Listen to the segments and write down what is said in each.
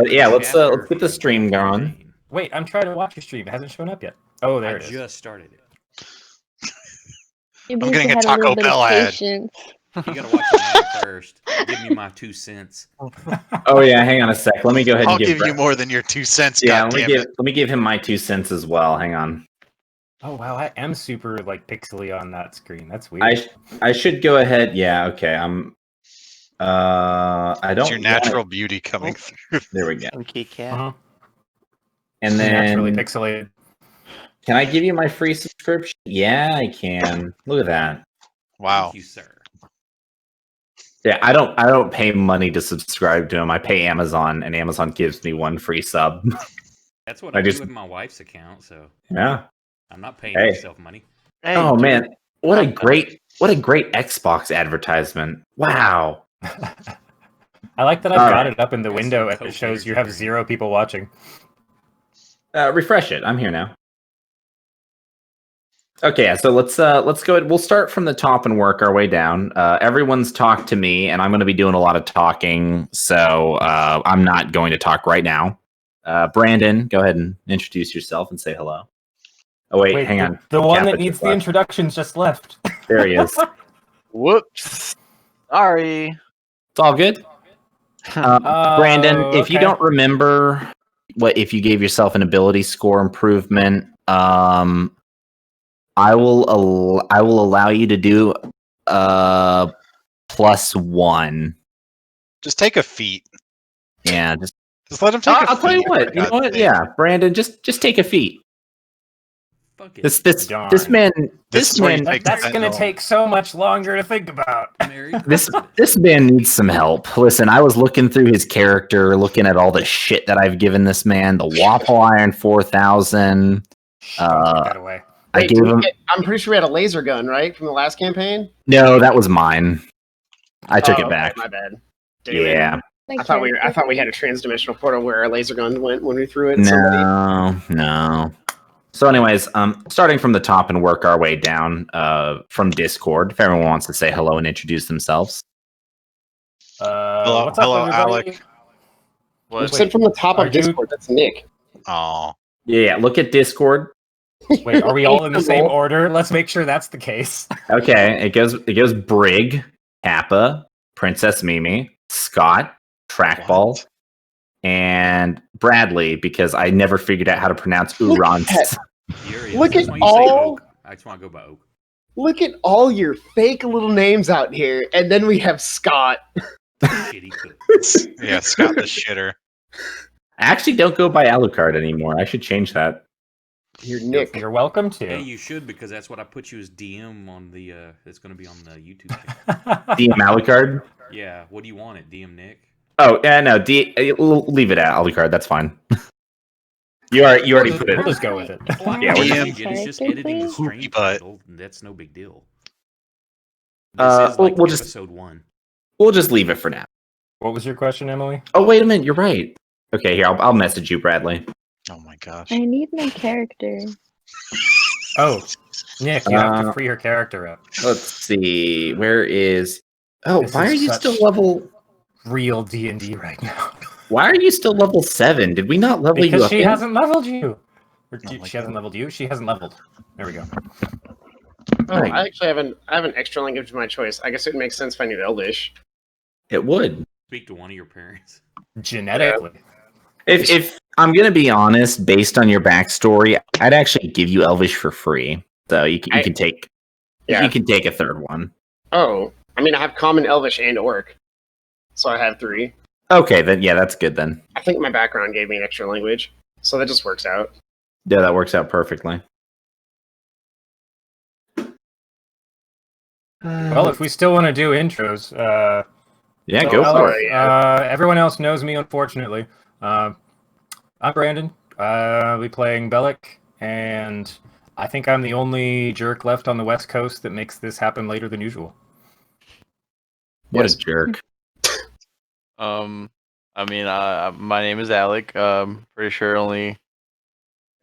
Yeah, let's Chapter get the stream going. 14. Wait, I'm trying to watch your stream. It hasn't shown up yet. Oh, there I it is. just started it. I'm getting a Taco Bell ad. You gotta watch an ad first. Give me my 2 cents. Oh yeah, hang on a sec. Let me go ahead I'll and give you more than your 2 cents. Yeah, God let damn it. me give him my 2 cents as well. Hang on. Oh wow, I am super like pixely on that screen. That's weird. I should go ahead. Yeah, okay. I don't. It's your natural beauty coming through. There we go. Okay, cat. Uh-huh. And Naturally then, pixelated. can I give you my free subscription? Yeah, I can. Look at that. Wow. Thank you, sir. Yeah, I don't pay money to subscribe to him. I pay Amazon, and Amazon gives me 1 free sub. That's what I I just- do with my wife's account, so Yeah. I'm not paying Hey. myself money. Hey, Oh dude. man, what a great Xbox advertisement! Wow. I like that I've All got right. it up in the That's window some and it Coke shows you energy have drink. 0 people watching. Refresh it. I'm here now. Okay, so let's go. We'll start from the top and work our way down. Everyone's talked to me, and I'm going to be doing a lot of talking, so I'm not going to talk right now. Brandon, go ahead and introduce yourself and say hello. Oh wait, hang on. The one that Kappa needs just the left. introductions just left. There he is. It's Whoops. Sorry. all good. Brandon, if you okay. don't remember if you gave yourself an ability score improvement, I will allow you to do +1. Just take a feat. Yeah, Just let him take a I'll tell you feat, what. for You know God's what? sake. Yeah, Brandon, just take a feat. Fuck it. This Darn. man This is where you man take That's that gonna note. take so much longer to think about. Mary, this man needs some help. Listen, I was looking through his character, looking at all the shit that I've given this man. The Waffle Iron 4000. Don't take that away. I Wait, gave him. I'm pretty sure we had a laser gun, right, from the last campaign? No, that was mine. I took Oh, it okay, back. my bad. Damn it. Yeah. I thought we had a transdimensional portal where our laser gun went when we threw it. At somebody. No. So, anyways, starting from the top and work our way down from Discord. If everyone wants to say hello and introduce themselves. Hello, What's up, everybody? Alec. You What? said from the top are of you- Discord. That's Nick. Oh, Yeah, look at Discord. Wait, are we all in the same April. order? Let's make sure that's the case. Okay, it goes Brig, Kappa, Princess Mimi, Scott, Trackball, What? and Bradley, because I never figured out how to pronounce Look Uran's. at- Yuri, Look that's at why you say all- Oak. I just want to go by Oak. Look at all your fake little names out here, and then we have Scott. Shitty cook. yeah, Scott the shitter. I actually don't go by Alucard anymore. I should change that. You're Nick. You're welcome Yeah, to. you should, because that's what I put you as DM on the. It's going to be on the YouTube channel. DM Alucard. Yeah, what do you want it? DM Nick? Oh, yeah, no. Leave it at Alucard. That's fine. You already put We'll it. just go with it. Yeah, we're DM. It's just Character, editing the please? stream But- title. That's no big deal. This is like we'll just- episode 1. We'll just leave it for now. What was your question, Emily? Oh, wait a minute. You're right. Okay, here I'll message you, Bradley. Oh my gosh. I need my character. Oh, Nick, you have Uh, to free your character up. Let's see. Where is? Oh, This why is are you such- still level? Real D&D right now. Why are you still level 7? Did we not level you Because up? she yet? hasn't leveled you. Or Oh my she hasn't God. leveled you. She hasn't leveled. There we go. Oh, Right. I actually have an extra language of my choice. I guess it makes sense if I knew Elvish. It would. Speak to one of your parents. Genetically. If I'm gonna be honest, based on your backstory, I'd actually give you Elvish for free. So you I- can take Yeah. you can take a third one. Oh, I mean, I have Common, Elvish, and Orc, so I have 3. Okay, then yeah, that's good then. I think my background gave me an extra language, so that just works out. Yeah, that works out perfectly. Well, if we still want to do intros, yeah, so go for Alex, it. everyone else knows me, unfortunately. I'm Brandon. I'll be playing Bellic, and I think I'm the only jerk left on the West Coast that makes this happen later than usual. What Yes. a jerk. I mean, my name is Alec. Pretty sure only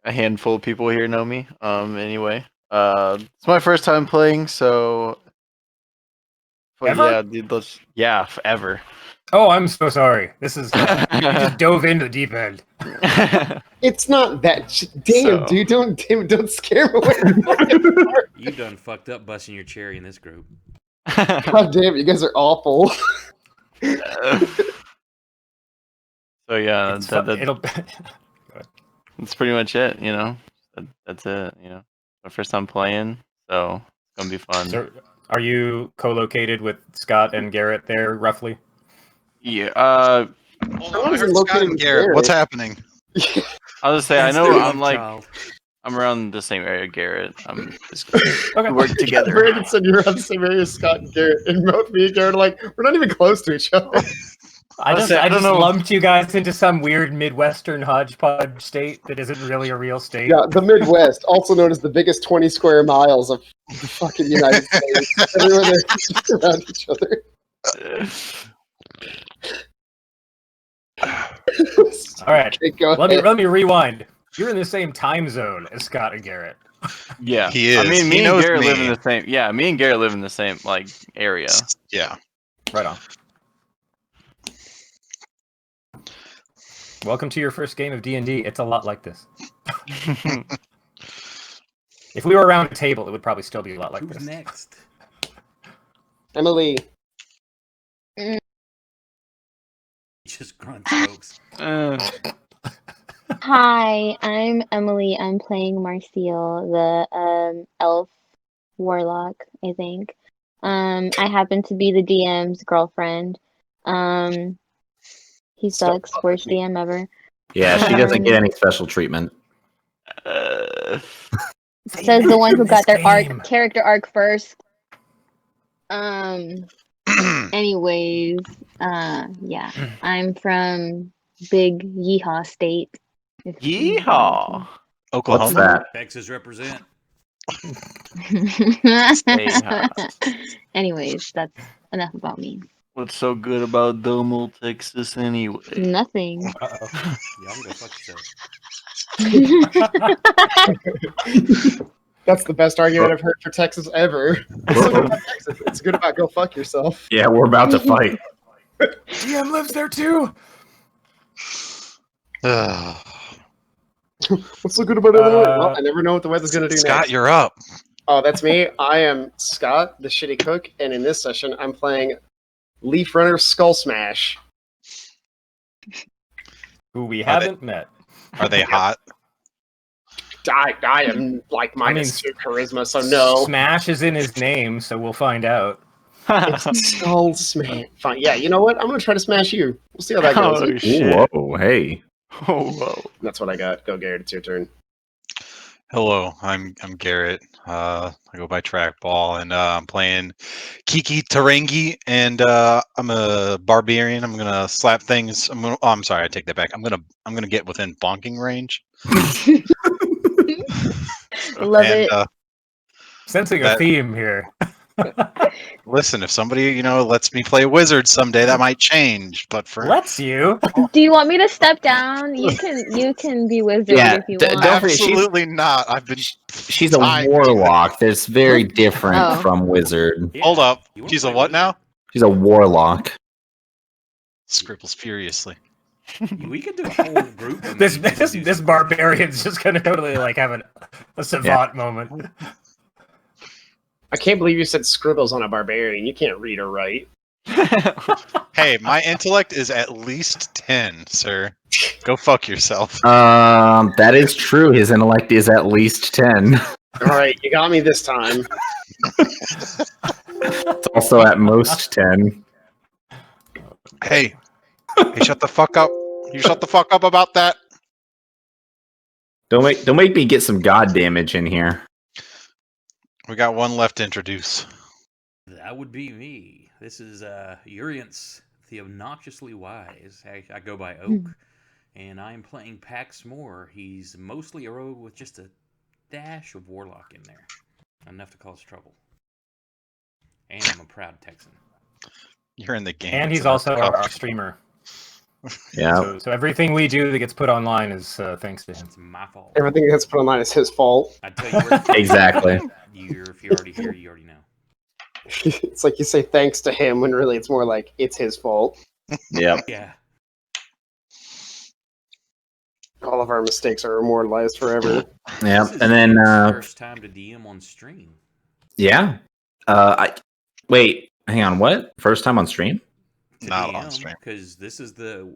a handful of people here know me. Anyway, it's my first time playing, so. But Ever? yeah, dude, ever. Oh, I'm so sorry. This is you just dove into the deep end. It's not that. Damn, So- dude, don't scare me away. You done fucked up busting your cherry in this group. God damn, you guys are awful. So yeah, It's that, fu- that, it'll. that's pretty much it. You know, that's it. You know, my first time playing, so it's gonna be fun. So, are you co-located with Scott and Garrett there, roughly? Yeah. Hold How on, I is it heard Scott located and with Garrett. What's Garrett? happening? I'll just say I That's know the I'm love like child. I'm around the same area, Garrett. Okay. We work together. Brandon said you were on the same area as Scott and Garrett, and both me and Garrett are like, we're not even close to each other. I just I don't know. lumped you guys into some weird Midwestern hodgepodge state that isn't really a real state. Yeah, the Midwest, also known as the biggest 20 square miles of the fucking United States. Everywhere they're just around each other. All right. Okay, go Let ahead. me rewind. You're in the same time zone as Scott and Garrett. Yeah, He I is. mean, He me and knows Garrett me. live in the same. Yeah, me and Garrett live in the same like area. Yeah. Right on. Welcome to your first game of D&D. It's a lot like this. If we were around a table, it would probably still be a lot like Who's this. next? Emily. He just grunts, folks. Hi, I'm Emily. I'm playing Marcial, the elf warlock, I think. I happen to be the DM's girlfriend. He Stop sucks, worst DM ever. Yeah, she doesn't get any special treatment. Says the one who got their Game. character arc first. Anyways, yeah, I'm from Big Yeehaw State. if you know Yeehaw! Oklahoma. What's that? Texas represent. Anyways, that's enough about me. What's so good about Domo, Texas, anyway? Nothing. Uh-oh. Y'all can go fuck yourself. That's the best argument I've heard for Texas ever. It's good about go fuck yourself. Yeah, we're about to fight. DM lives there too. What's so good about it? Uh, Well, I never know what the weather's going to do Scott, next. you're up. Oh, that's me. I am Scott, the shitty cook, and in this session, I'm playing Leaf Runner Skull Smash. Who we Are they- haven't met. Are they hot? I am like minus 2 charisma, so no. Smash is in his name, so we'll find out. It's Skull Smash. Fine. Yeah, you know what? I'm going to try to smash you. We'll see how that goes. Oh Ooh, shit! whoa, hey. Oh whoa! That's what I got. Go, Garrett. It's your turn. Hello, I'm Garrett. I go by Trackball, and I'm playing Kiki Tarangi, and I'm a barbarian. I'm gonna slap things. I'm sorry, I take that back. I'm gonna get within bonking range. Love and, it. Sensing a That- theme here. Listen, if somebody lets me play wizard someday, that might change. But for Lets you. Do you want me to step down? You can be wizard Yeah, if you d- want. don't forget, she's- absolutely not. I've been. She's a tied. warlock. That's very different Oh. from wizard. Yeah, Hold up. you wanna She's a play what wizard? now? She's a warlock. Scribbles furiously. We could do a whole group. of This me this using this it. barbarian's just gonna totally like have a savant moment. I can't believe you said scribbles on a barbarian. You can't read or write. Hey, my intellect is at least 10, sir. Go fuck yourself. That is true. His intellect is at least 10. All right, you got me this time. It's also at most 10. Hey, shut the fuck up. You shut the fuck up about that. Don't make me get some god damage in here. We got one left to introduce. That would be me. This is Uriance, the obnoxiously wise. I go by Oak, and I'm playing Pax Moore. He's mostly a rogue with just a dash of warlock in there, enough to cause trouble. And I'm a proud Texan. You're in the game. And It's he's enough also to our cover. streamer. Yeah. So everything we do that gets put online is thanks to him. It's my fault. Everything that's put online is his fault. I tell you where Exactly. if you're already here, you already know. It's like you say thanks to him when really it's more like it's his fault. Yep. Yeah. All of our mistakes are immortalized forever. Yep. This is And then Ian's first time to DM on stream. yeah. Wait, hang on, what? First time on stream? To Not on DM stream. because this is the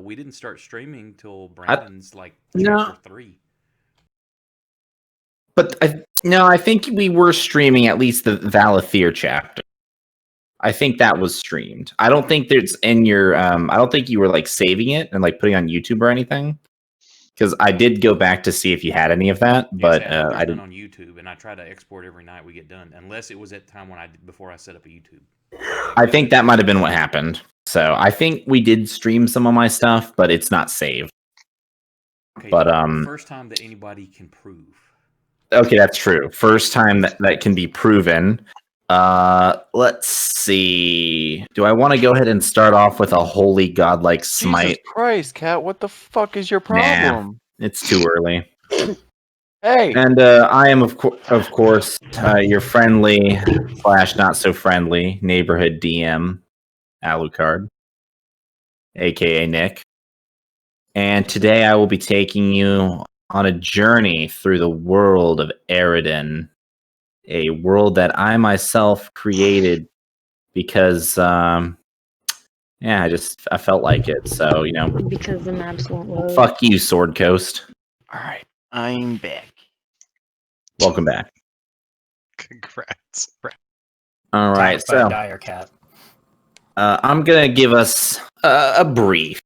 we didn't start streaming till I- Brandon's like No. chapter 3. But I think we were streaming at least the Valathir chapter. I think that was streamed. I don't think there's in your I don't think you were like saving it and like putting on YouTube or anything. Because I did go back to see if you had any of that, but Exactly. There's I none didn't. on YouTube, and I try to export every night we get done, unless it was at the time when before I set up a YouTube. I think that might have been what happened. So I think we did stream some of my stuff, but it's not saved. Okay, But first time that anybody can prove. okay, that's true. First time that can be proven. Let's see. Do I want to go ahead and start off with a holy godlike Jesus smite? Christ, Cat, what the fuck is your problem? It's too early. Hey, And I am of course your friendly / not so friendly neighborhood DM, Alucard, aka Nick. And today I will be taking you on a journey through the world of Eridan, a world that I myself created because, I felt like it. So, Because the maps won't load. fuck you, Sword Coast. all right, I'm back. Welcome back. Congrats. All right, Attacked by so Dire Cat. I'm gonna give us a brief.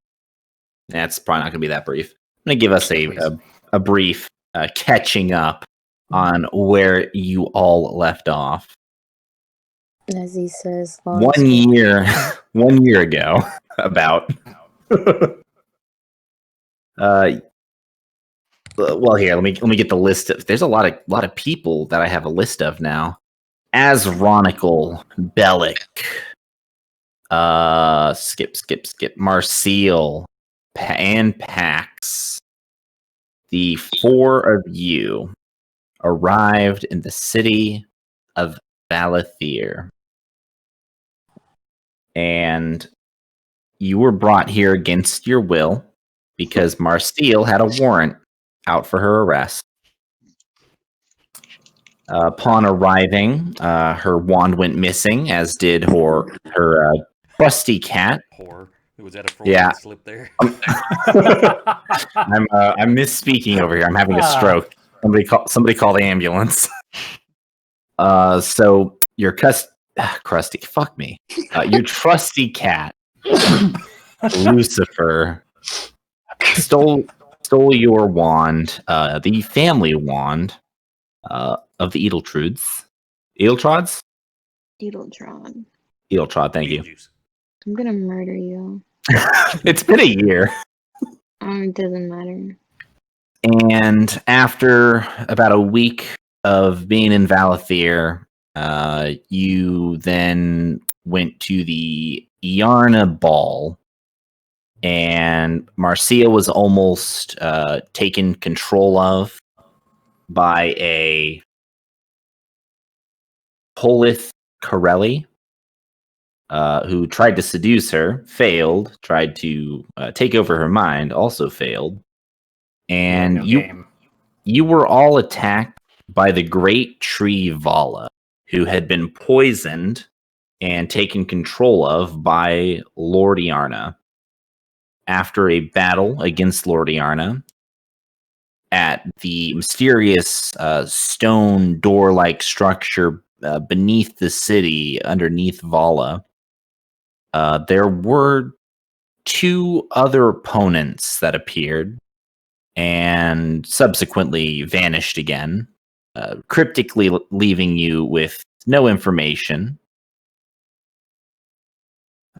That's probably not gonna be that brief. I'm gonna give us a brief catching up on where you all left off. As he says, 1 year, 1 year ago, about. Well, here, let me get the list of. There's a lot of people that I have a list of now. Asronicle, Bellic, skip, Marseille, and Pax. The four of you arrived in the city of Valathir. And you were brought here against your will because Marseille had a warrant out for her arrest. Upon arriving, her wand went missing, as did her trusty cat. Whore. Was that a Freudian slip there? I'm misspeaking over here. I'm having a stroke. Somebody call the ambulance. So your crusty, fuck me. Your trusty cat, Lucifer, stole your wand, the family wand of the Edeltrudes. Edeltrods? Edeltron. Edeltrod, thank you. Beetlejuice. I'm gonna murder you. It's been a year. It doesn't matter. And after about a week of being in Valathir, you then went to the Iarna Ball, and Marcia was almost taken control of by a Polith Corelli, who tried to seduce her, failed, tried to take over her mind, also failed. And you were all attacked by the great tree Vala, who had been poisoned and taken control of by Lord Iarna. After a battle against Lord Iarna at the mysterious stone door-like structure beneath the city, underneath Vala, there were two other opponents that appeared and subsequently vanished again, cryptically leaving you with no information.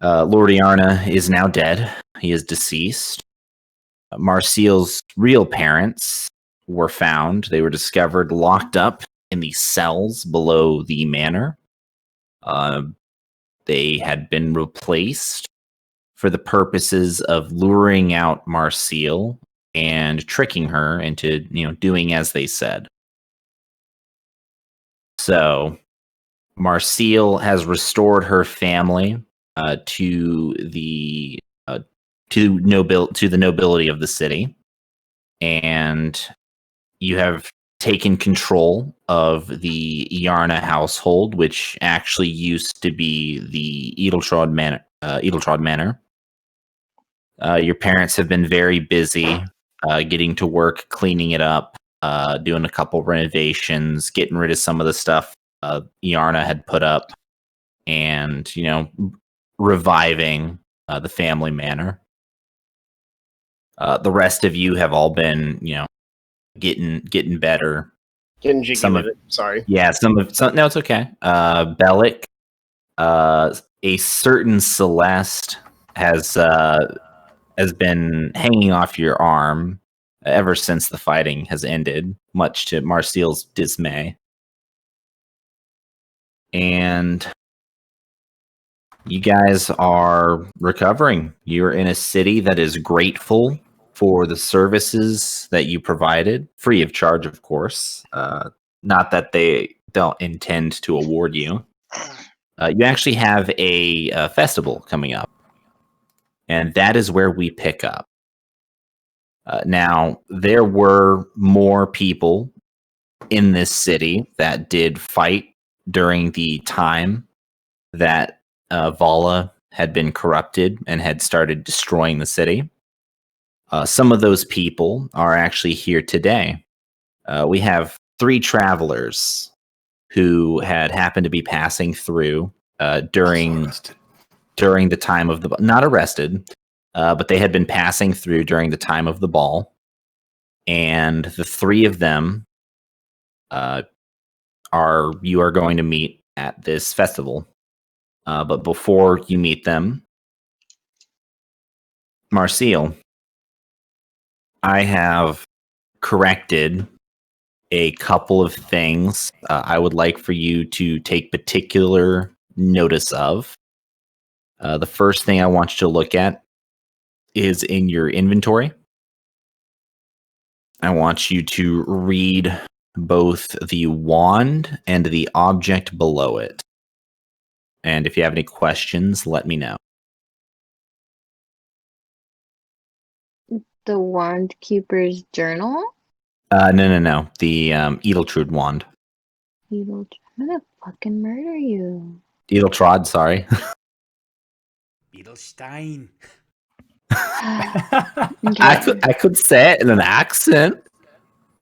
Lord Iarna is now dead. He is deceased. Marseille's real parents were found. They were discovered locked up in the cells below the manor. They had been replaced for the purposes of luring out Marseille and tricking her into, doing as they said. So, Marseille has restored her family to the to the nobility of the city, and you have taken control of the Iarna household, which actually used to be the Edeltraud Manor. Your parents have been very busy getting to work, cleaning it up, doing a couple renovations, getting rid of some of the stuff Iarna had put up, and reviving the family manor. The rest of you have all been, getting better. Getting jiggy Some with of it. Sorry. Yeah, no, it's okay. Bellic, a certain Celeste has been hanging off your arm ever since the fighting has ended, much to Marcial's dismay. And you guys are recovering. You're in a city that is grateful for the services that you provided, free of charge, of course. Not that they don't intend to award you. You actually have a festival coming up, and that is where we pick up. Now, there were more people in this city that did fight during the time that Vala had been corrupted and had started destroying the city. Some of those people are actually here today. We have 3 travelers who had happened to be passing through during the time of the not arrested, but they had been passing through during the time of the ball, and the 3 of them you are going to meet at this festival. But before you meet them, Marcial, I have corrected a couple of things I would like for you to take particular notice of. The first thing I want you to look at is in your inventory. I want you to read both the wand and the object below it. And if you have any questions, let me know. The Wand Keeper's journal? No. The Edeltrud wand. I'm gonna fucking murder you. Edeltrod, sorry. Beetlestein. Okay. I could say it in an accent.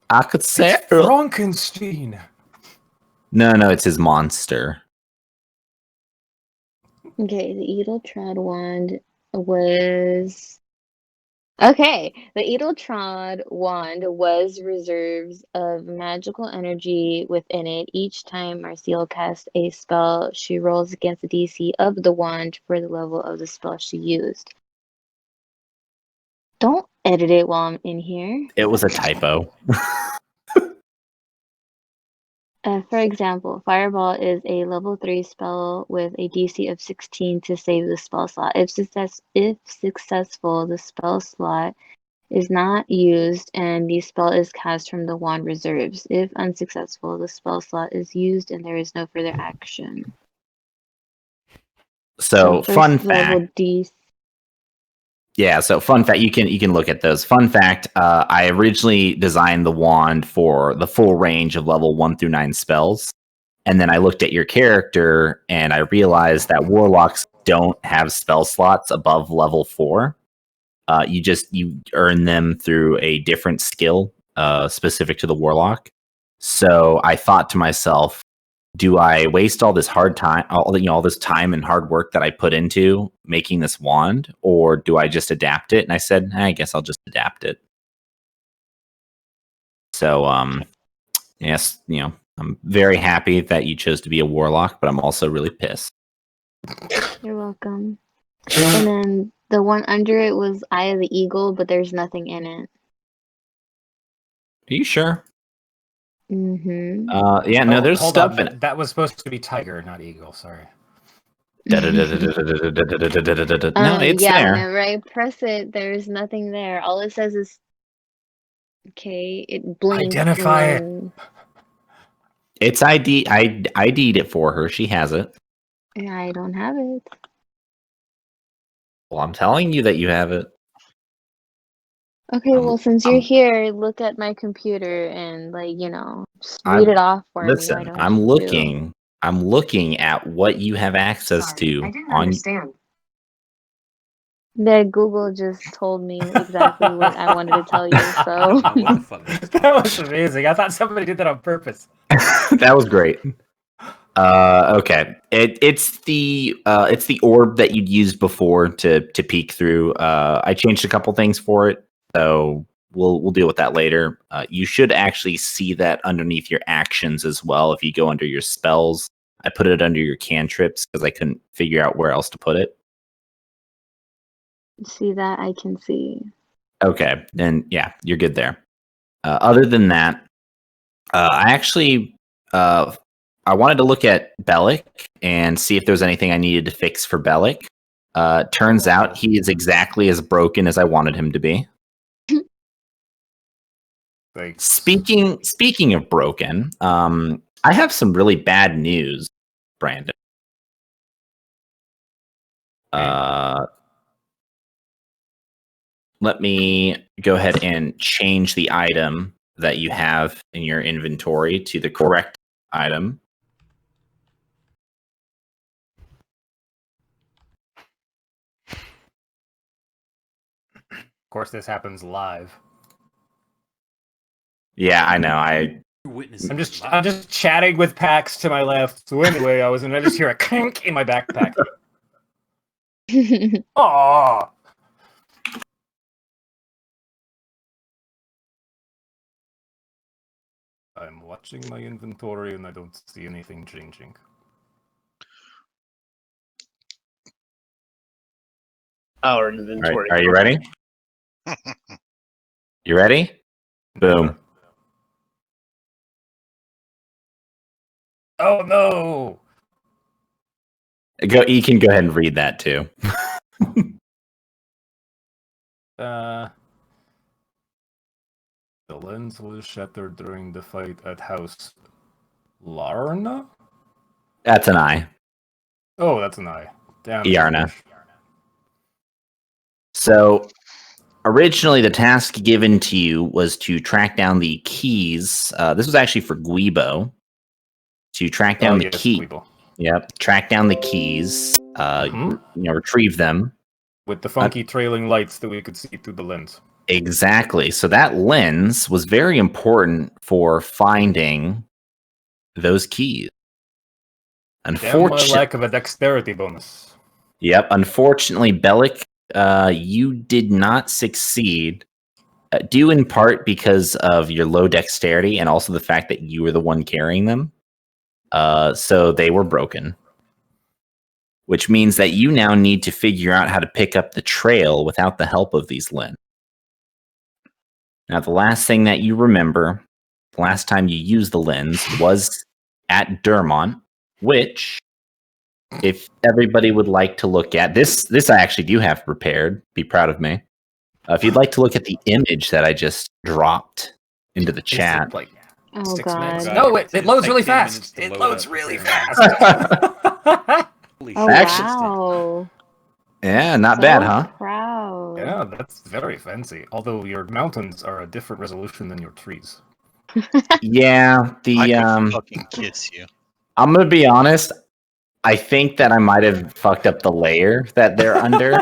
I could say it. Frankenstein. No, it's his monster. Okay, the Edeltrod wand was... Okay, the Edeltrod wand was reserves of magical energy within it. Each time Marcial casts a spell, she rolls against the DC of the wand for the level of the spell she used. Don't edit it while I'm in here. It was a typo. For example, Fireball is a level 3 spell with a DC of 16 to save the spell slot. If successful, the spell slot is not used and the spell is cast from the wand reserves. If unsuccessful, the spell slot is used and there is no further action. So fun fact. Level DC. Yeah, so fun fact, you can look at those. Fun fact, I originally designed the wand for the full range of level 1 through 9 spells. And then I looked at your character and I realized that warlocks don't have spell slots above level 4. You earn them through a different skill specific to the warlock. So I thought to myself, do I waste all this all this time and hard work that I put into making this wand, or do I just adapt it? And I said, I guess I'll just adapt it. So, yes, I'm very happy that you chose to be a warlock, but I'm also really pissed. You're welcome. And then the one under it was Eye of the Eagle, but there's nothing in it. Are you sure? Mm-hmm. Yeah, no, there's Hold stuff on. in it. That was supposed to be tiger, not eagle. Sorry. No, it's yeah, there. whenever I press it, there's nothing there. All it says is, okay, it blinks. Identify it. It's ID. I ID'd it for her. She has it. I don't have it. Well, I'm telling you that you have it. Okay, well, since you're here, look at my computer and, like, just read it off for me. Why Listen, don't I'm you? looking at what you have access to I didn't on. understand. That Google just told me exactly what I wanted to tell you, I so. don't know what the fuck this That was amazing. I thought somebody did that on purpose. That was great. Okay. It's the orb that you'd used before to peek through. I changed a couple things for it, so we'll deal with that later. You should actually see that underneath your actions as well. If you go under your spells, I put it under your cantrips because I couldn't figure out where else to put it. See that? I can see. Okay, then yeah, you're good there. Other than that, I actually I wanted to look at Bellic and see if there was anything I needed to fix for Bellic. Turns out he is exactly as broken as I wanted him to be. Thanks. Speaking of broken, I have some really bad news, Brandon. Let me go ahead and change the item that you have in your inventory to the correct item. Of course, this happens live. Yeah, I know. witnessing? I'm just chatting with Pax to my left. So anyway, I just hear a clink in my backpack. Aww. I'm watching my inventory and I don't see anything changing. Our All inventory. right, are you ready? You ready? Boom. Oh no! You can go ahead and read that too. The lens was shattered during the fight at House Larna? That's an I. Oh, that's an I. Damn. Yarna. So originally the task given to you was to track down the keys. This was actually for Guibo. To track down the key. Guibo. Yep. Track down the keys. Retrieve them. With the funky trailing lights that we could see through the lens. Exactly. So that lens was very important for finding those keys. Unfortunately, my lack of a dexterity bonus. Yep. Unfortunately, Bellic, you did not succeed. Due in part because of your low dexterity and also the fact that you were the one carrying them. So they were broken. Which means that you now need to figure out how to pick up the trail without the help of these lenses. Now, the last thing that you remember, the last time you used the lens was at Dermont, which, if everybody would like to look at, this I actually do have prepared. Be proud of me. If you'd like to look at the image that I just dropped into the chat. Like Oh, God. No, it loads really fast. It loads really fast. Oh, wow. Yeah, not So bad, huh? Proud. Yeah, that's very fancy. Although your mountains are a different resolution than your trees. Yeah, I could fucking kiss you. I'm gonna be honest. I think that I might have fucked up the layer that they're under.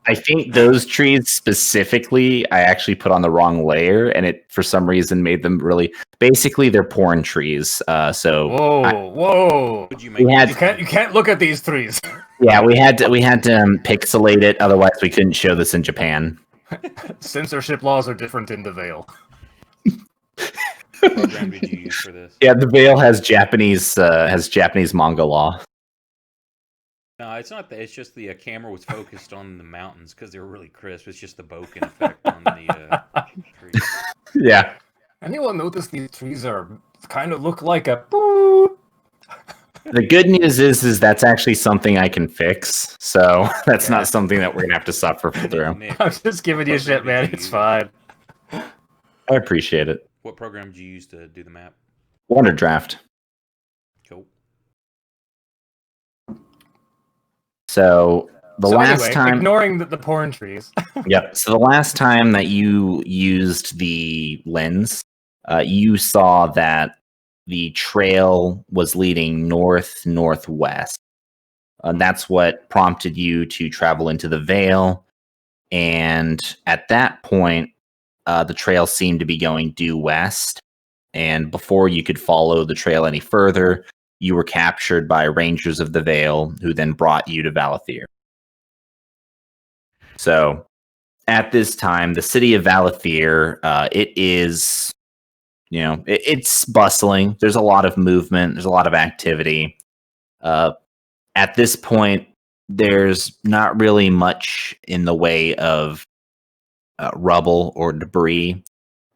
I think those trees specifically, I actually put on the wrong layer, and it for some reason made them really. Basically, they're porn trees. So whoa! You can't look at these trees. Yeah, we had to pixelate it, otherwise we couldn't show this in Japan. Censorship laws are different in the Veil. What program did you use for this? Yeah, the Veil has Japanese manga law. No, it's not that. It's just the camera was focused on the mountains because they were really crisp. It's just the bokeh effect on the trees. Yeah. Anyone notice these trees are kind of look like a. The good news is that's actually something I can fix. So that's not something that we're gonna have to suffer through. Nick, I'm just giving you shit, man. It's fine. I appreciate it. What program did you use to do the map? Wonder Draft. Cool. So the So last anyway, time, ignoring the porn trees. yep. So the last time that you used the lens, you saw that the trail was leading northwest. That's what prompted you to travel into the Vale. And at that point, the trail seemed to be going due west. And before you could follow the trail any further, you were captured by Rangers of the Vale, who then brought you to Valathir. So at this time, the city of Valathir, it is, it's bustling. There's a lot of movement. There's a lot of activity. At this point, there's not really much in the way of rubble or debris.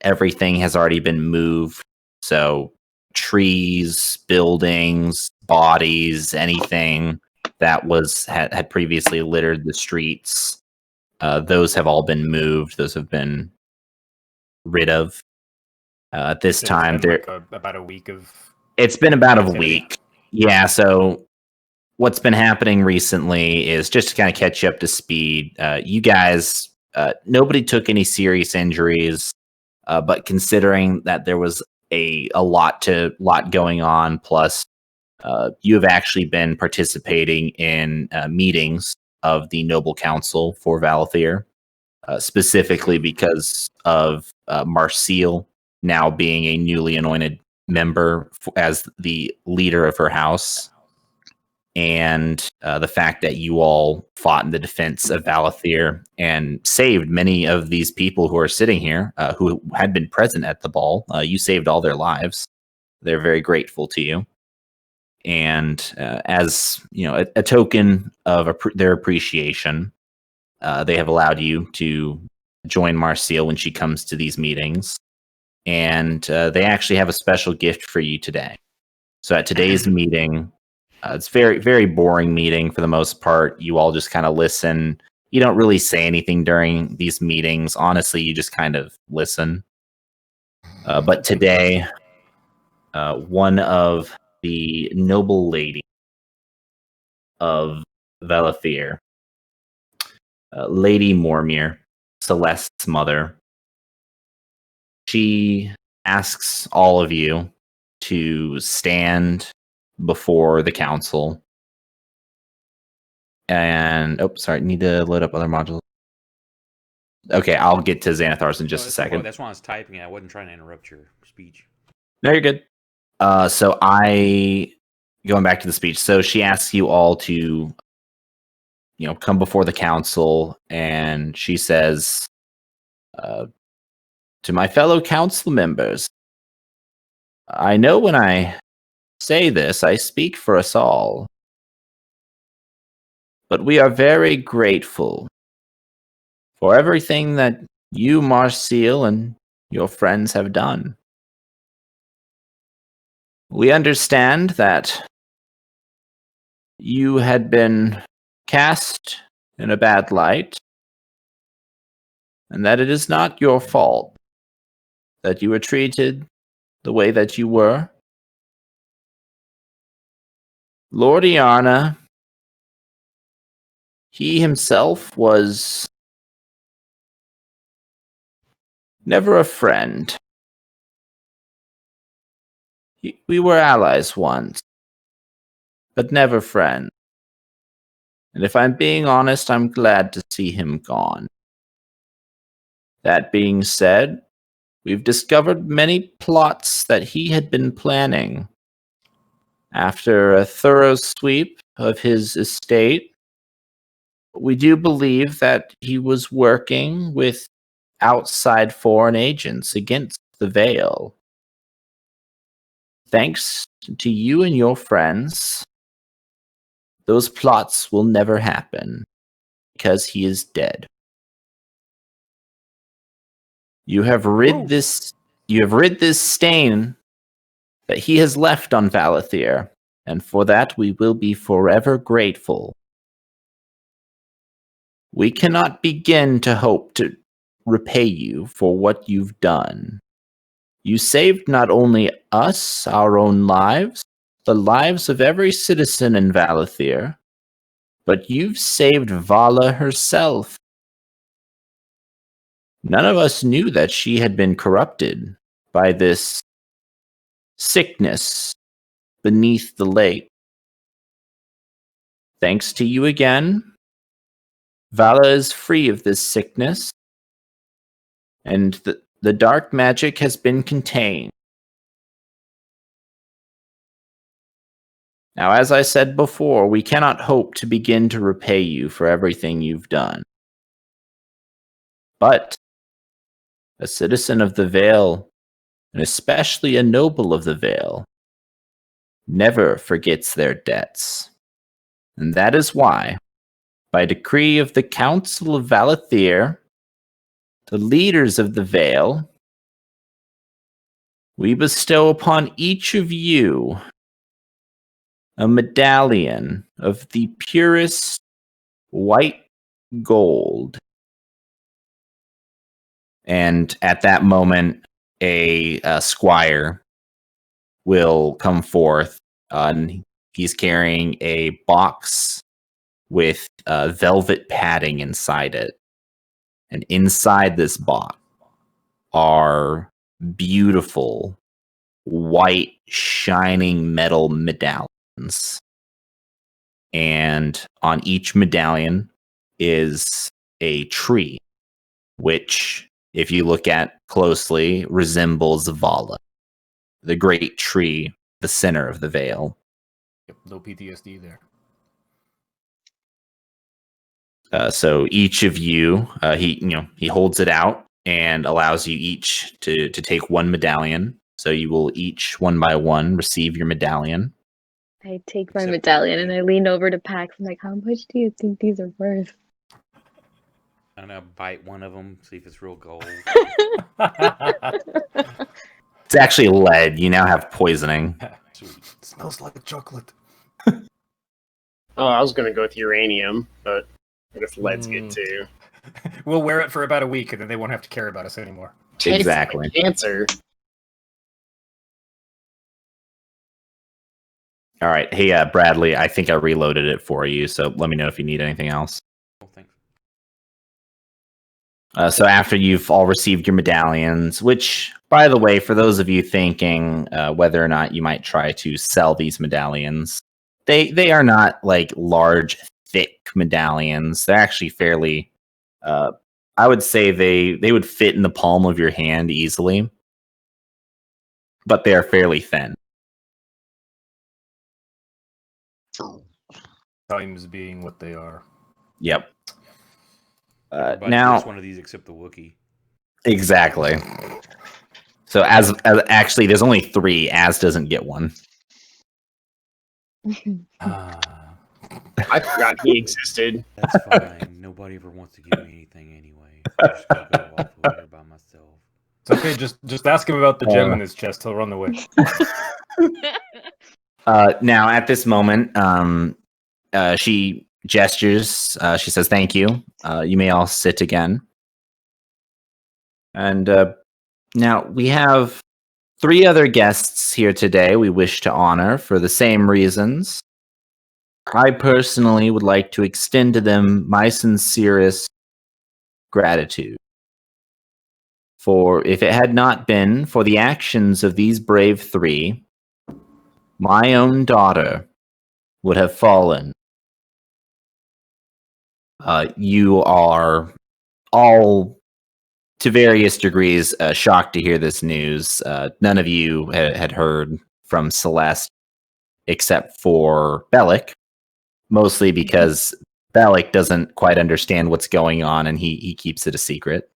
Everything has already been moved. So trees, buildings, bodies, anything that had previously littered the streets, those have all been moved. Those have been rid of. At this So time, it's been about a week of. It's been about a activity? week. Yeah. So what's been happening recently is just to kind of catch you up to speed. You guys, nobody took any serious injuries, but considering that there was a lot going on, plus you have actually been participating in meetings of the Noble Council for Valathir, specifically because of Marcille now being a newly anointed member as the leader of her house. And the fact that you all fought in the defense of Valathir and saved many of these people who are sitting here, who had been present at the ball. You saved all their lives. They're very grateful to you. And as a token of their appreciation, they have allowed you to join Marcille when she comes to these meetings. And they actually have a special gift for you today. So at today's meeting, it's very, very boring meeting for the most part. You all just kind of listen. You don't really say anything during these meetings. Honestly, you just kind of listen. But today, one of the noble ladies of Valathir, Lady Mormir, Celeste's mother, she asks all of you to stand before the council. And need to load up other modules. Okay, I'll get to Xanathar's in just a second. That's why I was typing. I wasn't trying to interrupt your speech. No, you're good. So going back to the speech. So she asks you all to, come before the council, and she says, to my fellow council members, I know when I say this, I speak for us all. But we are very grateful for everything that you, Marcille, and your friends have done. We understand that you had been cast in a bad light, and that it is not your fault that you were treated the way that you were. Lord Iarna, he himself was never a friend. We were allies once, but never friends. And if I'm being honest, I'm glad to see him gone. That being said, we've discovered many plots that he had been planning. After a thorough sweep of his estate, we do believe that he was working with outside foreign agents against the Vale. Thanks to you and your friends, those plots will never happen, because he is dead. You have rid this stain that he has left on Valathir, and for that we will be forever grateful. We cannot begin to hope to repay you for what you've done. You saved not only us, our own lives, the lives of every citizen in Valathir, but you've saved Vala herself. None of us knew that she had been corrupted by this sickness beneath the lake. Thanks to you again, Vala is free of this sickness, and the dark magic has been contained. Now, as I said before, we cannot hope to begin to repay you for everything you've done. But a citizen of the Vale, and especially a noble of the Vale, never forgets their debts. And that is why, by decree of the Council of Valathir, the leaders of the Vale, we bestow upon each of you a medallion of the purest white gold. And at that moment, a squire will come forth, and he's carrying a box with velvet padding inside it. And inside this box are beautiful, white, shining metal medallions. And on each medallion is a tree, which, if you look at closely, resembles Vala, the great tree, the center of the Vale. Yep, no PTSD there. So each of you, he holds it out and allows you each to take one medallion. So you will each, one by one, receive your medallion. I take my Except medallion for and me. I lean over to Pax. I'm like, how much do you think these are worth? I'm gonna bite one of them, see if it's real gold. It's actually lead. You now have poisoning. Sweet. Smells like a chocolate. Oh, I was gonna go with uranium, but I guess lead's good Mm. too. We'll wear it for about a week, and then they won't have to care about us anymore. Tastes Exactly. like cancer. All right. Hey, Bradley, I think I reloaded it for you, so let me know if you need anything else. Well, thanks. So after you've all received your medallions, which, by the way, for those of you thinking whether or not you might try to sell these medallions, they are not like large, thick medallions. They're actually fairly, I would say they would fit in the palm of your hand easily, but they are fairly thin. Times being what they are. Yep. Everybody Now, gets one of these except the Wookiee. exactly. So as actually, there's only 3. Az doesn't get one. Ah. I forgot he existed. That's fine. Nobody ever wants to give me anything anyway. I'm just gonna go off over here by myself. It's okay. Just ask him about the gem in his chest. He'll run away. Now, at this moment, she gestures. She says, "Thank you. You may all sit again." And now we have 3 other guests here today we wish to honor for the same reasons. I personally would like to extend to them my sincerest gratitude. For if it had not been for the actions of these brave 3, my own daughter would have fallen. You are all, to various degrees, shocked to hear this news. None of you had heard from Celeste except for Bellic, mostly because Bellic doesn't quite understand what's going on and he keeps it a secret.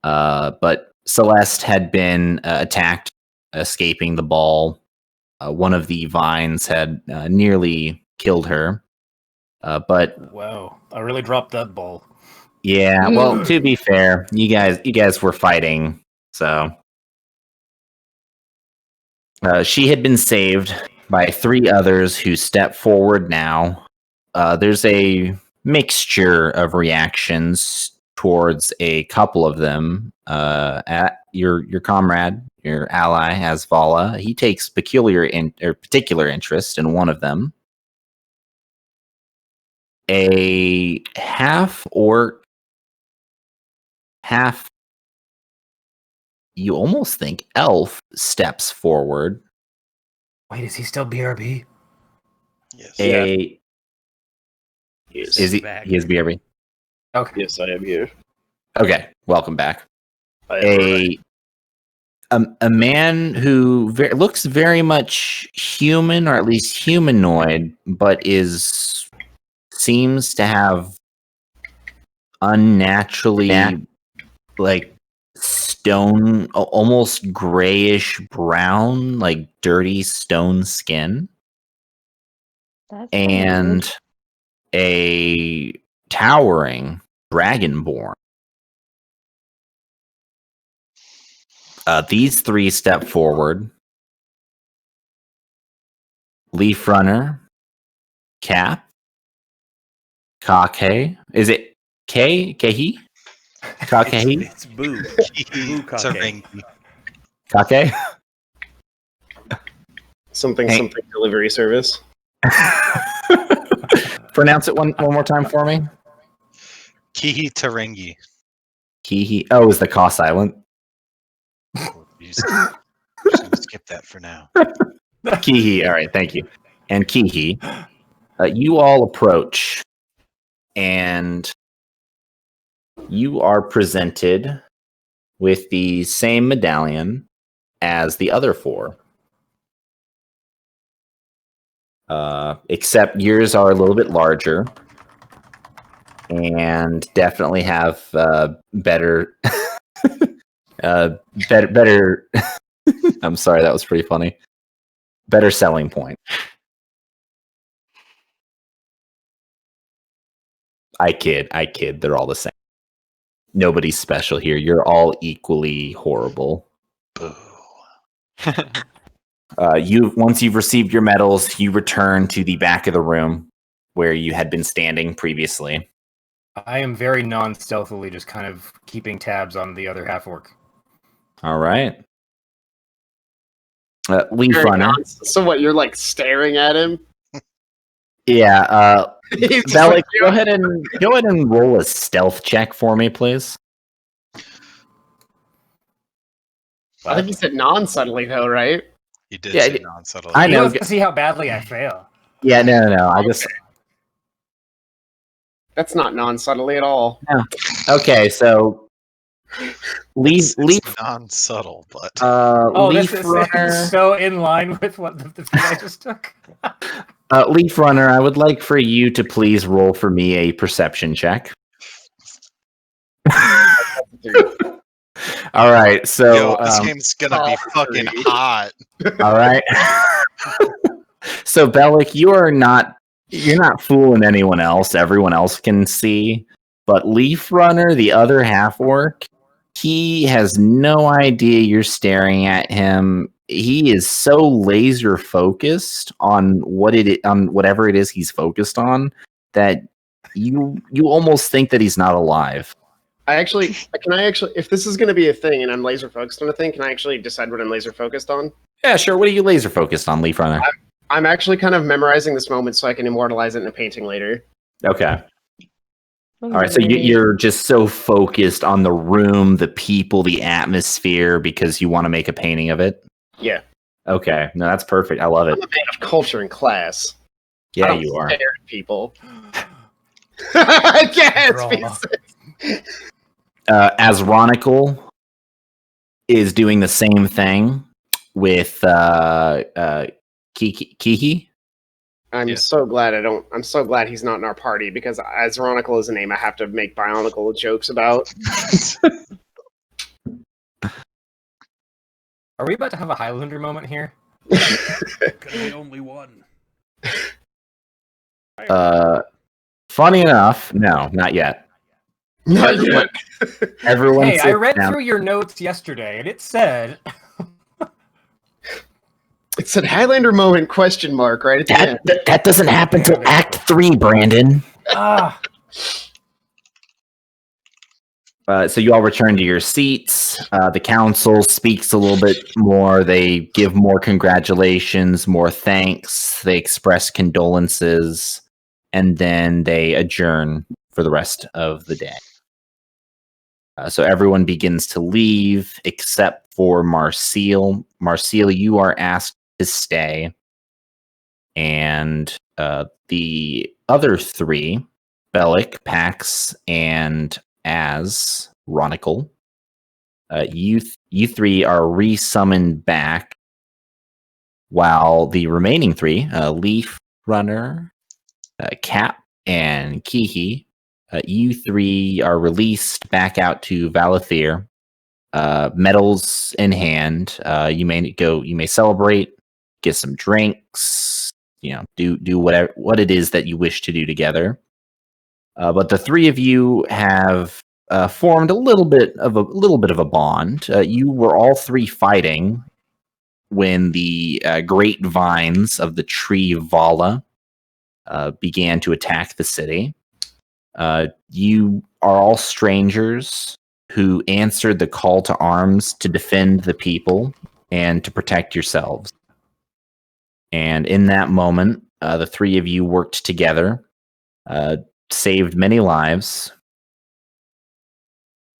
But Celeste had been attacked, escaping the ball. One of the vines had nearly killed her. But Wow, I really dropped that ball. yeah, well, to be fair, you guys were fighting, so she had been saved by 3 others who step forward now. There's a mixture of reactions towards a couple of them. At your comrade, your ally, Asvala, he takes particular interest in one of them. a half orc, half, you almost think elf, steps forward. Wait, is he still BRB? Yes. Yes. Is he? Back. He is BRB. Okay. Yes, I am here. Okay, welcome back. I am A man who looks very much human, or at least humanoid, but seems to have unnaturally like stone, almost grayish brown, like dirty stone skin, That's and a towering dragonborn. These three step forward. Leaf Runner, Cap, Kake. Is it K? Kehi? Kakehi? It's Boo. Boo Tarangi. Kake? something Hey. something delivery service. Pronounce it one more time for me. Kihi Tarangi. Kihi. Oh, is the Ka silent? You just gonna skip that for now. Kihi. All right, thank you. And Kihi, you all approach, and you are presented with the same medallion as the other four. Except yours are a little bit larger and definitely have better better I'm sorry, that was pretty funny. Better selling point. I kid. They're all the same. Nobody's special here. You're all equally horrible. Boo. Once you've received your medals, you return to the back of the room where you had been standing previously. I am very non-stealthily just kind of keeping tabs on the other half-orc. All right. Leaf Very Runner. So what? You're like staring at him. Yeah. He's just Bellic, like, go ahead and roll a stealth check for me, please. I think he said non-subtly though, right? You did Yeah, say non-subtle. I He know. wants to see how badly I fail. Yeah, no. I just That's not non-subtly at all. okay. So leaf It's non-subtle, but Leaf this Runner. is so in line with what the thing I just took. Leaf Runner, I would like for you to please roll for me a perception check. All right, so yo, this game's gonna be fucking hot. all right. So Bellic, you're not fooling anyone else. Everyone else can see, but Leaf Runner, the other half orc, he has no idea you're staring at him. He is so laser focused on whatever it is he's focused on that you almost think that he's not alive. Can I actually, if this is going to be a thing and I'm laser focused on a thing, can I actually decide what I'm laser focused on? Yeah, sure. What are you laser focused on, Leaf Runner? I'm actually kind of memorizing this moment so I can immortalize it in a painting later. Okay. All right, so you're just so focused on the room, the people, the atmosphere because you want to make a painting of it? Yeah. Okay. No, that's perfect. I love it. I'm a man of culture and class. I Yeah, don't you are. stare at people. I can't Draw. speak. Asronical is doing the same thing with Kihi. I'm Yeah. so glad I'm so glad he's not in our party because Asronical is a name I have to make bionicle jokes about. Are we about to have a Highlander moment here? Could be only one. Funny enough, no, not yet. Not yet. Everyone Hey, I sit read down. through your notes yesterday, and it said It said Highlander moment question mark right at the end. That doesn't happen till Act 3, Brandon. So you all return to your seats. The council speaks a little bit more. They give more congratulations, more thanks. They express condolences. and then they adjourn for the rest of the day. So everyone begins to leave except for Marcille. Marcille, you are asked to stay. And the other three, Bellic, Pax, and Ronicle, you three are resummoned back, while the remaining three, Leaf, Runner, Cap, and Kihi, you three are released back out to Valathir, medals in hand. You may celebrate, get some drinks, do whatever it is that you wish to do together. But the three of you have formed a little bit of a bond. You were all three fighting when the great vines of the tree Vala began to attack the city. You are all strangers who answered the call to arms to defend the people and to protect yourselves. And in that moment, the three of you worked together, saved many lives,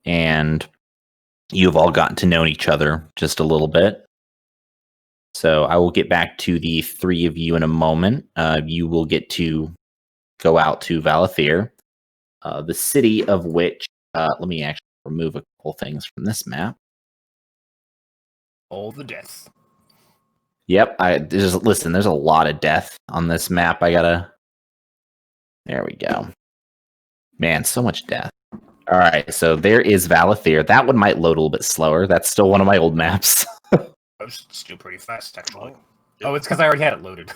and you've all gotten to know each other just a little bit. So I will get back to the three of you in a moment. You will get to go out to Valathir, the city of which, let me actually remove a couple things from this map. All the death. Yep, there's a lot of death on this map. There we go. Man, so much death. All right, so there is Valathir. That one might load a little bit slower. That's still one of my old maps. It's still pretty fast, actually. Oh, it's because I already had it loaded.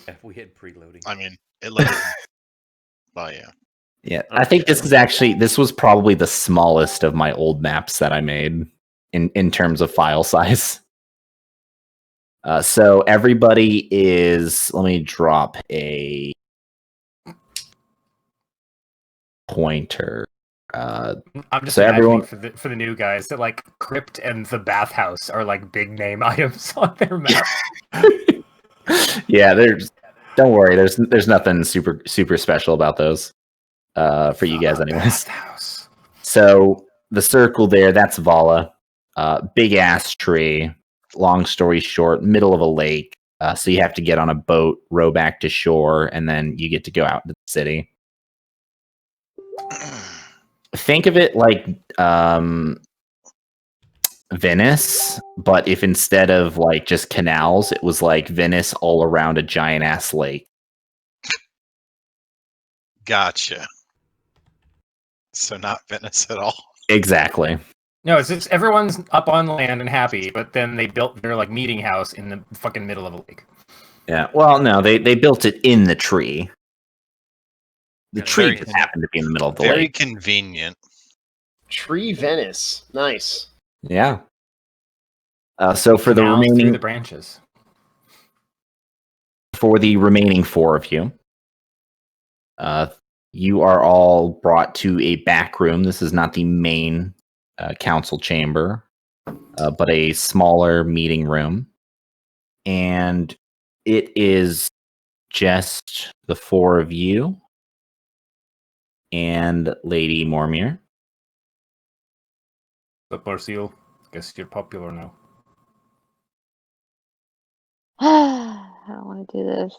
Yeah, we had preloading. I mean, it loaded. Well, yeah. Yeah, I think this was probably the smallest of my old maps that I made in terms of file size. So everybody is. Let me drop a pointer. I'm just so imagining everyone for the new guys that like Crypt and the Bathhouse are like big name items on their map. Yeah, don't worry. There's nothing super special about those for you guys, anyways. Bathhouse. So the circle there, that's Vala. Big ass tree. Long story short, middle of a lake. So you have to get on a boat, row back to shore, and then you get to go out to the city. Think of it like Venice, but if instead of like just canals, it was like Venice all around a giant ass lake. Gotcha. So not Venice at all. Exactly. No, it's just everyone's up on land and happy, but then they built their like meeting house in the fucking middle of a lake. Yeah. Well, no, they built it in the tree. The Yeah, tree very just happened to be in the middle of the lake. Very convenient. Tree Venice. Nice. Yeah. So for the Canals through remaining the branches. for the remaining four of you, you are all brought to a back room. This is not the main council chamber, but a smaller meeting room, and it is just the four of you and Lady Mormir. But Marcille, guess you're popular now. I don't want to do this.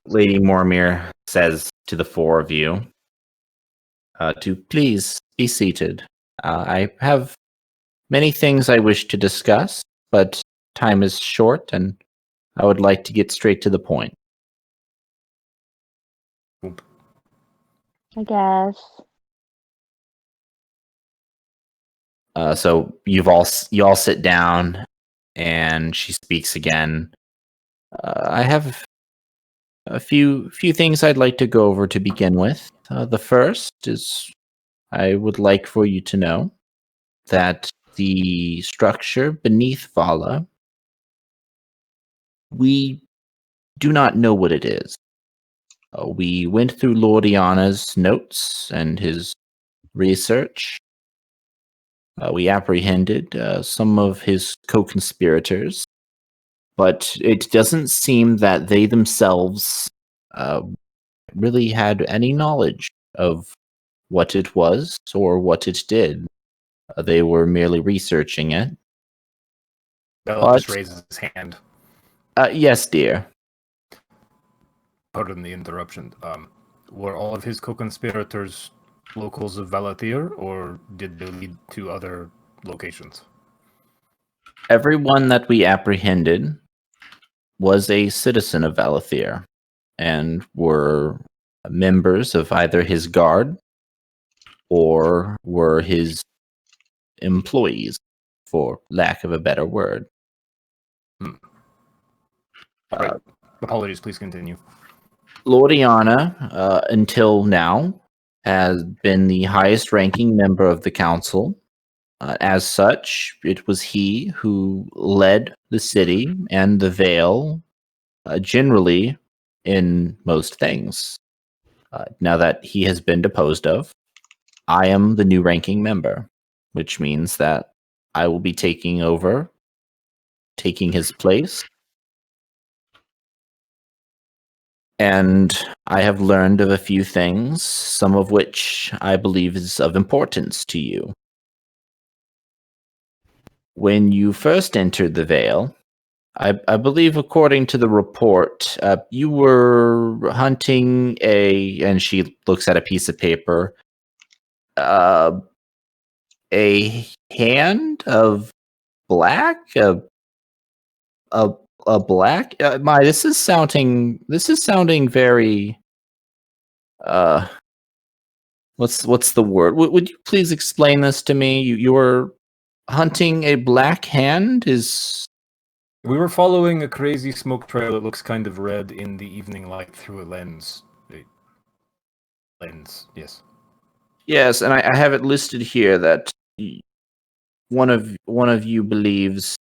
Lady Mormir says to the four of you to please be seated. I have many things I wish to discuss, but time is short, and I would like to get straight to the point. I guess. So you all sit down, and she speaks again. I have a few things I'd like to go over to begin with. The first is I would like for you to know that the structure beneath Vala, we do not know what it is. We went through Lord Iana's notes and his research. We apprehended some of his co-conspirators, but it doesn't seem that they themselves really had any knowledge of what it was or what it did. They were merely researching it. Bella just raises his hand. Yes, dear. Pardon the interruption. Were all of his co-conspirators locals of Valathir, or did they lead to other locations? Everyone that we apprehended was a citizen of Valathir and were members of either his guard or were his employees, for lack of a better word. Right. Apologies, please continue. Lordiana, until now, has been the highest ranking member of the council. As such, it was he who led the city and the Vale generally in most things. Now that he has been deposed of, I am the new ranking member, which means that I will be taking his place. And I have learned of a few things, some of which I believe is of importance to you. When you first entered the Vale, I believe, according to the report, you were hunting and she looks at a piece of paper, a hand of black, a black. This is sounding very. What's the word? Would you please explain this to me? You were hunting a black hand. We were following a crazy smoke trail that looks kind of red in the evening light through a lens. Yes. Yes, and I have it listed here that one of you believes.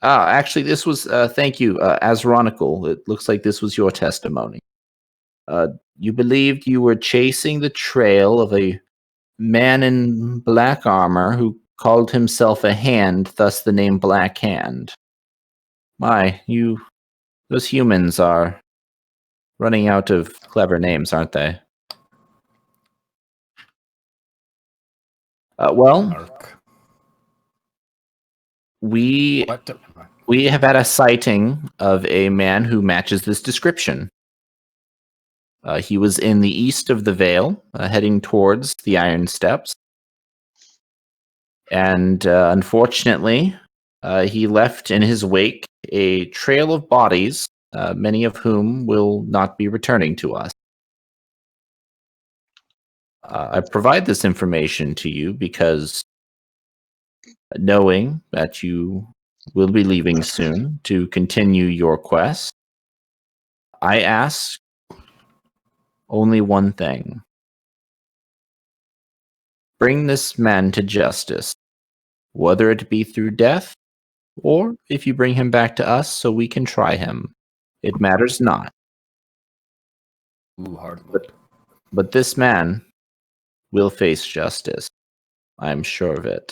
Actually, this was. Thank you, Azronical. It looks like this was your testimony. You believed you were chasing the trail of a man in black armor who called himself a hand, thus the name Black Hand. Those humans are running out of clever names, aren't they? We have had a sighting of a man who matches this description. He was in the east of the Vale, heading towards the Iron Steps. And unfortunately, he left in his wake a trail of bodies, many of whom will not be returning to us. I provide this information to you because, knowing that you will be leaving soon to continue your quest, I ask only one thing. Bring this man to justice, whether it be through death, or if you bring him back to us so we can try him. It matters not. Ooh, hard. But this man will face justice. I am sure of it.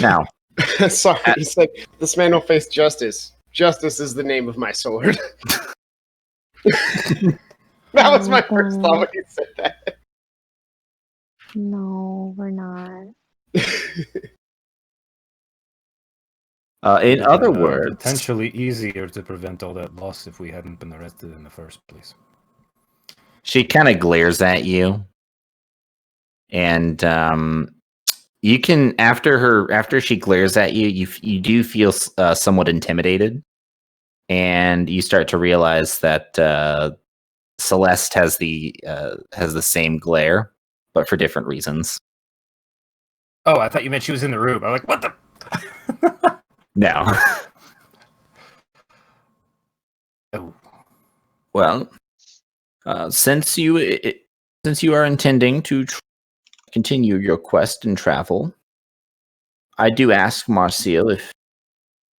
Now, sorry, he said, this man will face justice. Justice is the name of my sword. That was my first thought when you said that. No, we're not. In other words, potentially easier to prevent all that loss if we hadn't been arrested in the first place. She kind of glares at you, and you can after she glares at you, you do feel somewhat intimidated, and you start to realize that Celeste has the same glare, but for different reasons. Oh, I thought you meant she was in the room. I'm like, what the? No. Oh. Well, since you are intending to continue your quest and travel, I do ask Marcial if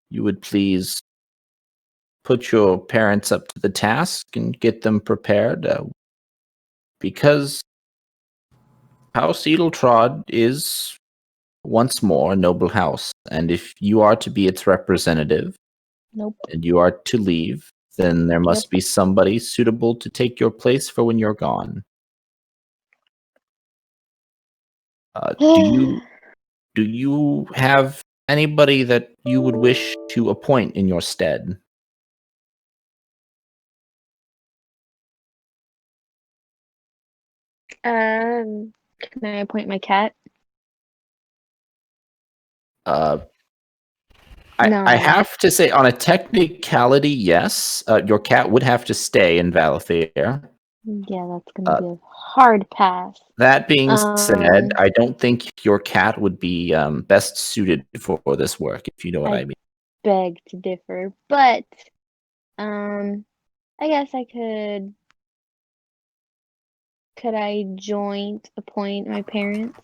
you would please put your parents up to the task and get them prepared, because House Edeltrod is once more a noble house, and if you are to be its representative, Nope. and you are to leave, then there must be somebody suitable to take your place for when you're gone. Do you have anybody that you would wish to appoint in your stead? Can I appoint my cat? I No. have to say, on a technicality, yes. Your cat would have to stay in Valathair. Yeah, that's gonna be a hard pass. That being said, I don't think your cat would be best suited for this work, if you know what I mean. Beg to differ, but I guess I could. Could I joint appoint my parents?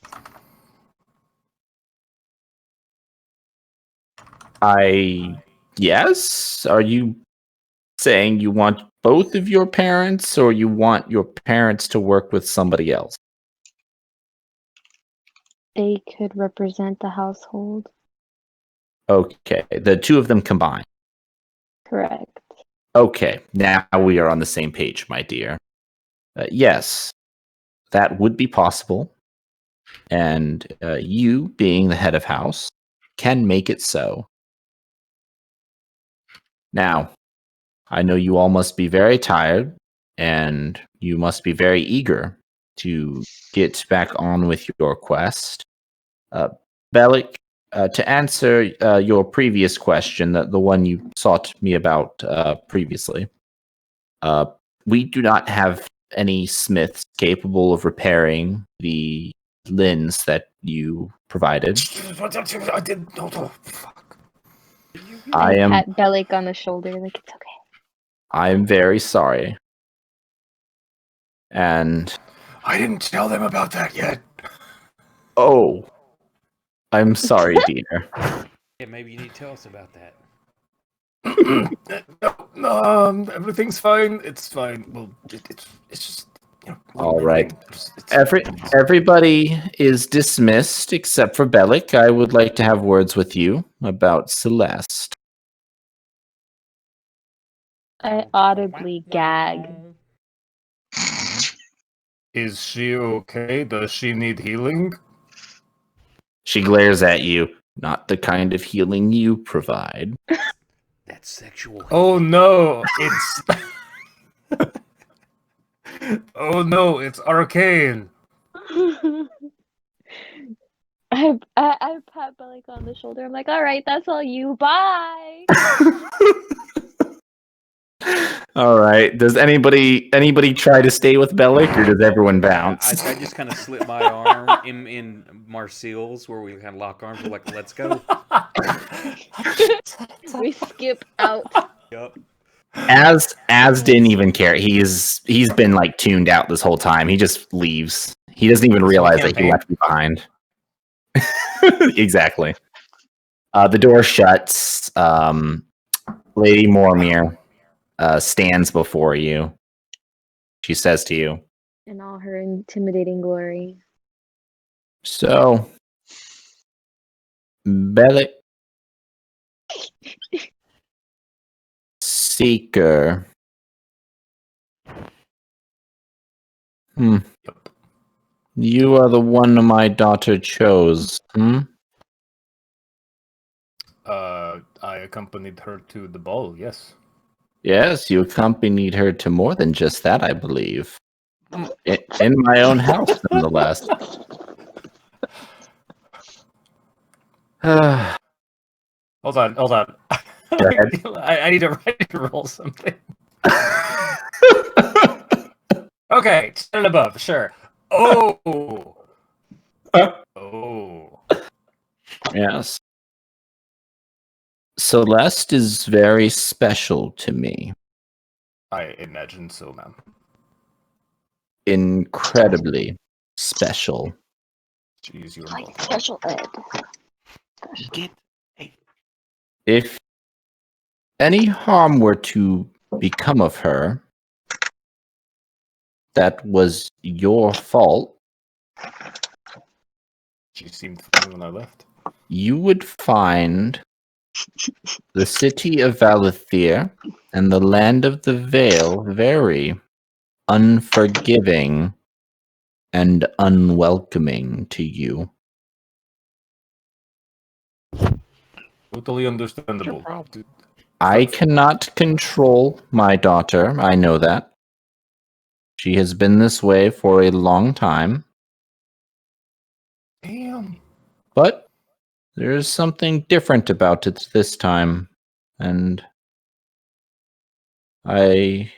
Yes? Are you saying you want both of your parents, or you want your parents to work with somebody else? They could represent the household. Okay, the two of them combined. Correct. Okay, now we are on the same page, my dear. Yes, that would be possible. And you, being the head of house, can make it so. Now, I know you all must be very tired, and you must be very eager to get back on with your quest. Bellic, to answer your previous question, the one you sought me about previously, we do not have any smiths capable of repairing the lens that you provided. I did. Oh, fuck. I am. Pat Bellic on the shoulder, like it's okay. I am very sorry. And I didn't tell them about that yet. oh, I'm sorry, dear. Yeah, maybe you need to tell us about that. No, everything's fine. It's fine. Well, it's just, you know. All right. It's- Everybody is dismissed except for Bellic. I would like to have words with you about Celeste. I audibly gag. Is she okay? Does she need healing? She glares at you. Not the kind of healing you provide. That's sexual. Oh no, it's. Oh no, it's arcane. I pat Bellic on the shoulder. I'm like, all right, that's all you. Bye. All right. Does anybody try to stay with Bellic, or does everyone bounce? I just kind of slip my arm in Marcial's, where we kind of lock arms. We're like, let's go. We skip out. Yup. Az didn't even care. He's been like tuned out this whole time. He just leaves. He doesn't even realize that he left you behind. Exactly. The door shuts. Lady Mormir stands before you. She says to you, In all her intimidating glory. "So, Bellic, Seeker. You are the one my daughter chose, I accompanied her to the ball, yes. Yes, you accompanied her to more than just that, I believe. In my own house, nonetheless. Hold on. Go ahead. I need to roll something. Okay, 10 and above, sure. Oh! Oh. Yes. Celeste is very special to me. I imagine so, ma'am. Incredibly special. Jeez, you're Like special ed. If any harm were to become of her, that was your fault. She seemed fine when I left. You would find The city of Valathir and the land of the Vale very unforgiving and unwelcoming to you. Totally understandable. problem? I cannot control my daughter. I know that. She has been this way for a long time. Damn. But there's something different about it this time. And I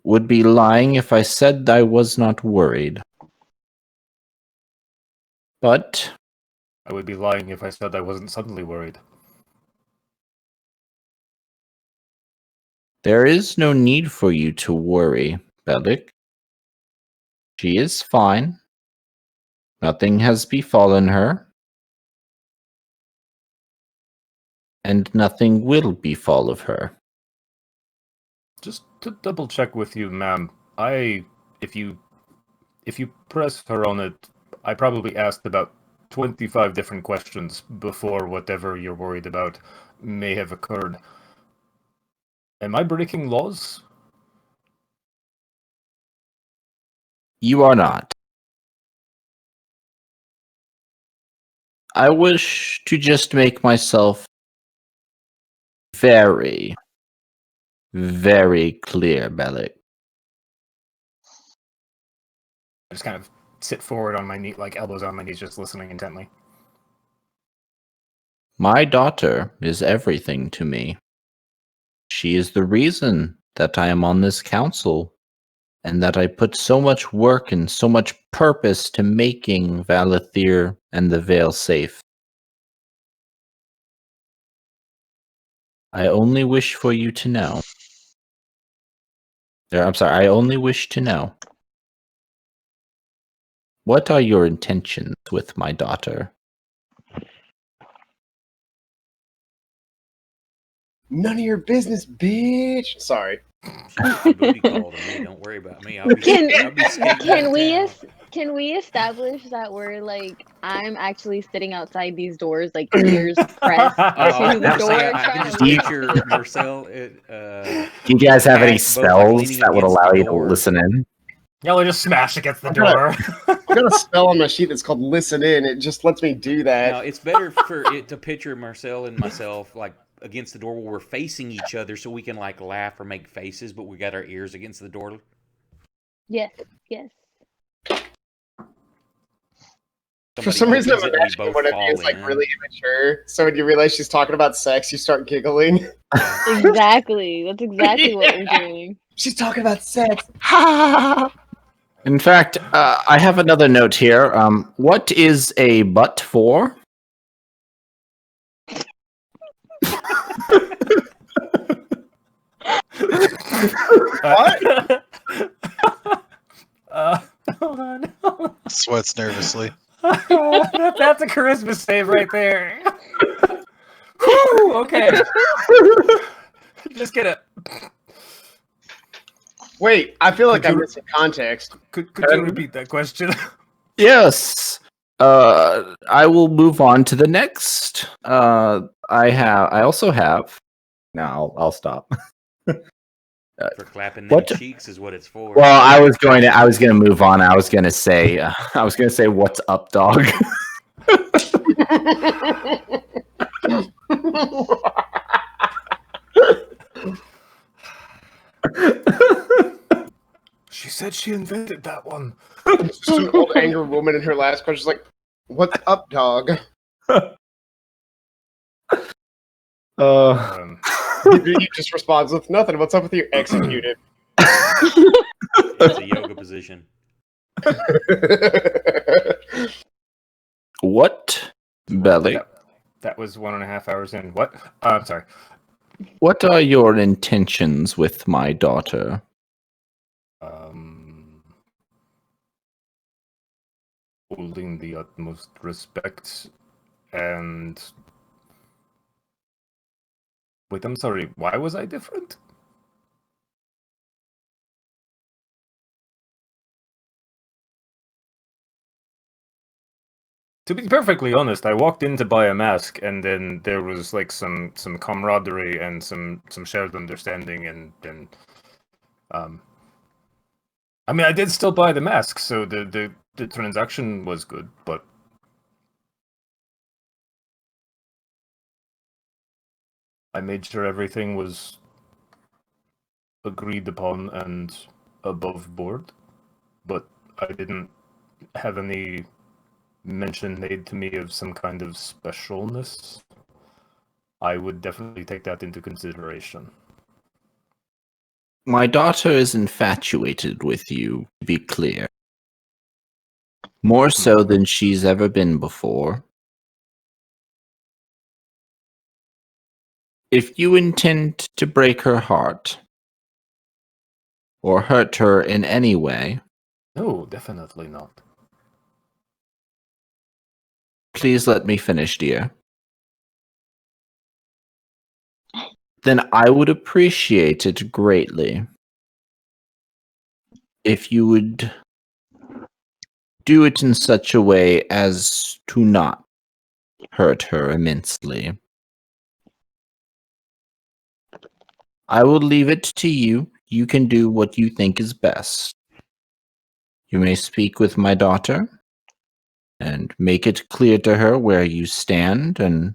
would be lying if I said I was not worried. But I would be lying if I said I wasn't suddenly worried. there is no need for you to worry, Bellic. She is fine. Nothing has befallen her. And nothing will befall of her. Just to double check with you, ma'am, if you press her on it, I probably asked about 25 different questions before whatever you're worried about may have occurred. Am I breaking laws? You are not. I wish to just make myself very, very clear, Bellic. I just kind of sit forward on my knee, like elbows on my knees, just listening intently. My daughter is everything to me. She is the reason that I am on this council, and that I put so much work and so much purpose to making Valathir and the Vale safe. I only wish for you to know. I only wish to know. What are your intentions with my daughter? None of your business, bitch. Sorry. She booty called me. Don't worry about me. I'll be skating downtown. Can we establish that we're like I'm actually sitting outside these doors, like ears pressed Oh, to the I'm door, saying, I trying can to just leave? picture Marcel. Do you guys have any Pack both, like, spells leaning that would against allow the you to door. listen in? Y'all just smash against the I'm door. I've got a spell on my sheet that's called Listen In. It just lets me do that. No, it's better for it to picture Marcel and myself like against the door where we're facing each other, so we can like laugh or make faces, but we got our ears against the door. Yes, yes. For some reason, I'm opens it and we imagining both one of fall you is like in. really immature. So when you realize she's talking about sex, you start giggling. Exactly. That's exactly what we're doing. She's talking about sex. Ha! In fact, I have another note here. What is a butt for? What? Hold on. Sweats nervously. That's a charisma save right there. Whew, okay. Just get it. Wait, I feel like Could I'm you- missing context. Could you repeat that question? Yes. I will move on to the next. I also have. No, I'll stop. For clapping them What? cheeks is what it's for. Well, I was going to move on. I was going to say what's up, dog? She said she invented that one. Just an old angry woman in her last question is like, "What's up, dog?" He just responds with nothing. What's up with you? Executed. It's a yoga position. What, Belly? That was 1.5 hours in. What? I'm sorry. What are your intentions with my daughter? Holding the utmost respect and... Wait, I'm sorry. Why was I different? To be perfectly honest, I walked in to buy a mask, and then there was like some camaraderie and some shared understanding, and I mean, I did still buy the mask, so the transaction was good, but I made sure everything was agreed upon and above board, but I didn't have any mention made to me of some kind of specialness. I would definitely take that into consideration. My daughter is infatuated with you, to be clear. More so than she's ever been before. If you intend to break her heart, or hurt her in any way, No, definitely not. please let me finish, dear. Then I would appreciate it greatly if you would do it in such a way as to not hurt her immensely. I will leave it to you. You can do what you think is best. You may speak with my daughter and make it clear to her where you stand and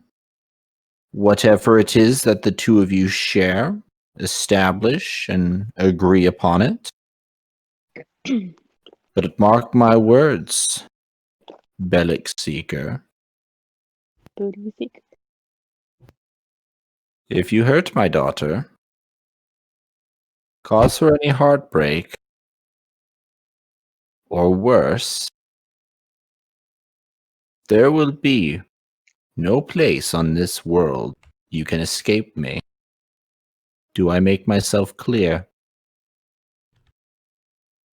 whatever it is that the two of you share, establish and agree upon it. But mark my words, Bellic Seeker. Booty seeker. If you hurt my daughter, cause her any heartbreak, or worse, there will be no place on this world you can escape me. Do I make myself clear?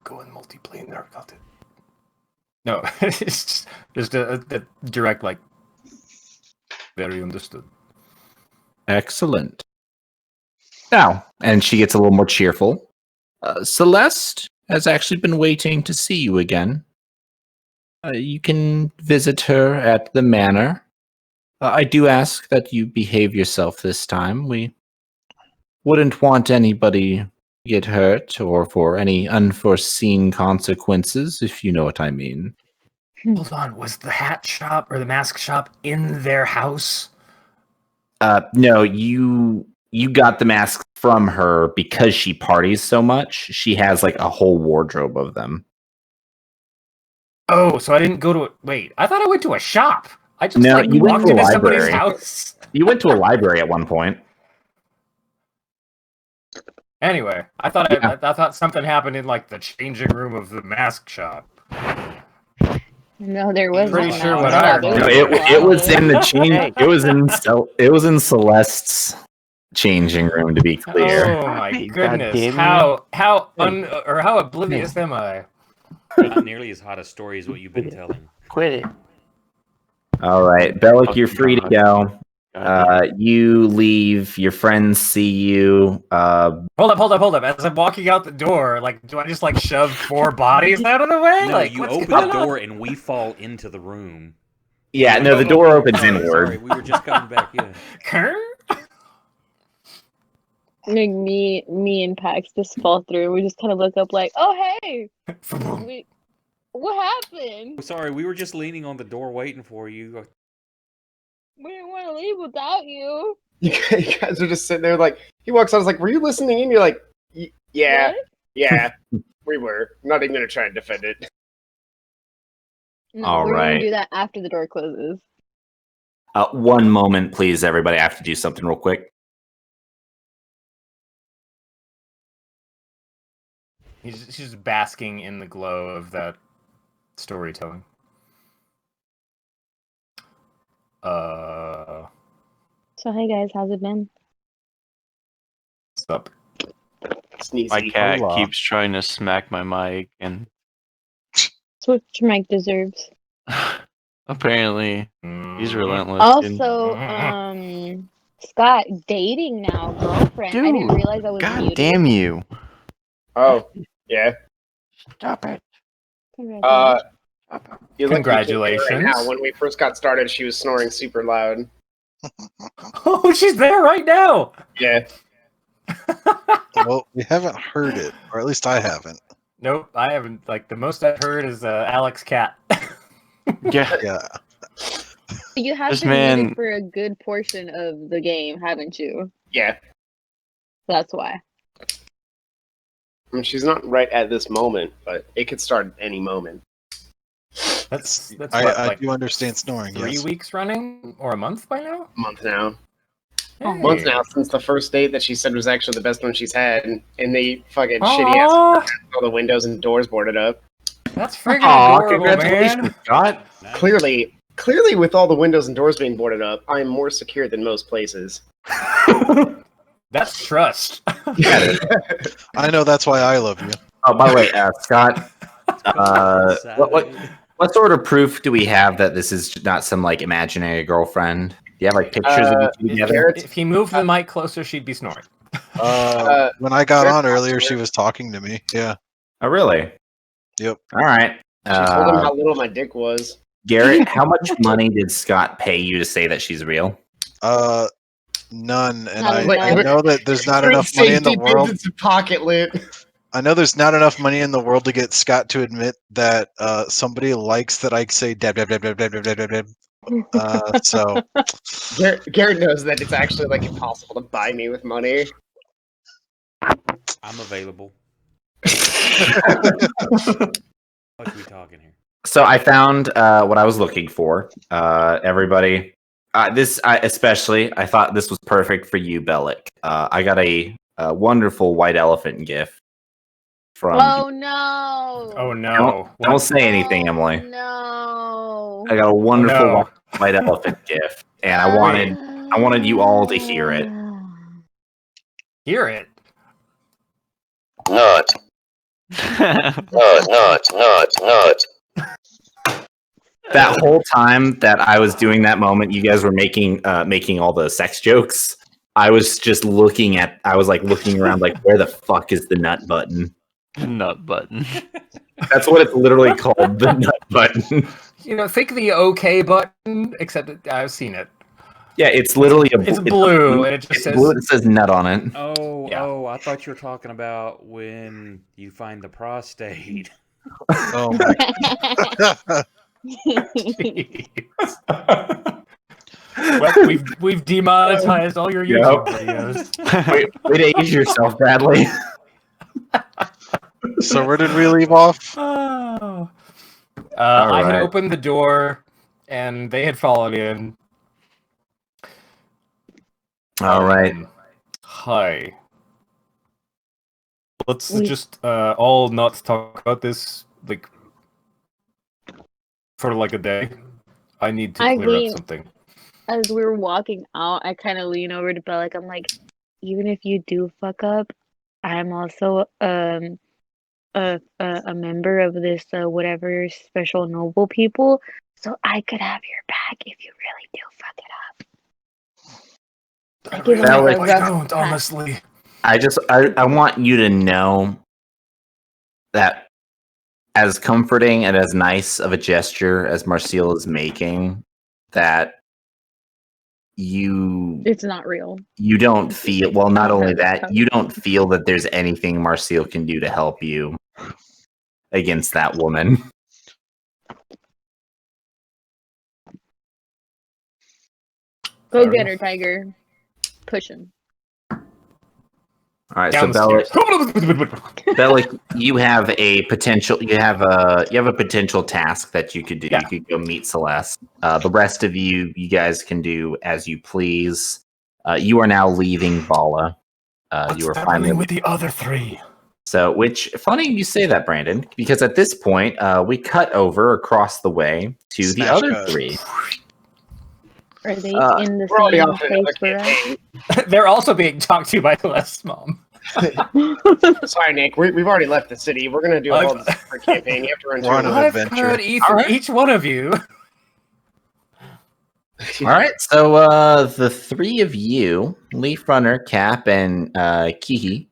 Go in multiplanar, got it. No, it's just a direct, like, very understood. Excellent. Now, and she gets a little more cheerful. Celeste has actually been waiting to see you again. You can visit her at the manor. I do ask that you behave yourself this time. We wouldn't want anybody to get hurt or for any unforeseen consequences, if you know what I mean. Hold on, was the hat shop or the mask shop in their house? No, you got the mask from her because she parties so much. She has like a whole wardrobe of them. Oh, so I didn't go to wait, I thought I went to a shop. I just No, like you went walked to a into somebody's library. house. You went to a library at one point. Anyway, I thought something happened in like the changing room of the mask shop. No, there was Pretty no sure mask what shop. I heard. No, There was it was no in the mask. change. It was in Celeste's changing room, to be clear. Oh my God goodness! damn How oblivious am I? Not nearly as hot a story as what you've been telling. Quit it. All right, Bellic, you're free to go. God You leave. Your friends see you. Hold up! As I'm walking out the door, like, do I just like shove 4 bodies out of the way? No, Like, you what's open going the on? door and we fall into the room. Yeah, no, the door opens Sorry, inward. Sorry, we were just coming back. Yeah. Kerr? Like me and Pax just fall through. We just kind of look up like, oh hey, what happened? Sorry, we were just leaning on the door waiting for you. We didn't want to leave without you. You guys are just sitting there like, he walks out, I was like, were you listening in? You're like, yeah, What? yeah, we were. I'm not even going to try and defend it. No, All we're right. gonna do that after the door closes. One moment, please, everybody. I have to do something real quick. He's just basking in the glow of that storytelling. So hey guys, how's it been? Stop. Sneezy. My cat Hola. keeps trying to smack my mic, and It's what your mic deserves. apparently he's relentless. Also, Scott dating now, girlfriend. I didn't Dude, realize I was God muted. damn you! Oh, yeah. Stop it! Congratulations. You look- you can't hear Congratulations. Right now, when we first got started, she was snoring super loud. Oh, she's there right now. Yeah. Well, we haven't heard it, or at least I haven't. Nope, I haven't. Like the most I've heard is Alex Cat. Yeah. Yeah. You have This been muted man- for a good portion of the game, haven't you? Yeah. That's why. I mean, she's not right at this moment, but it could start at any moment. That's what, I like do understand snoring. 3 Yes. weeks running or a month by now. Month now. Hey. Month now since the first date that she said was actually the best one she's had, and they fucking shitty Aw, ass all the windows and doors boarded up. that's freaking Aw, adorable, congratulations, man. Scott. Nice. Clearly, with all the windows and doors being boarded up, I am more secure than most places. That's trust. I know that's why I love you. Oh, by the way, Scott, what sort of proof do we have that this is not some like imaginary girlfriend? Do you have like pictures of you two together? Garrett's- If he moved the mic closer, she'd be snoring. When I got on earlier, she was talking to me. Yeah. Oh, really? Yep. All right. She told him how little my dick was. Garrett, how much money did Scott pay you to say that she's real? None, and Not I enough. know that there's not enough money in the world. It's a pocket lit. I know there's not enough money in the world to get Scott to admit that somebody likes that I say dab dab dab dab dab dab dab dab dab. So Garrett knows that it's actually like impossible to buy me with money. I'm available. What are we talking here? So I found what I was looking for. Everybody, especially, I thought this was perfect for you, Bellic. I got a wonderful white elephant gift from. Oh no! Oh no! Don't say anything, Emily. No! I got a wonderful no. white elephant gift, and I wanted you all to hear it. Hear it. Nut, nut, nut, nut, nut. That whole time that I was doing that moment, you guys were making all the sex jokes. I was just looking around like, where the fuck is the nut button? Nut button. That's what it's literally called, the nut button. You know, think the OK button, except I've seen it. Yeah, it's literally It's blue, and it just it's says blue. It says nut on it. Oh, Yeah. I thought you were talking about when you find the prostate. oh my Well, we've demonetized all your YouTube videos. Way to age yourself, Bradley. So where did we leave off? Oh. I All had right. opened the door, and they had followed in. All right. Hi. Let's We- just all not talk about this like for like a day. I need to I clear mean- up something. As we were walking out, I kind of lean over to Bellic. I'm like, even if you do fuck up, I'm also a member of this whatever special noble people, so I could have your back if you really do fuck it up. I give him That like was- a I rough don't, pat. honestly. I want you to know that as comforting and as nice of a gesture as Marcel is making, that you It's not real. don't feel well. Not only that, you don't feel that there's anything Marcel can do to help you against that woman. Go Fair get enough. her, Tiger. Push him. All right, Down so the stairs. Bellic, you have a potential. You have a potential task that you could do. Yeah. You could go meet Celeste. The rest of you guys can do as you please. You are now leaving Bala. You are What's finally happening with the other three? so. Which funny you say that, Brandon, because at this point we cut over across the way to the Smash other cut. three. Are they Uh, in the We're already same off to another place we're at? campaign. They're also being talked to by Celeste's mom. Sorry, Nick. We've already left the city. We're gonna do a whole I've- different campaign. You have to run We're on through an I've adventure. heard from All right. each one of you. All right, so the three of you, Leaf Runner, Cap, and Kihi.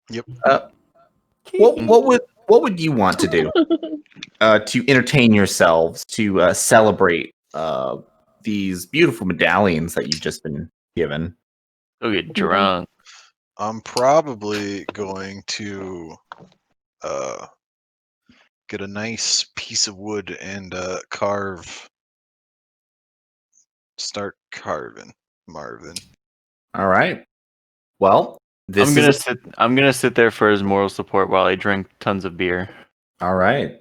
Yep. What what would you want to do to entertain yourselves, to celebrate these beautiful medallions that you've just been given? Go get drunk. I'm probably going to get a nice piece of wood and start carving Marvin. All right. Well, this I'm gonna sit there for his moral support while I drink tons of beer. all right.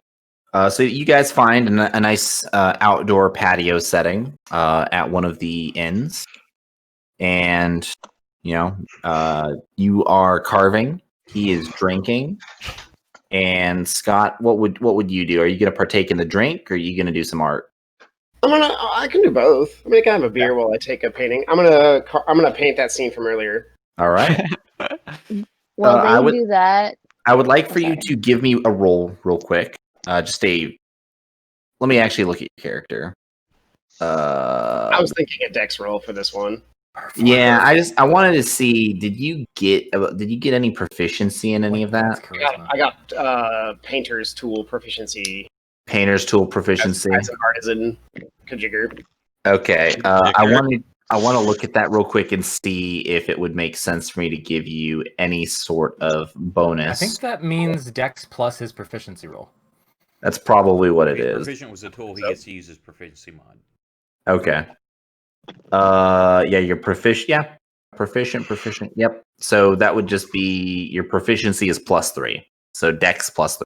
So you guys find a nice outdoor patio setting at one of the inns, and you are carving. He is drinking. And Scott, what would you do? Are you going to partake in the drink, or are you going to do some art? I can do both. I'm gonna kind of a beer while I take a painting. I'm gonna paint that scene from earlier. All right. Well, they do that. I would like for you to give me a roll real quick. Let me actually look at your character. I was thinking a dex roll for this one. Yeah, I wanted to see. Did you get any proficiency in any of that? I got painter's tool proficiency. Painter's tool proficiency. As an artisan kajigger. Okay. I want to look at that real quick and see if it would make sense for me to give you any sort of bonus. I think that means Dex plus his proficiency roll. That's probably what it is. Proficient was a tool he gets to use his proficiency mod. Okay. Yeah, you're proficient. Yeah, proficient. Yep. So that would just be your proficiency is +3. So Dex +3.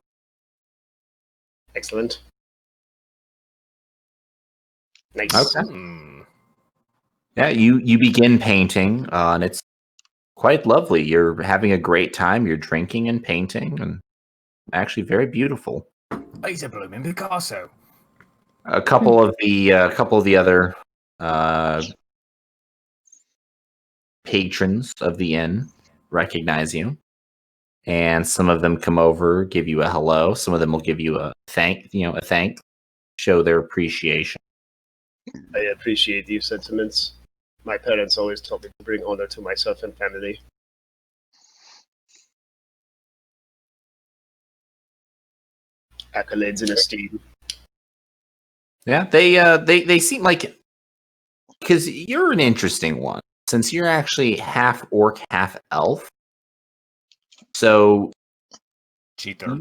Excellent. Nice. Okay. Yeah, you begin painting, and it's quite lovely. You're having a great time. You're drinking and painting, and actually very beautiful. He's a blooming Picasso. A couple of the other patrons of the inn recognize you, and some of them come over, give you a hello. Some of them will give you a thank, show their appreciation. I appreciate these sentiments. My parents always told me to bring honor to myself and family. Accolades and esteem. Yeah, they seem like, because you're an interesting one, since you're actually half orc, half elf. So Cheater.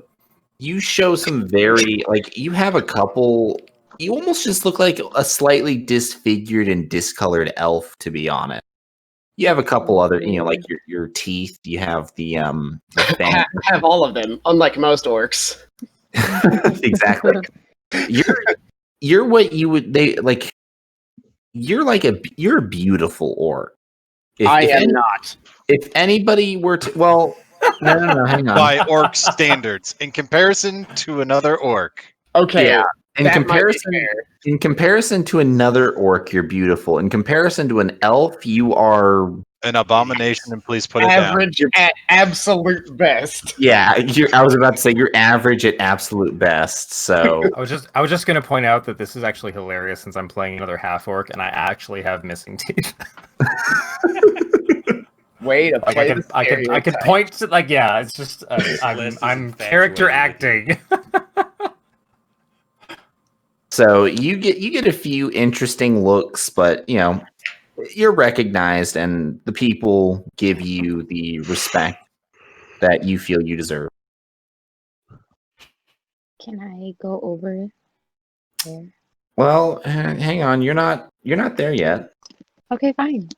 you show some very, you have a couple. You almost just look like a slightly disfigured and discolored elf, to be honest. You have a couple other, like your teeth. You have the I have all of them, unlike most orcs. Exactly. You're what you would you're a beautiful orc. I am not. If anybody were to, well, no, hang on. By orc standards, in comparison to another orc. Okay. Yeah. In comparison to another orc, you're beautiful. In comparison to an elf, you are an abomination, and please put average it down. At absolute best. Yeah, I was about to say you're average at absolute best. So I was just going to point out that this is actually hilarious since I'm playing another half orc and I actually have missing teeth. Way to play I could point to it's just I'm character acting. So you get a few interesting looks, but you're recognized, and the people give you the respect that you feel you deserve. Can I go over there? Well, hang on, you're not there yet. Okay, fine.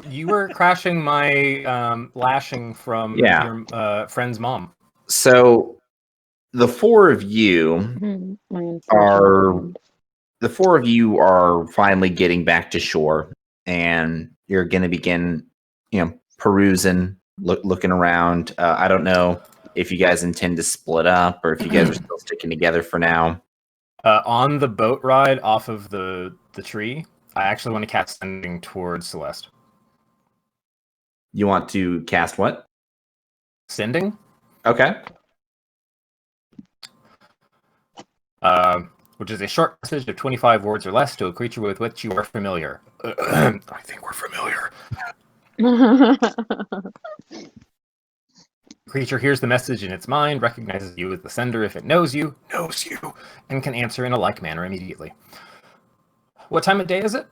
You were crashing my lashing from your friend's mom. So the four of you are finally getting back to shore, and you're going to begin, perusing, looking around. I don't know if you guys intend to split up or if you guys are still sticking together for now. On the boat ride off of the tree, I actually want to cast Sending towards Celeste. You want to cast what? Sending? Okay. Which is a short message of 25 words or less to a creature with which you are familiar. I think we're familiar. creature hears the message in its mind, recognizes you as the sender if it knows you, and can answer in a like manner immediately. What time of day is it?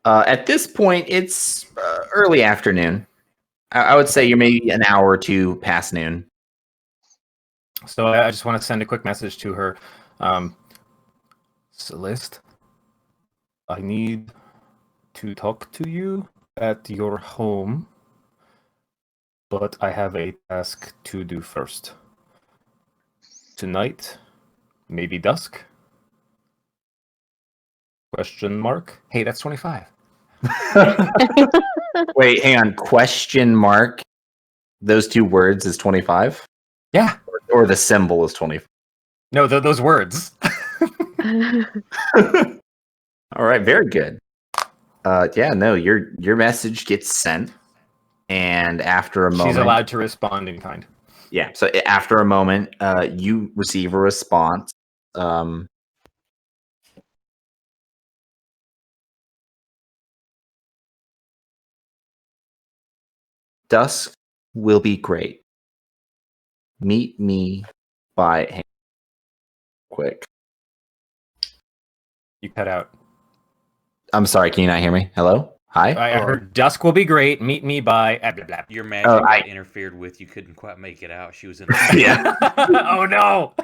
At this point, it's early afternoon. I would say you're maybe an hour or two past noon. So I just want to send a quick message to her. Celeste, I need to talk to you at your home, but I have a task to do first. Tonight, maybe dusk? Question mark. Hey, that's 25. Wait, hang on. Question mark. Those two words is 25? Yeah. Or the symbol is 25? No, those words. All right, very good. Yeah, no, your message gets sent, and after a moment, She's allowed to respond in kind. Yeah, so after a moment, you receive a response. Dusk will be great. Meet me by hang quick. You cut out. I'm sorry, can you not hear me? Hello? Hi? I heard dusk will be great. Meet me by blah, blah, blah. Your magic got interfered with. You couldn't quite make it out. She was in. Yeah. Oh no.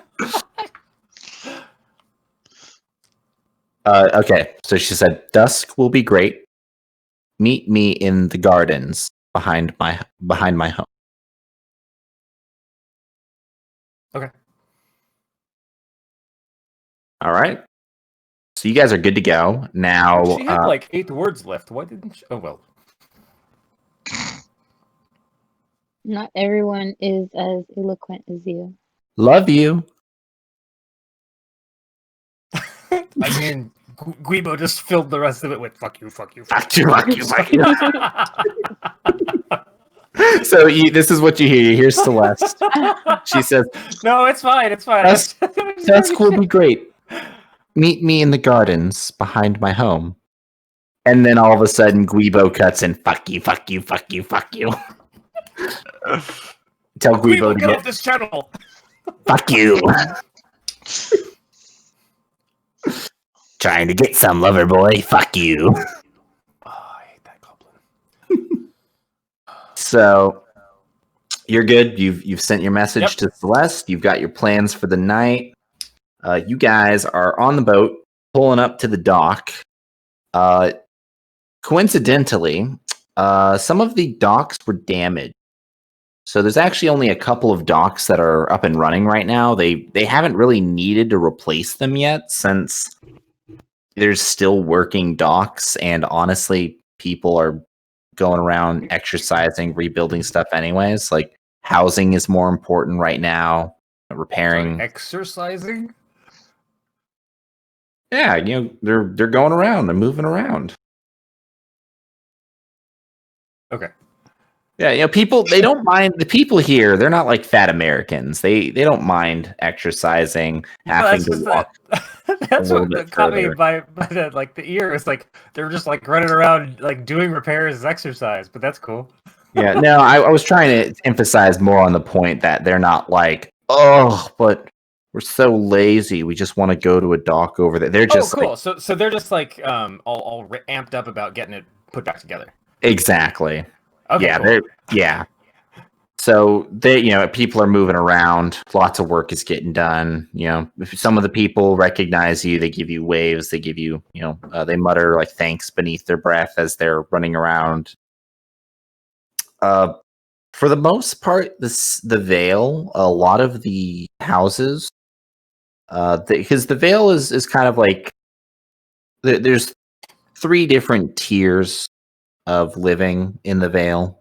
Okay, so she said, dusk will be great. Meet me in the gardens behind my home. Okay. All right. So you guys are good to go. Now She had like 8 words left. Why didn't she? Oh well. Not everyone is as eloquent as you. love you. I mean, Guibo just filled the rest of it with fuck you, fuck you, Fuck you, fuck you, fuck you. So this is what you hear. You hear Celeste. She says, no, it's fine. It's fine. Dusk will be great. Meet me in the gardens behind my home. And then all of a sudden, Guibo cuts in, fuck you, fuck you, fuck you, fuck you. Tell Guibo to get off this channel. Fuck you. Trying to get some, lover boy. Fuck you. Oh, I hate that goblin. So you're good. You've sent your message to Celeste. You've got your plans for the night. You guys are on the boat, pulling up to the dock. Coincidentally, some of the docks were damaged. So there's actually only a couple of docks that are up and running right now. They haven't really needed to replace them yet, since there's still working docks, and honestly, people are going around exercising, rebuilding stuff anyways. Like, housing is more important right now. Repairing. Sorry, exercising? Yeah, they're going around, they're moving around. Okay. Yeah, people, they don't mind. The people here, they're not like fat Americans. They don't mind exercising, having to walk. That's what caught me by the ear. It's like they're just like running around like doing repairs as exercise, but that's cool. Yeah, no, I was trying to emphasize more on the point that they're not like, oh, but we're so lazy. We just want to go to a dock over there. They're just cool. Like, so they're just like all amped up about getting it put back together. Exactly. Okay, yeah, cool. yeah. So people are moving around. Lots of work is getting done. If some of the people recognize you, they give you waves. They give you, they mutter like thanks beneath their breath as they're running around. For the most part, the Vale, a lot of the houses, because the Vale is kind of like there's 3 different tiers of living in the Vale.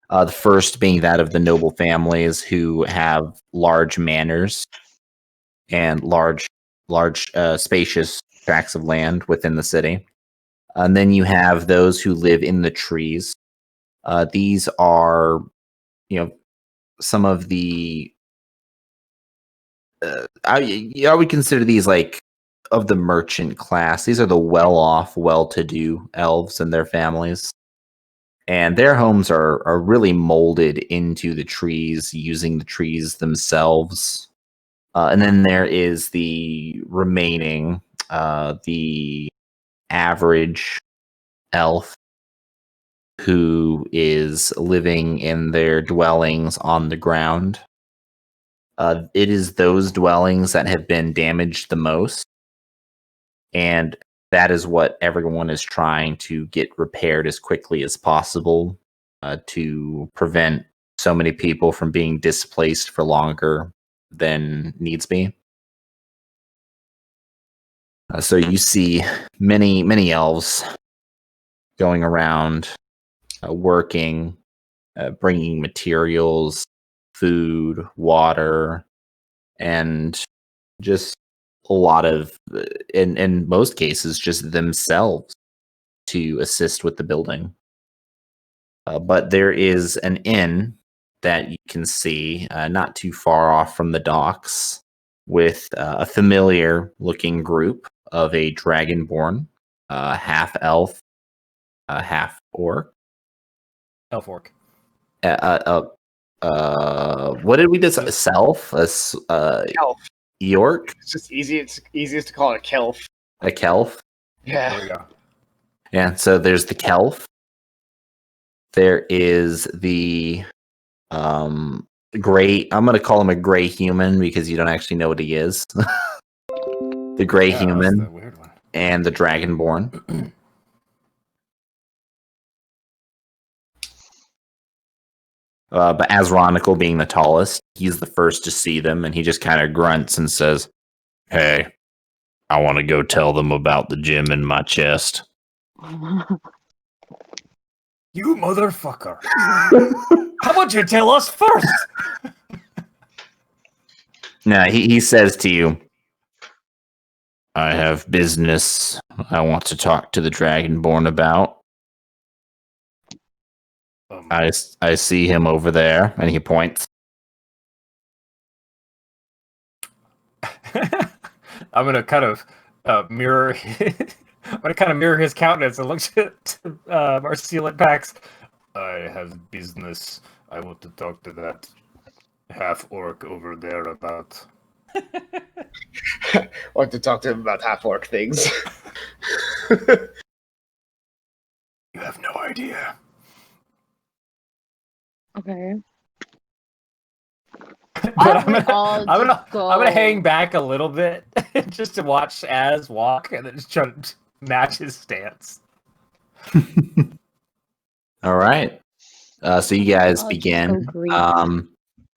The first being that of the noble families who have large manors and large, spacious tracts of land within the city. And then you have those who live in the trees. These are, some of the. I would consider these like of the merchant class. These are the well-off, well-to-do elves and their families. And their homes are really molded into the trees, using the trees themselves. And then there is the remaining, the average elf who is living in their dwellings on the ground. It is those dwellings that have been damaged the most. And that is what everyone is trying to get repaired as quickly as possible to prevent so many people from being displaced for longer than needs be. So you see many elves going around, working, bringing materials, food, water, and just a lot of, in most cases, just themselves to assist with the building. But there is an inn that you can see not too far off from the docks with a familiar looking group of a dragonborn, half elf, half orc. Elf orc. What did we decide? Self? Kelf. York? It's just easy. It's easiest to call it a kelf. A kelf? Yeah. There we go. Yeah, so there's the kelf. There is the gray. I'm going to call him a gray human because you don't actually know what he is. The gray Yeah, human that's the weird one. and the dragonborn. But Asronical being the tallest, he's the first to see them, and he just kind of grunts and says, "Hey, I want to go tell them about the gem in my chest." You motherfucker! How about you tell us first? No, he says to you, "I have business I want to talk to the Dragonborn about. I see him over there," and he points. I'm gonna kind of mirror. I'm gonna kind of mirror his countenance and look at Marcel and Pax. I have business. I want to talk to that half orc over there about. Want to talk to him about half orc things. You have no idea. Okay. But I'm I'm gonna hang back a little bit just to watch Az walk and then just try to match his stance. All right. So you guys I'll just begin. go greet.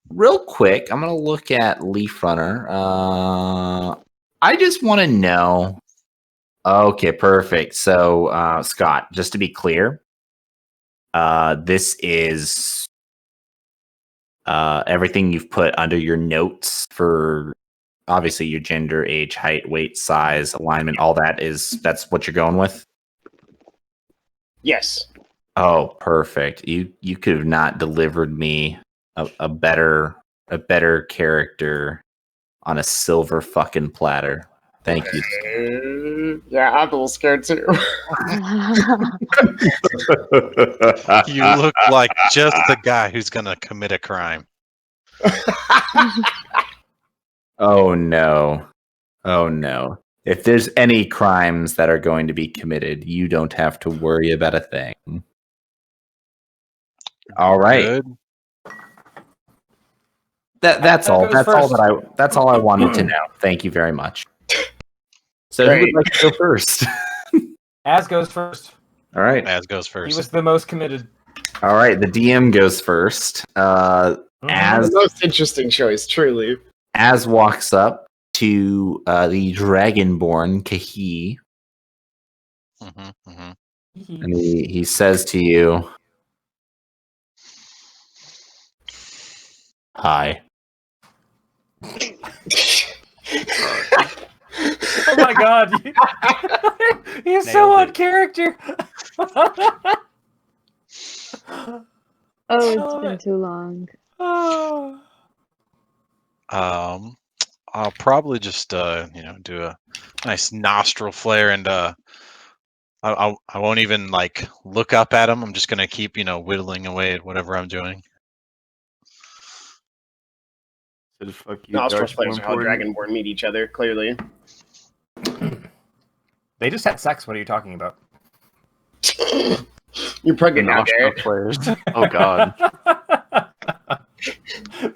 Real quick, I'm going to look at Leaf Runner. I just want to know. Okay, perfect. So, Scott, just to be clear, this is everything you've put under your notes for obviously your gender, age, height, weight, size, alignment, all that that's what you're going with? Yes. Oh, perfect. You could have not delivered me a better character on a silver fucking platter. Thank you. Yeah, I'm a little scared too. You look like just the guy who's gonna commit a crime. Oh no. Oh no. If there's any crimes that are going to be committed, you don't have to worry about a thing. All right. Good. That's all. goes first. That's all I wanted to know. Thank you very much. So who would Great. like to go first? Az goes first. All right. Az goes He first. was the most committed. All right. The DM goes first. The As most interesting choice, truly. As walks up to the Dragonborn Kahi, and he says to you, "Hi." Oh my god, he's so Nailed on it. character. Oh, love it's been it. too long. Oh. I'll probably just do a nice nostril flare and I won't even like look up at him. I'm just gonna keep whittling away at whatever I'm doing. Said, fuck you, Nostrils Dart's more players are how important. Dragonborn meet each other, clearly. They just had sex. What are you talking about? You're The pregnant now, nostril Garrett. players. Oh god.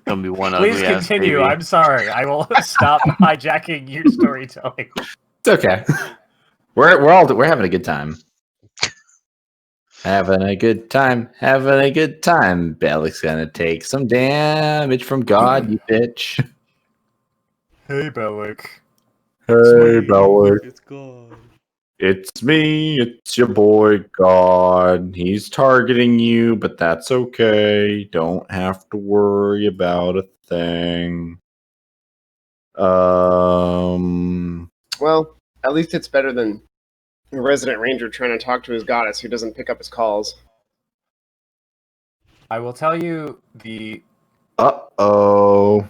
Gonna be one Please ugly ass continue. baby. I'm sorry. I will stop hijacking your storytelling. It's okay. We're having a good time. Having a good time. Having a good time. Bellic's gonna take some damage from God, you bitch. Hey, Bellic. Hey, Bellic. It's God. It's me. It's your boy God. He's targeting you, but that's okay. Don't have to worry about a thing. Well, at least it's better than a resident ranger trying to talk to his goddess who doesn't pick up his calls. I will tell you the. Uh-oh.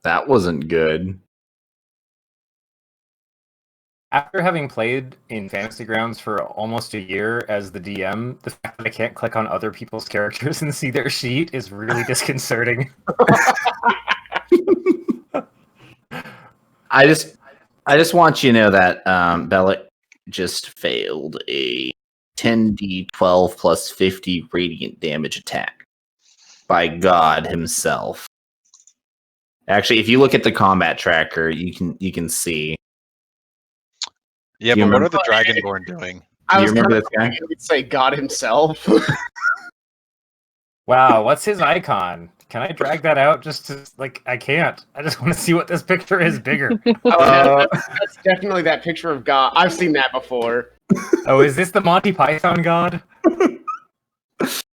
That wasn't good. After having played in Fantasy Grounds for almost a year as the DM, the fact that I can't click on other people's characters and see their sheet is really disconcerting. I just want you to know that Bellic just failed a 10d12 plus 50 radiant damage attack by God himself. Actually, if you look at the combat tracker, you can see. Yeah, Do you but what remember- are the Dragonborn doing? I Do you was remember kind this guy? of hoping you'd say God himself. Wow, what's his icon? Can I drag that out just to, like, I can't. I just want to see what this picture is bigger. That's definitely that picture of God. I've seen that before. Oh, is this the Monty Python god?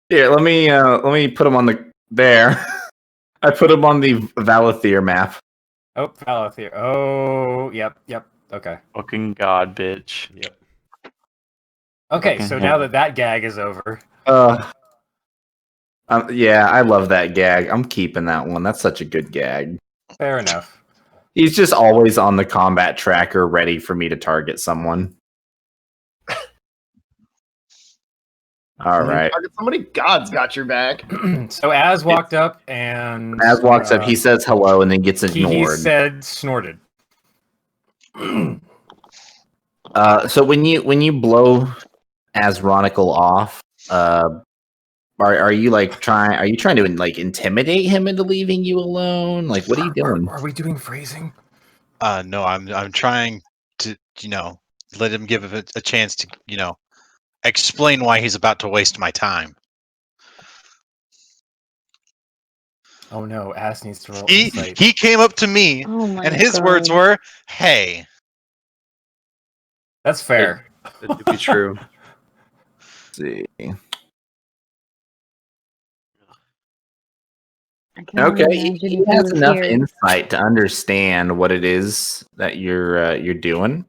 Here, let me put him on there. I put him on the Valathir map. Oh, Valathir. Oh, yep. Okay. Fucking god, bitch. Yep. Okay, Fucking so hell. now that gag is over. Yeah, I love that gag. I'm keeping that one. That's such a good gag. Fair enough. He's just always on the combat tracker, ready for me to target someone. All right. Target somebody, God's got your back. So Az walked up and As walks up, he says hello and then gets he ignored. said snorted. So when you blow Asronical off, are you trying to like intimidate him into leaving you alone? Like, what are you doing? Are we doing phrasing? No, I'm trying to let him give it a chance to explain why he's about to waste my time. Oh no, Az needs to roll He insight. he came up to me Oh my and his God. words were, "Hey." That's fair. That could be true. Let's see. I can only Okay, imagine he if he has was enough here. insight to understand what it is that you're doing.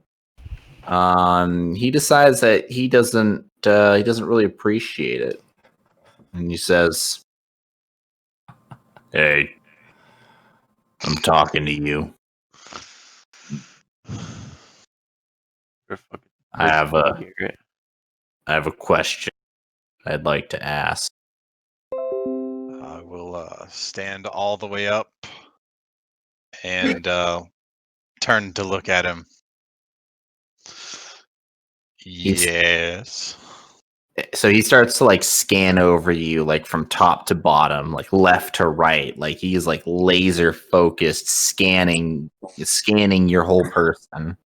He decides that he doesn't really appreciate it, and he says, "Hey, I'm talking to you. You're fucking I have a Garrett. question I'd like to ask." I will stand all the way up and turn to look at him. Yes. So he starts to like scan over you, like from top to bottom, like left to right, like he's like laser focused, scanning your whole person.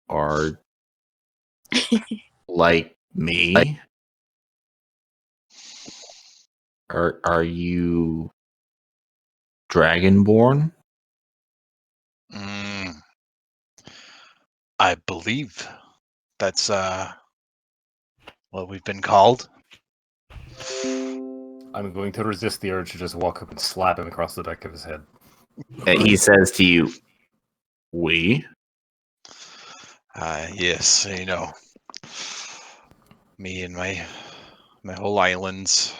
Or like me? Are you Dragonborn? I believe that's what we've been called. I'm going to resist the urge to just walk up and slap him across the back of his head. He says to you, "We?" Yes, me and my whole island's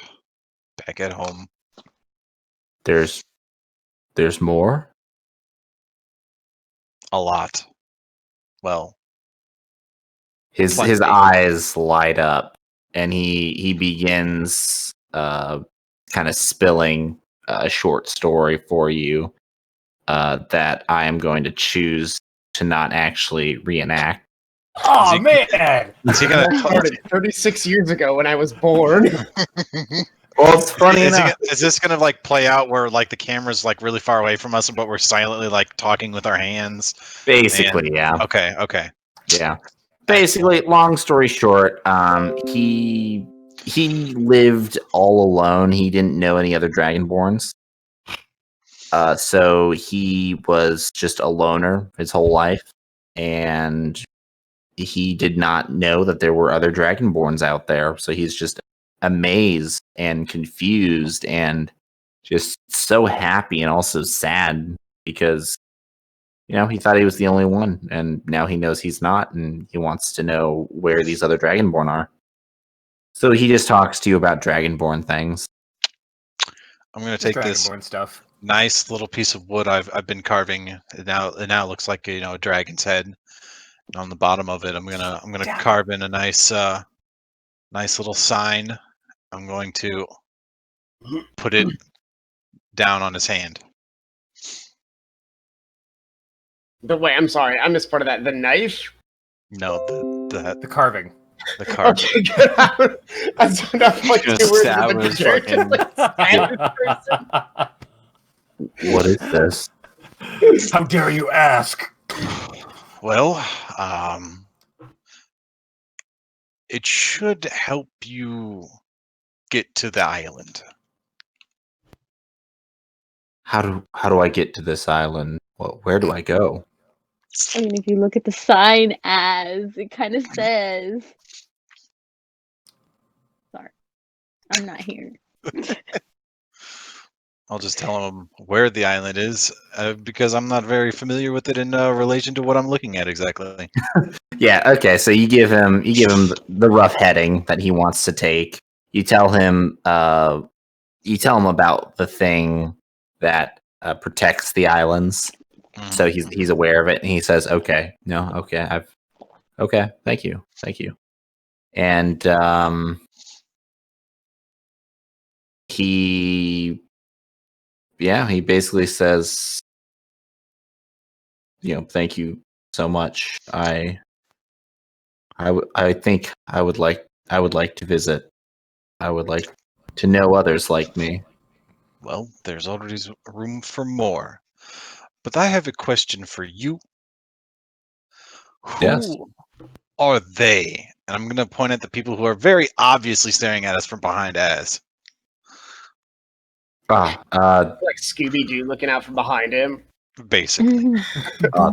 back at home. There's more? A lot. Well, His Plenty. eyes light up, and he begins kind of spilling a short story for you that I am going to choose to not actually reenact. Oh he- man! is he I gonna? started 36 years ago when I was born. Well, it's funny is, enough. is this gonna like play out where like the camera's like really far away from us, but we're silently like talking with our hands? Basically, yeah. Okay. Okay. Yeah. Basically, long story short, he lived all alone. He didn't know any other Dragonborns. So he was just a loner his whole life, and he did not know that there were other Dragonborns out there. So he's just amazed and confused and just so happy and also sad because he thought he was the only one, and now he knows he's not, and he wants to know where these other Dragonborn are. So he just talks to you about Dragonborn things. I'm gonna take this Dragonborn stuff. nice little piece of wood I've been carving. It now looks like a dragon's head. And on the bottom of it, I'm gonna carve in a nice little sign. I'm going to put it down on his hand. I'm sorry, I missed part of that. The knife? No, The carving. the carve. Okay, good. I zoned out like Gonna 2 words stab into the his jerk. fucking- What is this? How dare you ask? Well, it should help you get to the island. How do I get to this island? Well, where do I go? I mean, if you look at the sign it kind of says. Sorry, I'm not here. I'll just tell him where the island is because I'm not very familiar with it in relation to what I'm looking at exactly. Yeah, okay, so you give him the rough heading that he wants to take. You tell him about the thing that protects the islands. So he's aware of it, and he says, "Okay, thank you." And he basically says, "Thank you so much. I think I would like to visit. I would like to know others like me." Well, there's always room for more. But I have a question for you. Who Yes. are they? And I'm going to point at the people who are very obviously staring at us from behind us. Like Scooby-Doo looking out from behind him. Basically.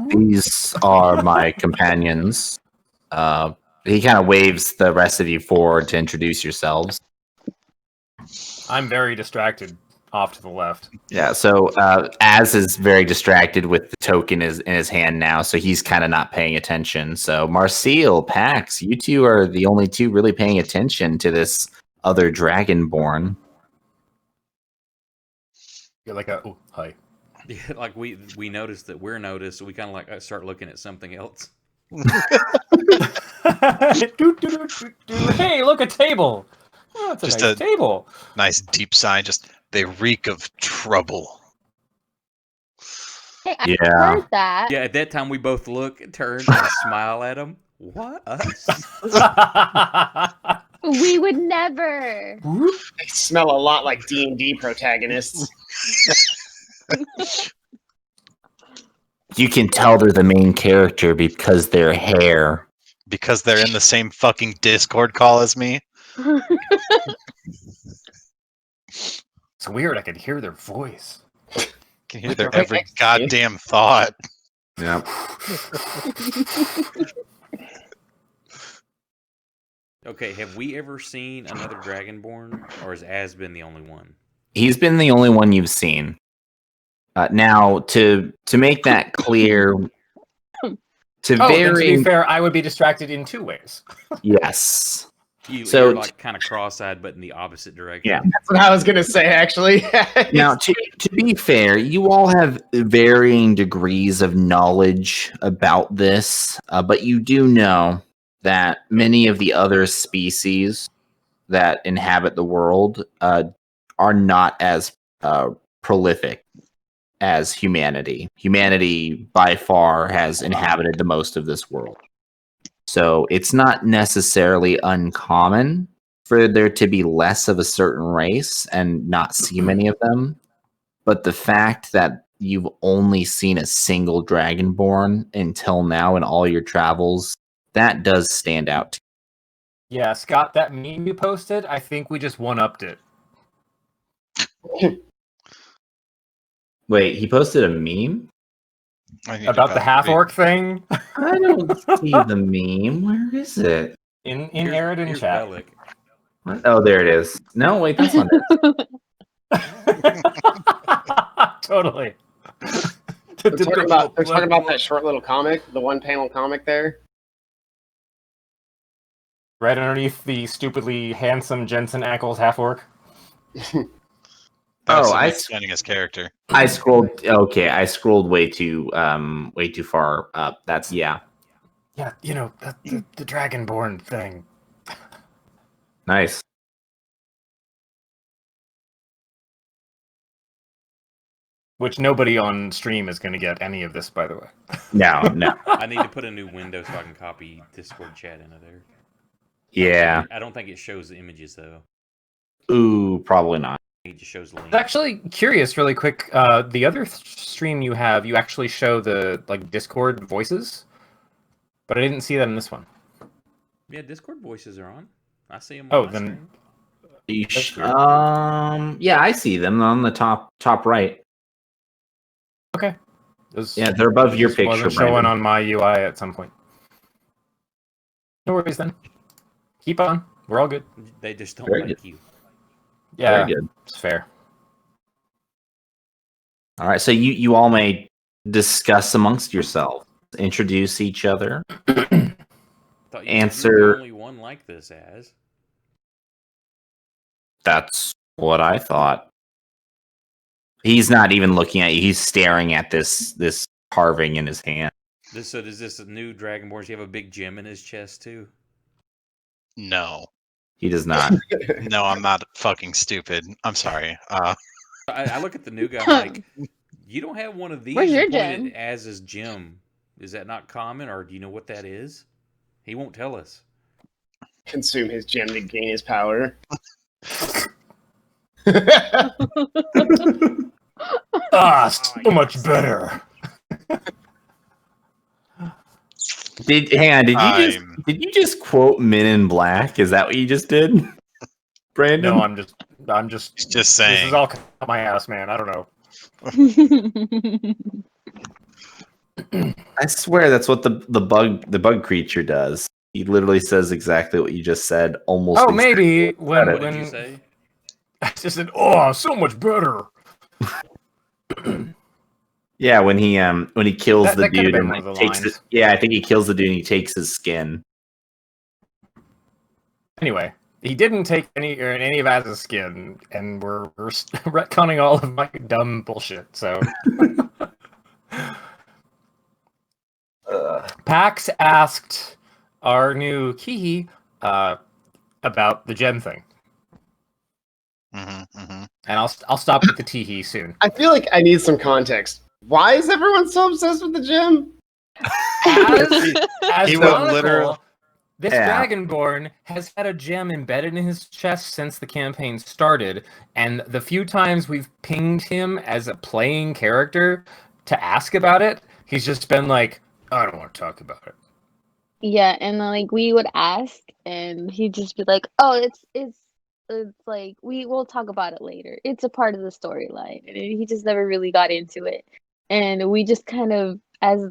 These are my companions. He kind of waves the rest of you forward to introduce yourselves. I'm very distracted off to the left. Yeah, so Az is very distracted with the token in his hand now, so he's kind of not paying attention. So Marcel, Pax, you two are the only two really paying attention to this other Dragonborn. You're like hi. Yeah, like we noticed that we're noticed, so we kind of like start looking at something else. Hey, look, a table. Oh, it's a Just nice table. Nice deep sign. Just they reek of trouble. Hey, I Yeah. heard that. Yeah, at that time we both look, turn, and smile at him. What? Us? We would never. They smell a lot like D&D protagonists. You can tell they're the main character because their hair. Because they're in the same fucking Discord call as me. It's weird. I could hear their voice. Can hear their every goddamn thought. Yeah. Okay, have we ever seen another Dragonborn, or has Az been the only one? He's been the only one you've seen. Now, to make that clear, To be fair, I would be distracted in two ways. Yes. So You're like kind of cross-eyed, but in the opposite direction. Yeah. That's what I was gonna say, actually. Now, to be fair, you all have varying degrees of knowledge about this, but you do know that many of the other species that inhabit the world are not as prolific as humanity. Humanity, by far, has inhabited the most of this world. So it's not necessarily uncommon for there to be less of a certain race and not see many of them. But the fact that you've only seen a single Dragonborn until now in all your travels, that does stand out. Yeah, Scott, that meme you posted, I think we just one-upped it. Wait, he posted a meme? About the half-orc thing? I don't see the meme. Where is it? In Aridin Here's chat. Bellic. What? Oh, there it is. No, wait, that's not it. Totally. They're talking about that short little comic, the one-panel comic there. Right underneath the stupidly handsome Jensen Ackles half-orc. That's I explaining his character. I scrolled. Okay, I scrolled way too far up. That's Yeah, you know, the Dragonborn thing. nice. Which nobody on stream is going to get any of this, by the way. No. I need to put a new window so I can copy Discord chat into there. Yeah. I don't think it shows the images though. Ooh, probably not. It just shows links. Actually, curious, really quick. The other stream you have, you actually show the Discord voices, but I didn't see that in this one. Yeah, Discord voices are on. I see them. Oh, on then Yeah, I see them on the top right. okay. Yeah, they're above your Just picture. wasn't showing Brandon. on my UI at some point. No worries then. Keep on. We're all good. They just don't Very like good. you. Yeah, Very good. it's fair. All right, so you all may discuss amongst yourselves, introduce each other. Thought you were Answer. the only one like this, as. That's what I thought. He's not even looking at you. He's staring at this carving in his hand. So does this new Dragonborn? Does he have a big gem in his chest too? No. He does not. No, I'm not fucking stupid. I'm sorry. I look at the new guy I'm like, you don't have one of these. Where's your pointed gem? as his gem. Is that not common, or do you know what that is? He won't tell us. Consume his gem to gain his power. So much better. Did you just quote Men in Black? Is that what you just did, Brandon? No, I'm just Just saying. This is all my ass, man. I don't know. I swear that's what the bug creature does. He literally says exactly what you just said. Almost. Oh, exactly. maybe What did you when say? I just said, "Oh, so much better." Yeah, when he kills That the could've dude been and one of the takes lines. it. Yeah, I think he kills the dude and he takes his skin. Anyway, he didn't take any of Az's skin, and we're retconning all of my dumb bullshit. So, Pax asked our new Kihi about the gem thing, and I'll stop with the teehee soon. I feel like I need some context. Why is everyone so obsessed with the gem? As He would canonical, literally- this Yeah. Dragonborn has had a gem embedded in his chest since the campaign started, and the few times we've pinged him as a playing character to ask about it, he's just been like, I don't want to talk about it. Yeah, and then, like, we would ask, and he'd just be like, "Oh, it's like we will talk about it later. It's a part of the storyline." And he just never really got into it. And we just kind of, as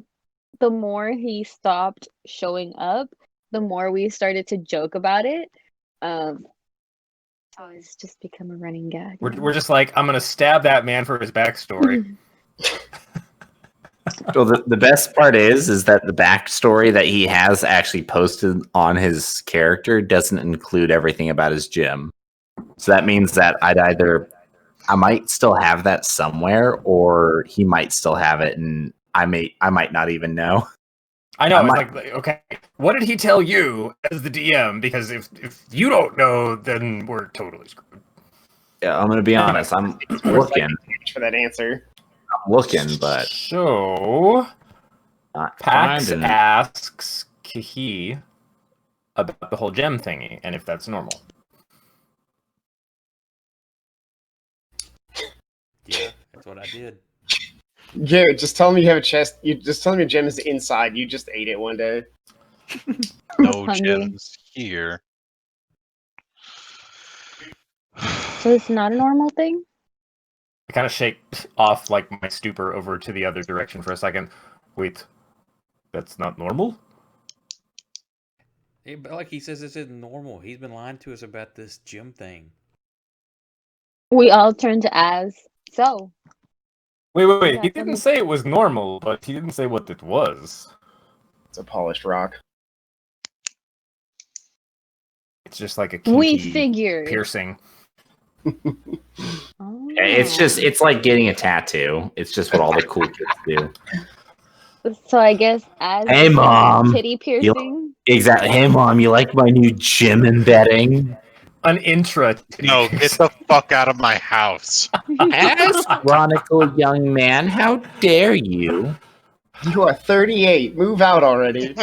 the more he stopped showing up, the more we started to joke about it. So it's just become a running gag. We're just like, I'm gonna stab that man for his backstory. Well, the best part is that the backstory that he has actually posted on his character doesn't include everything about his gym. So that means that I might still have that somewhere, or he might still have it, and I might not even know. I know. I It's might- like, okay, what did he tell you as the DM? Because if you don't know, then we're totally screwed. Yeah, I'm gonna be honest. I'm looking, for that answer. but So not Pax finding it. asks Kahi about the whole gem thingy and if that's normal. Yeah, that's what I did. Garrett, just tell me you have a chest. You just tell me your gem is inside. You just ate it one day. No Hungry. gems here. So it's not a normal thing? I kind of shake off like my stupor over to the other direction for a second. Wait, that's not normal? Hey, but like he says, this isn't normal. He's been lying to us about this gym thing. We all turn to Az. So, Wait. that He something? didn't say it was normal, but he didn't say what it was. It's a polished rock. It's just like a we kinky figured. piercing. Oh. It's like getting a tattoo. It's just what all the cool kids do. So I guess Az Hey, is Mom. titty piercing. Exactly. Hey, Mom, you like my new gym embedding? An intra. No, get the fuck out of my house. As Chronicle, young man, how dare you? You are 38. Move out already.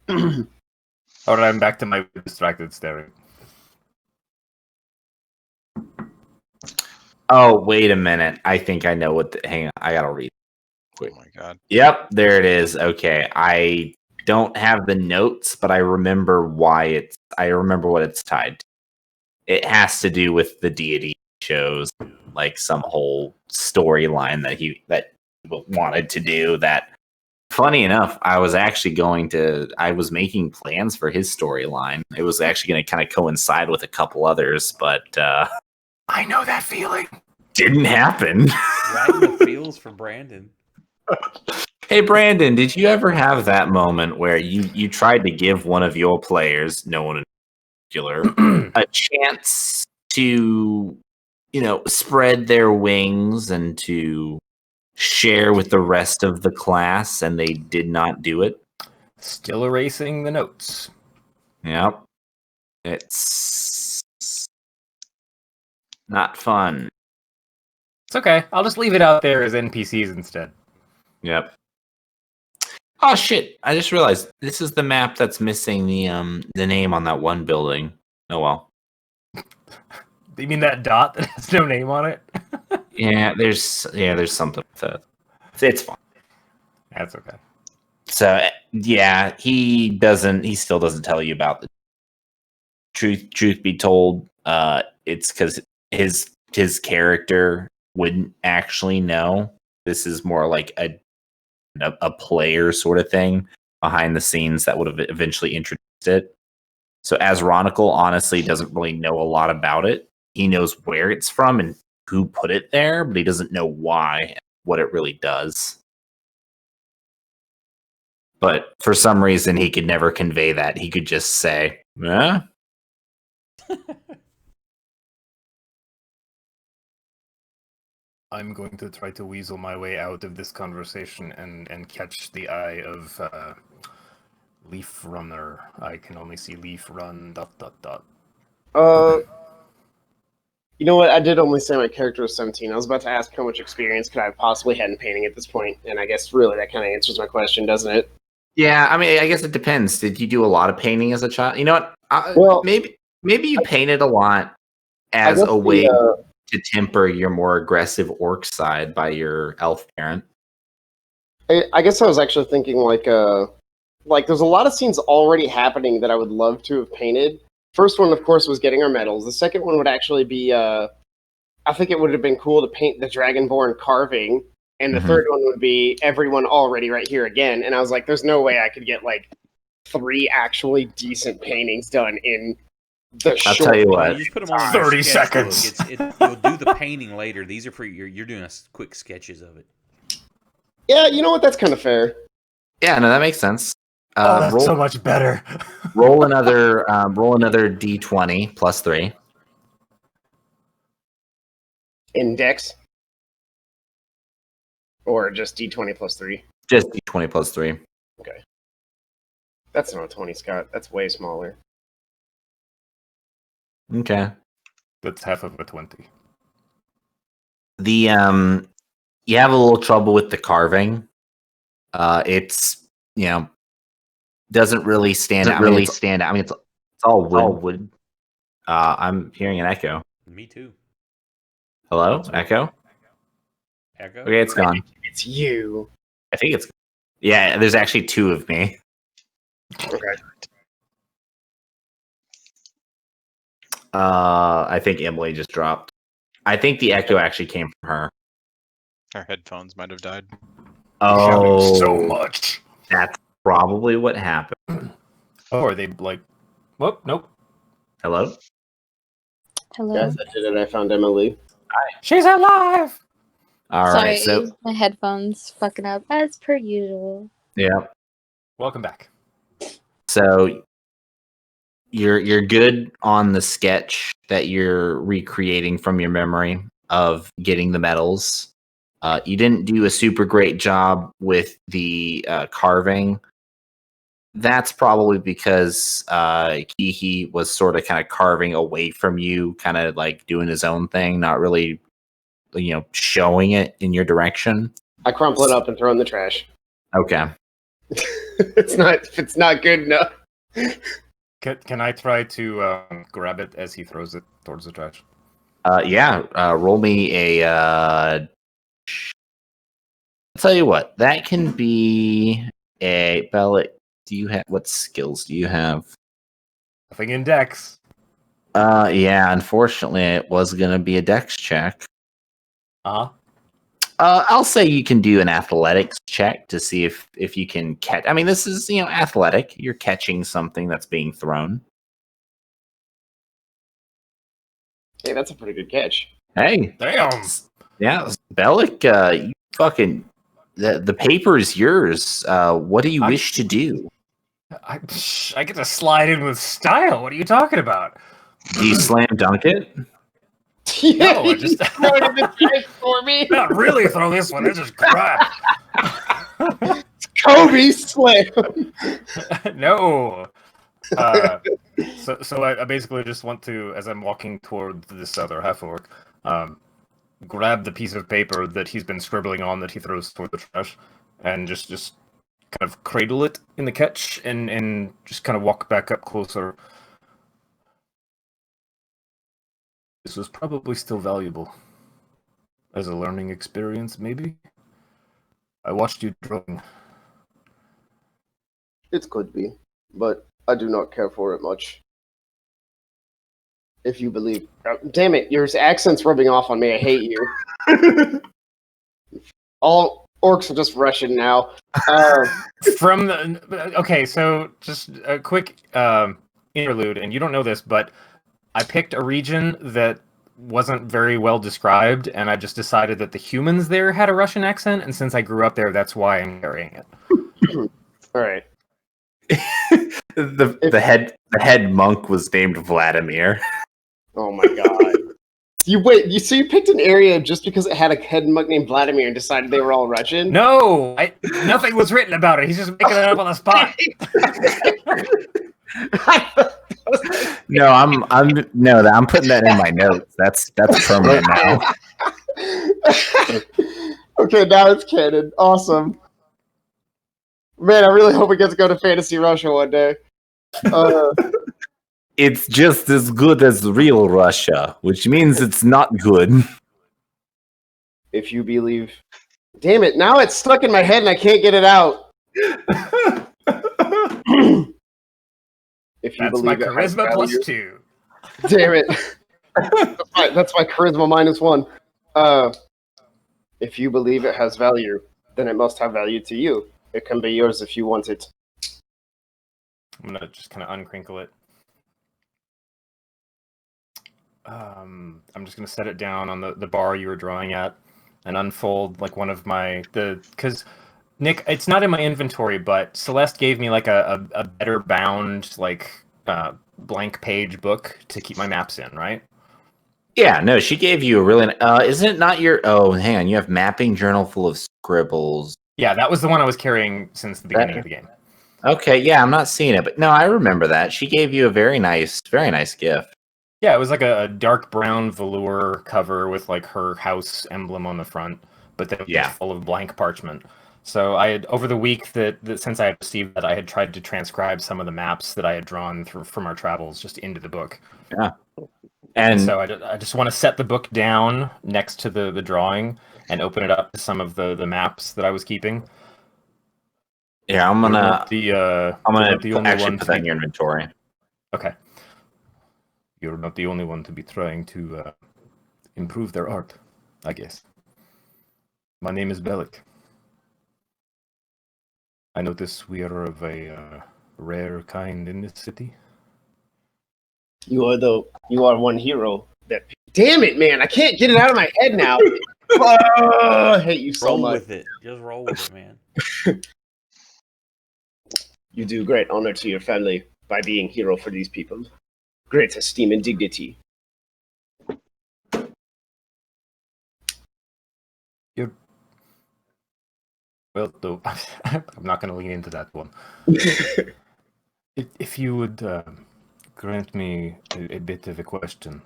Alright, I'm back to my distracted staring. Oh, wait a minute. I think I know what. Hang on. I gotta read. Oh my god. Yep, there it is. Okay, I don't have the notes, but I remember why it's. I remember what it's tied to. It has to do with the deity shows, like some whole storyline that he wanted to do. That, funny enough, I was making plans for his storyline. It was actually going to kind of coincide with a couple others, but I know that feeling. didn't happen. Dragging the feels for Brandon. Hey Brandon, did you ever have that moment where you tried to give one of your players, no one in particular, a chance to, spread their wings and to share with the rest of the class, and they did not do it? Still erasing the notes. Yep. It's not fun. It's okay. I'll just leave it out there as NPCs instead. Yep. Oh shit! I just realized this is the map that's missing the name on that one building. Oh well. You mean that dot that has no name on it? Yeah, there's something with that. It's fine. That's okay. So yeah, he still doesn't tell you about the truth be told, it's because his character wouldn't actually know. This is more like a player sort of thing behind the scenes that would have eventually introduced it. So as Ronicle honestly doesn't really know a lot about it. He knows where it's from and who put it there, but he doesn't know why and what it really does. But for some reason, he could never convey that. He could just say, "Yeah." I'm going to try to weasel my way out of this conversation and catch the eye of Leaf Runner. I can only see Leaf Run ... You know what? I did only say my character was 17. I was about to ask how much experience could I have possibly had in painting at this point, and I guess really that kind of answers my question, doesn't it? Yeah, I mean, I guess it depends. Did you do a lot of painting as a child? You know what? Well, maybe you painted a lot I as guess a way the, to temper your more aggressive orc side by your elf parent. I guess I was actually thinking like there's a lot of scenes already happening that I would love to have painted. First one, of course, was getting our medals. The second one would actually be, I think it would have been cool to paint the Dragonborn carving. And the third one would be everyone already right here again. And I was like, there's no way I could get like 3 actually decent paintings done in I'll tell you what. You just put them all in 30 your sketchbook. seconds. You'll do the painting later. These are for you're doing quick sketches of it. Yeah, you know what? That's kind of fair. Yeah, no, that makes sense. That's Roll, so much better. roll another d20 plus 3. Index. Or just D20 plus 3. Just d20 plus 3. Okay. That's not a 20, Scott. That's way smaller. Okay. That's half of a 20. The you have a little trouble with the carving. It's doesn't really stand out. I mean, it's all wood. I'm hearing an echo. Me too. Hello, echo. Echo. Okay, it's gone. It's you. I think it's. Yeah, there's actually 2 of me. Okay. I think Emily just dropped. I think the echo actually came from her. Our headphones might have died. Oh, So much. that's probably what happened. Oh, are they like? Whoop, nope. Hello. Hello. Guys, I did it. I found Emily. She's alive. All Sorry, right. So my headphones fucking up as per usual. yeah. Welcome back. So you're good on the sketch that you're recreating from your memory of getting the medals. You didn't do a super great job with the carving. That's probably because Kiki was sort of kind of carving away from you, kind of like doing his own thing, not really, showing it in your direction. I crumple it up and throw it in the trash. Okay. It's not good enough. Can I try to grab it as he throws it towards the trash? Yeah. Roll me a. I'll tell you what. That can be a Bellic. What skills do you have? Nothing in Dex. Yeah. Unfortunately, it was gonna be a Dex check. Uh-huh. I'll say you can do an athletics check to see if you can catch. I mean, this is athletic. You're catching something that's being thrown. Hey, that's a pretty good catch. Hey, Damn. yeah, Bellic, you fucking the paper is yours. What do you wish to do? I get to slide in with style. What are you talking about? Do you slam dunk it? No, I just throw it in the trash for me. not really throw this one. This is crap. Kobe slam. No. So I basically just want to, as I'm walking toward this other half orc, grab the piece of paper that he's been scribbling on that he throws toward the trash, and just kind of cradle it in the catch and just kind of walk back up closer. This was probably still valuable as a learning experience, maybe. I watched you drawing. It could be, but I do not care for it much. If you believe. Damn it, your accent's rubbing off on me. I hate you. All orcs are just Russian now. Okay, so just a quick interlude, and you don't know this, but I picked a region that wasn't very well described, and I just decided that the humans there had a Russian accent, and since I grew up there, that's why I'm carrying it. All right. the head monk was named Vladimir. Oh my god. You picked an area just because it had a head monk named Vladimir and decided they were all Russian? No, nothing was written about it. He's just making it up on the spot. No, I'm putting that in my notes. That's permanent now. Okay, now it's canon. Awesome. Man, I really hope we get to go to Fantasy Russia one day. It's just as good as real Russia, which means it's not good. If you believe. Damn it, now it's stuck in my head and I can't get it out. If you That's my believe it has charisma plus value. 2. Damn it. That's my charisma minus 1. If you believe it has value, then it must have value to you. It can be yours if you want it. I'm gonna just kind of uncrinkle it. I'm just gonna set it down on the bar you were drawing at, and unfold like one of my because Nick, it's not in my inventory, but Celeste gave me like a better bound like blank page book to keep my maps in, right? Yeah, no, she gave you a really. Isn't it not your? Oh, hang on. You have mapping journal full of scribbles. Yeah, that was the one I was carrying since the beginning of the game. Okay, yeah, I'm not seeing it, but no, I remember that. She gave you a very nice gift. Yeah, it was like a dark brown velour cover with like her house emblem on the front, but then just full of blank parchment. So I had over the week that since I had received that, I had tried to transcribe some of the maps that I had drawn from our travels just into the book. Yeah. And so I just want to set the book down next to the drawing and open it up to some of the maps that I was keeping. Yeah, I'm gonna actually put that in your inventory. Okay. You're not the only one to be trying to improve their art, I guess. My name is Bellic. I notice we are of a rare kind in this city. You are one hero. Damn it, man! I can't get it out of my head now. I hate you so much. Roll with it. Just roll with it, man. You do great honor to your family by being hero for these people. Great esteem and dignity. Well, though, I'm not going to lean into that one. If you would grant me a bit of a question,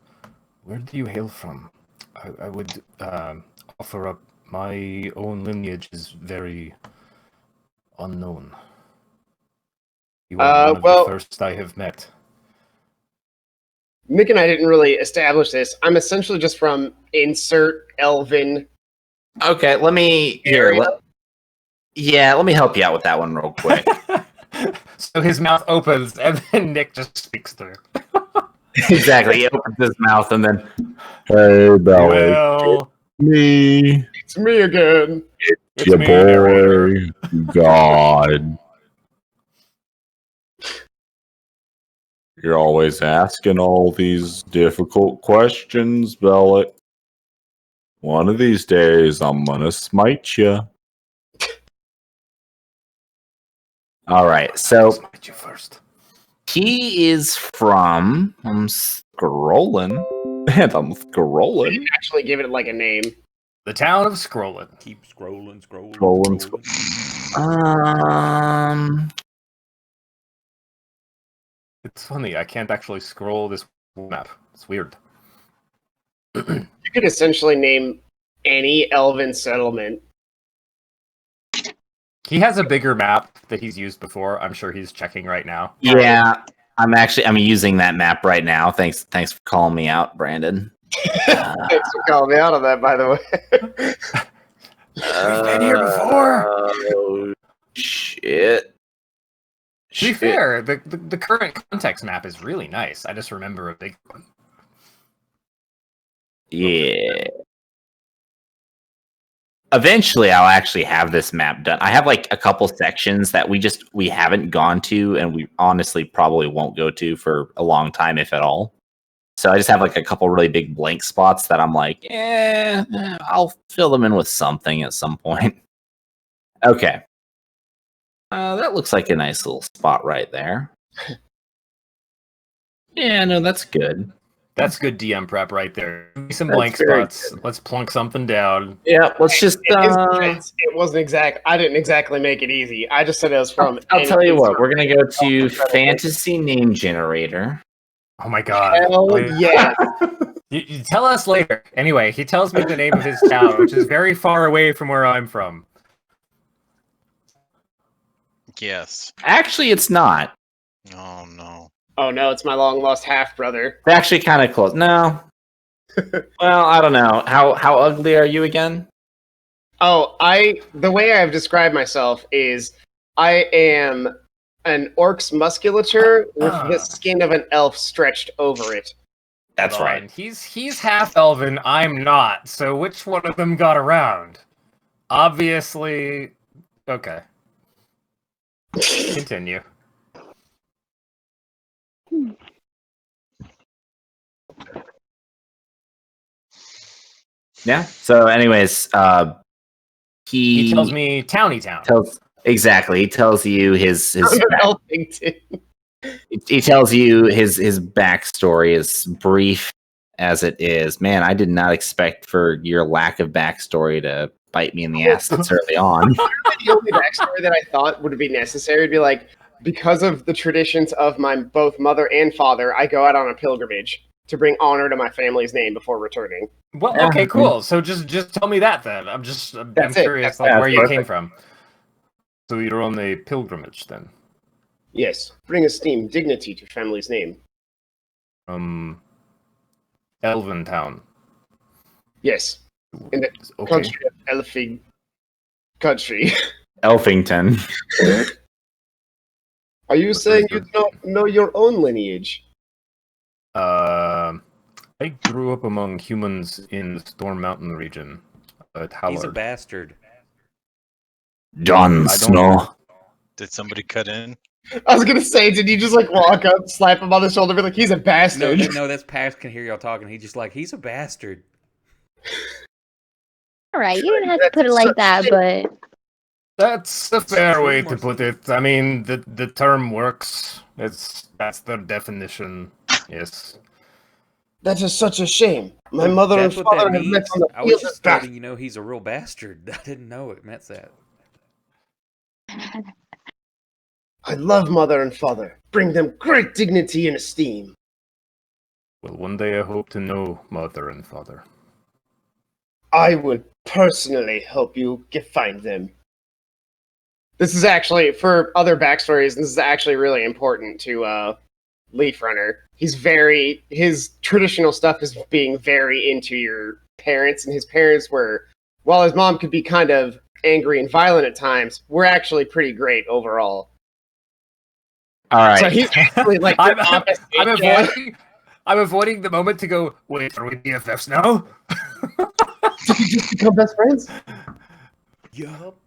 where do you hail from? I would offer up my own lineage is very unknown. You are one of the first I have met. Mick and I didn't really establish this. I'm essentially just from insert Elven. Okay, let me let me help you out with that one real quick. So his mouth opens and then Nick just speaks through. Exactly. He opens his mouth and then, hey, Belly. Well, me. It's me again. It's your me, boy, narrator. God. You're always asking all these difficult questions, Bellic. One of these days, I'm gonna smite you. All right, so Smite you first. he is from. I'm scrolling, and I'm scrolling. You actually give it like a name. The town of Scrollin. Keep scrolling. It's funny, I can't actually scroll this map. It's weird. You could essentially name any Elven settlement. He has a bigger map that he's used before. I'm sure he's checking right now. Yeah, I'm using that map right now. Thanks for calling me out, Brandon. Thanks for calling me out on that, by the way. We've been here before. Oh, shit. To be fair, the current context map is really nice. I just remember a big one. Yeah. Eventually, I'll actually have this map done. I have like a couple sections that we haven't gone to, and we honestly probably won't go to for a long time, if at all. So I just have like a couple really big blank spots that I'm like, I'll fill them in with something at some point. Okay. That looks like a nice little spot right there. Yeah, no, that's good. That's good DM prep right there. Give me some blank spots. Good. Let's plunk something down. Yeah, let's just. It wasn't exact. I didn't exactly make it easy. I just said it was from. I'll tell you what. We're gonna go to fantasy name generator. Oh my god! Hell yeah! You tell us later. Anyway, he tells me the name of his town, which is very far away from where I'm from. Yes. Actually, it's not. Oh no. Oh no, it's my long lost half brother. They're actually kind of close. No. Well, I don't know. How ugly are you again? Oh, the way I've described myself is I am an orc's musculature with the skin of an elf stretched over it. That's right. He's half elven, I'm not. So which one of them got around? Obviously, okay. Continue. Yeah. So, anyways, He tells me Towny Town. Exactly. He tells you his Elfington. he tells you his backstory, as brief as it is. Man, I did not expect for your lack of backstory to bite me in the ass this early on. The only backstory that I thought would be necessary would be like, because of the traditions of my both mother and father, I go out on a pilgrimage to bring honor to my family's name before returning. Well, okay, cool. So just tell me that then. I'm curious like where you came from. So you're on a pilgrimage then? Yes, bring esteem, dignity to family's name. Elventown. Yes, in the country of Elfing country. Elfington. Are you saying you do not know your own lineage? I grew up among humans in the Storm Mountain region. He's a bastard. Jon Snow. Did somebody cut in? I was gonna say, did you just like walk up, slap him on the shoulder, be like, "He's a bastard"? No, that's Pax can hear y'all talking. He's just like, he's a bastard. All right, you didn't have to put it like that, but that's a fair way to put it. I mean, the term works. That's the definition. Yes. That is such a shame. My mother and father have met on the I was field just of battle. letting you know he's a real bastard. I didn't know it meant that. I love mother and father. Bring them great dignity and esteem. Well, one day I hope to know mother and father. I would personally help you find them. This is actually, for other backstories, this is actually really important to Leaf Runner. His traditional stuff is being very into your parents, and his parents were, while his mom could be kind of angry and violent at times, were actually pretty great overall. All right. So he's actually like I'm avoiding the moment to go, wait, are we BFFs now? Did you just become best friends? Yup.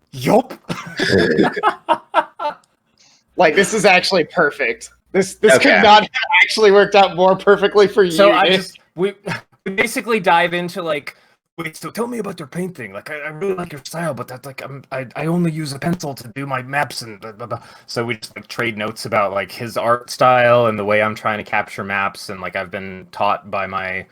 Like, this is actually perfect. This could not have actually worked out more perfectly for you. So we basically dive into like, wait, so tell me about your painting. Like, I really like your style, but that's like, I only use a pencil to do my maps and blah, blah, blah. So we just like trade notes about like his art style and the way I'm trying to capture maps. And like, I've been taught by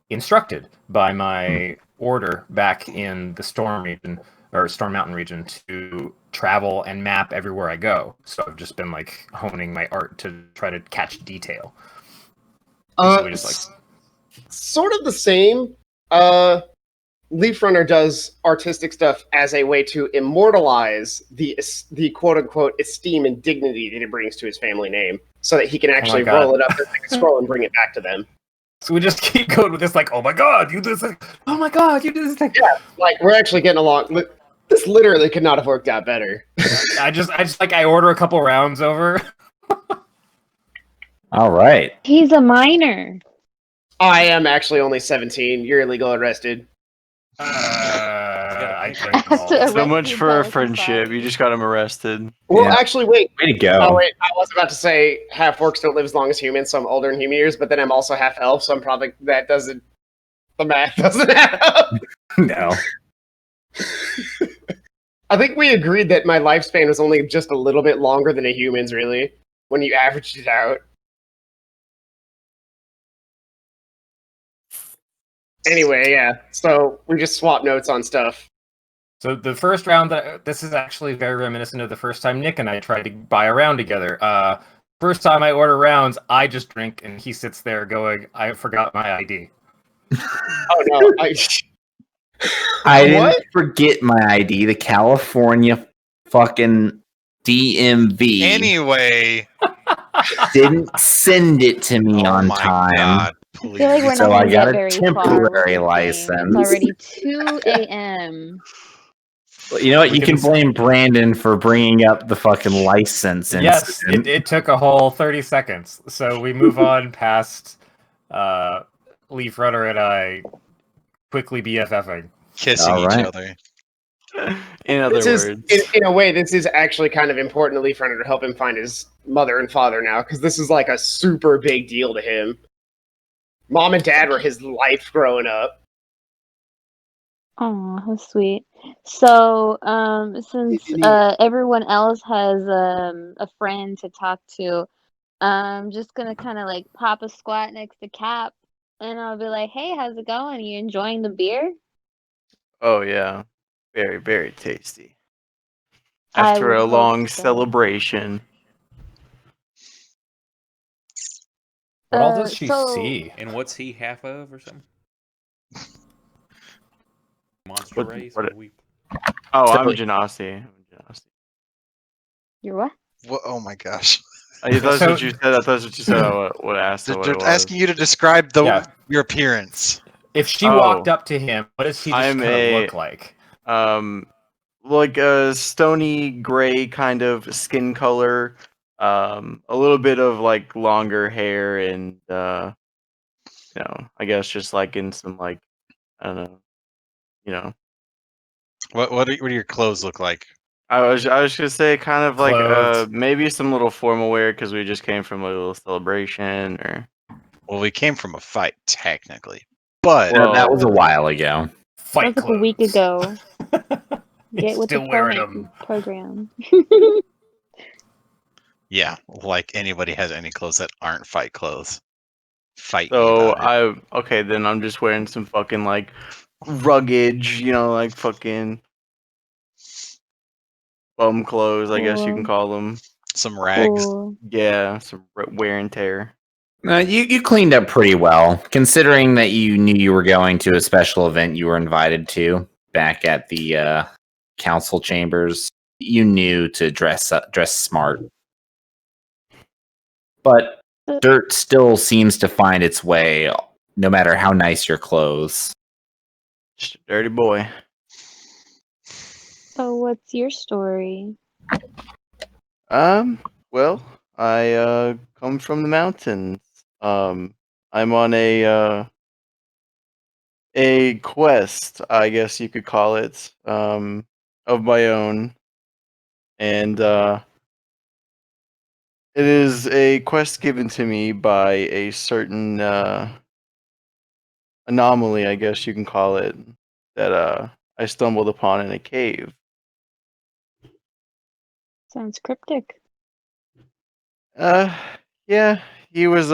instructed by my order back in the Storm region or Storm Mountain region to travel and map everywhere I go. So I've just been like honing my art to try to catch detail. So we just like sort of the same. Leaf Runner does artistic stuff as a way to immortalize the quote unquote esteem and dignity that it brings to his family name, so that he can actually roll it up as like a scroll and bring it back to them. So we just keep going with this, like, oh my god, you do this thing. Oh my god, you do this thing. Yeah, like we're actually getting along. This literally could not have worked out better. I order a couple rounds over. All right. he's a minor. I am actually only 17. You're illegal arrested. I So much for our friendship. You just got him arrested. Well, actually, wait. Way to go. Oh, wait. I was about to say half orcs don't live as long as humans, so I'm older in human years, but then I'm also half elf, so I'm probably the math doesn't add up. No. I think we agreed that my lifespan was only just a little bit longer than a human's, really, when you averaged it out. Anyway, yeah. So we just swap notes on stuff. So the first round, this is actually very reminiscent of the first time Nick and I tried to buy a round together. First time I order rounds, I just drink, and he sits there going, "I forgot my ID." Oh no! I didn't forget my ID. The California fucking DMV Anyway, didn't send it to me on time. God, I feel like we're not So going I to got get a very far. temporary with this game. license. It's already 2 a.m. Well, you know what? You can blame Brandon for bringing up the fucking license Yes, incident. it took a whole 30 seconds. So we move on past Leaf Runner and I quickly BFFing. kissing All right. each other. In other words. In a way, this is actually kind of important to Leaf Runner to help him find his mother and father now, because this is like a super big deal to him. Mom and Dad were his life growing up. Oh, how sweet. So, since everyone else has a friend to talk to, I'm just gonna kind of like pop a squat next to Cap, and I'll be like, "Hey, how's it going? You enjoying the beer?" Oh yeah, very very tasty. I After would a hope long so. celebration. What all does she So see? And what's he half of or something? Monster What- race? what- What we? Oh, So- I'm Genasi. you're what? Oh my gosh. I thought that's So- what you said. I thought that's what you said. I would ask They're, what they're it was. asking you to describe Yeah. your appearance. If she Oh. walked up to him, what does he just I'm kind of a- look like? Like a stony gray kind of skin color. A little bit of like longer hair and I guess just like in some like I don't know. What do your clothes look like? I was gonna say kind of like Clothes. maybe some little formal wear because we just came from a little celebration or Well, we came from a fight technically, but Well- that was a while ago. Fight That was like a week clothes. ago. He's Get with the still wearing them. program. yeah, like anybody has any clothes that aren't fight clothes. Fight me so about it. okay then I'm just wearing some fucking like rugged, like fucking bum clothes, I guess you can Cool. call them. Some rags. Cool. Yeah, some wear and tear. You cleaned up pretty well, considering that you knew you were going to a special event you were invited to back at the council chambers. You knew to dress smart, but dirt still seems to find its way, no matter how nice your clothes. Just a dirty boy. So, what's your story? Well, I come from the mountains. I'm on a quest, I guess you could call it, of my own. And it is a quest given to me by a certain anomaly, I guess you can call it, that I stumbled upon in a cave. Sounds cryptic. Yeah, he was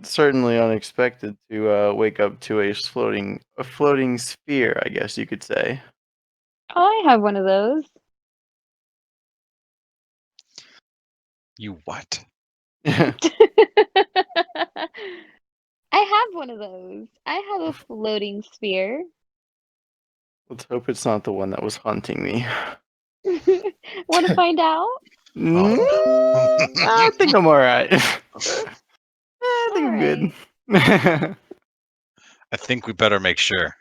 certainly unexpected to wake up to a floating sphere, I guess you could say. Oh, I have one of those. You what? I have one of those. I have a floating sphere. Let's hope it's not the one that was haunting me. Want to find out? I think I'm alright. I think I'm good. I think we better make sure.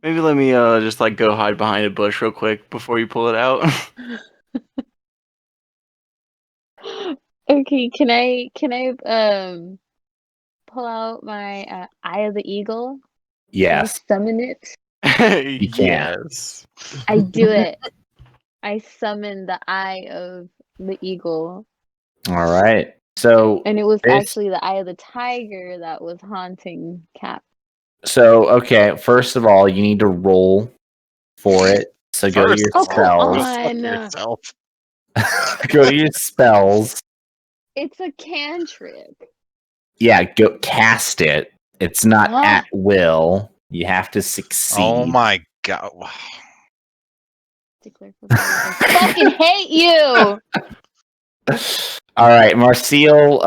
Maybe let me just like go hide behind a bush real quick before you pull it out. Okay, can I pull out my Eye of the Eagle? Can I Yes, summon it? You can't. Yes. I do it. I summon the Eye of the Eagle. All right. So And it was this- actually the Eye of the Tiger that was haunting Cap. okay. First of all, you need to roll for it. So go to your Oh, come spells. on. Yourself. Go to your spells. It's a cantrip. Yeah, go cast it. It's not Ah. at will. You have to succeed. Oh my god. Declare for battle. I fucking hate you. All right, Marcille.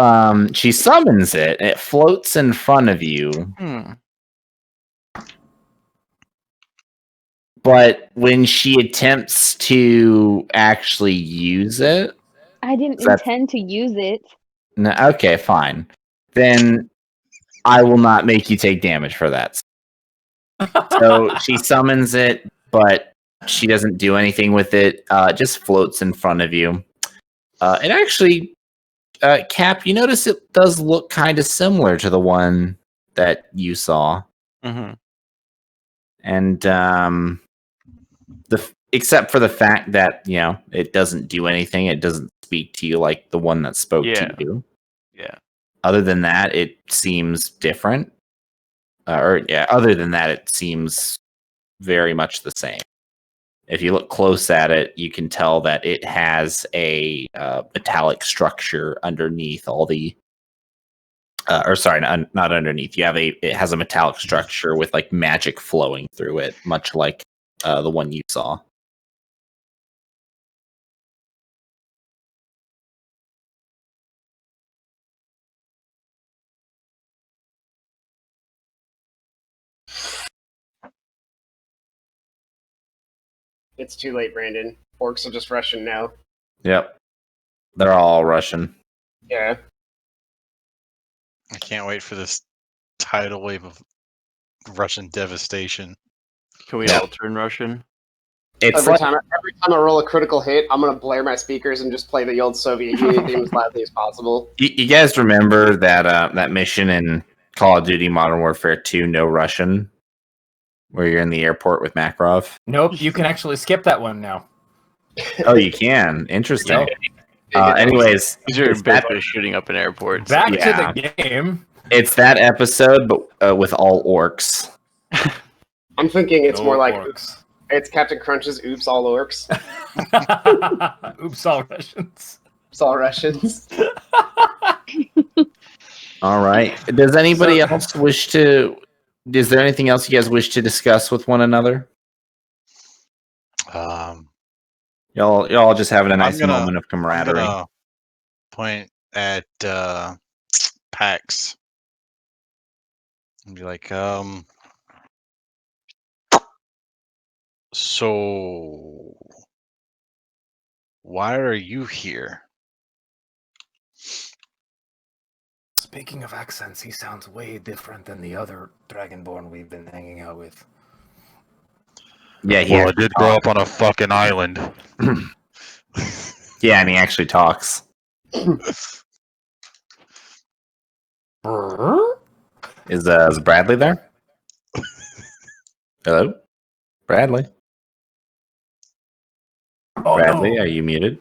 She summons it. It floats in front of you, but when she attempts to actually use it, I didn't That's- intend to use it. no, okay, fine. Then I will not make you take damage for that. So she summons it, but she doesn't do anything with it. It just floats in front of you. It actually, Cap, you notice it does look kind of similar to the one that you saw, Mm-hmm. and except for the fact that it doesn't do anything. It doesn't speak to you like the one that spoke Yeah. to you. Yeah. Other than that, it seems different. Other than that, it seems very much the same. If you look close at it, you can tell that it has a metallic structure underneath all the. Not underneath. It has a metallic structure with like magic flowing through it, much like the one you saw. It's too late, Brandon. Orcs are just Russian now. Yep, they're all Russian. Yeah. I can't wait for this tidal wave of Russian devastation. Can we Yeah. all turn Russian? It's Every like, time I roll a critical hit, I'm gonna blare my speakers and just play the old Soviet Union theme as loudly as possible. you guys remember that mission in Call of Duty Modern Warfare 2, No Russian, where you're in the airport with Makarov? Nope, you can actually skip that one now. Oh, you can. Interesting. Yep. Anyways, Because you're it's that, basically shooting up an airport. Back Yeah. to the game. it's that episode, but with all orcs. I'm thinking it's No more like orcs. it's Captain Crunch's Oops All Orcs. Oops, all Russians. Oops All Russians. All right. Does anybody So- else wish to? Is there anything else you guys wish to discuss with one another? Y'all just having a nice moment of I'm camaraderie. gonna point at Pax and be like, so why are you here? Speaking of accents, he sounds way different than the other Dragonborn we've been hanging out with. Yeah, he Well, I actually did grow up on a fucking island. Yeah, and he actually talks. Is Bradley there? Hello, Bradley. Oh, Bradley, no. are you muted?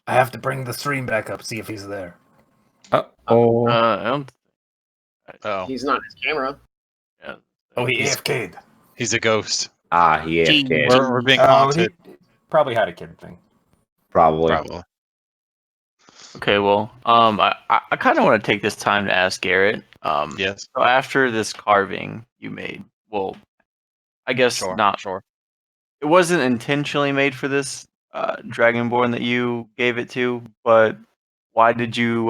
I have to bring the stream back up, see if he's there. Oh, I don't. Oh, He's not his camera. Yeah. Oh, he He's- AFK'd. he's a ghost. he AFK. We're being Oh, haunted. he probably had a kid thing. Probably. Probably. Okay, well, I kind of want to take this time to ask Garrett. Yes. So after this carving you made, well, I guess not. Sure. It wasn't intentionally made for this Dragonborn that you gave it to, but why did you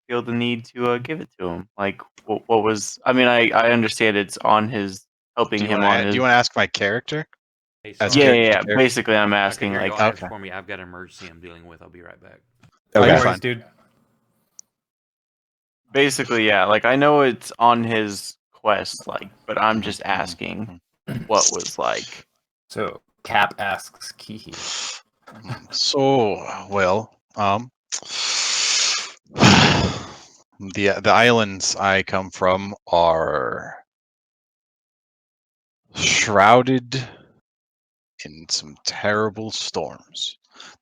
feel the need to give it to him? Like, what was? I mean, I understand it's on his helping Do you him want on to his. ask my character? Hey, As sorry. Yeah, character- yeah, yeah. character. Basically, I'm Okay, asking here, like, y'all ask okay. for me. I've got an emergency I'm dealing with. I'll be right back. No Okay. worries, dude. basically, yeah. Like, I know it's on his quest, like, but I'm just asking what was like. So, Cap asks Kihi. So, well, the islands I come from are shrouded in some terrible storms.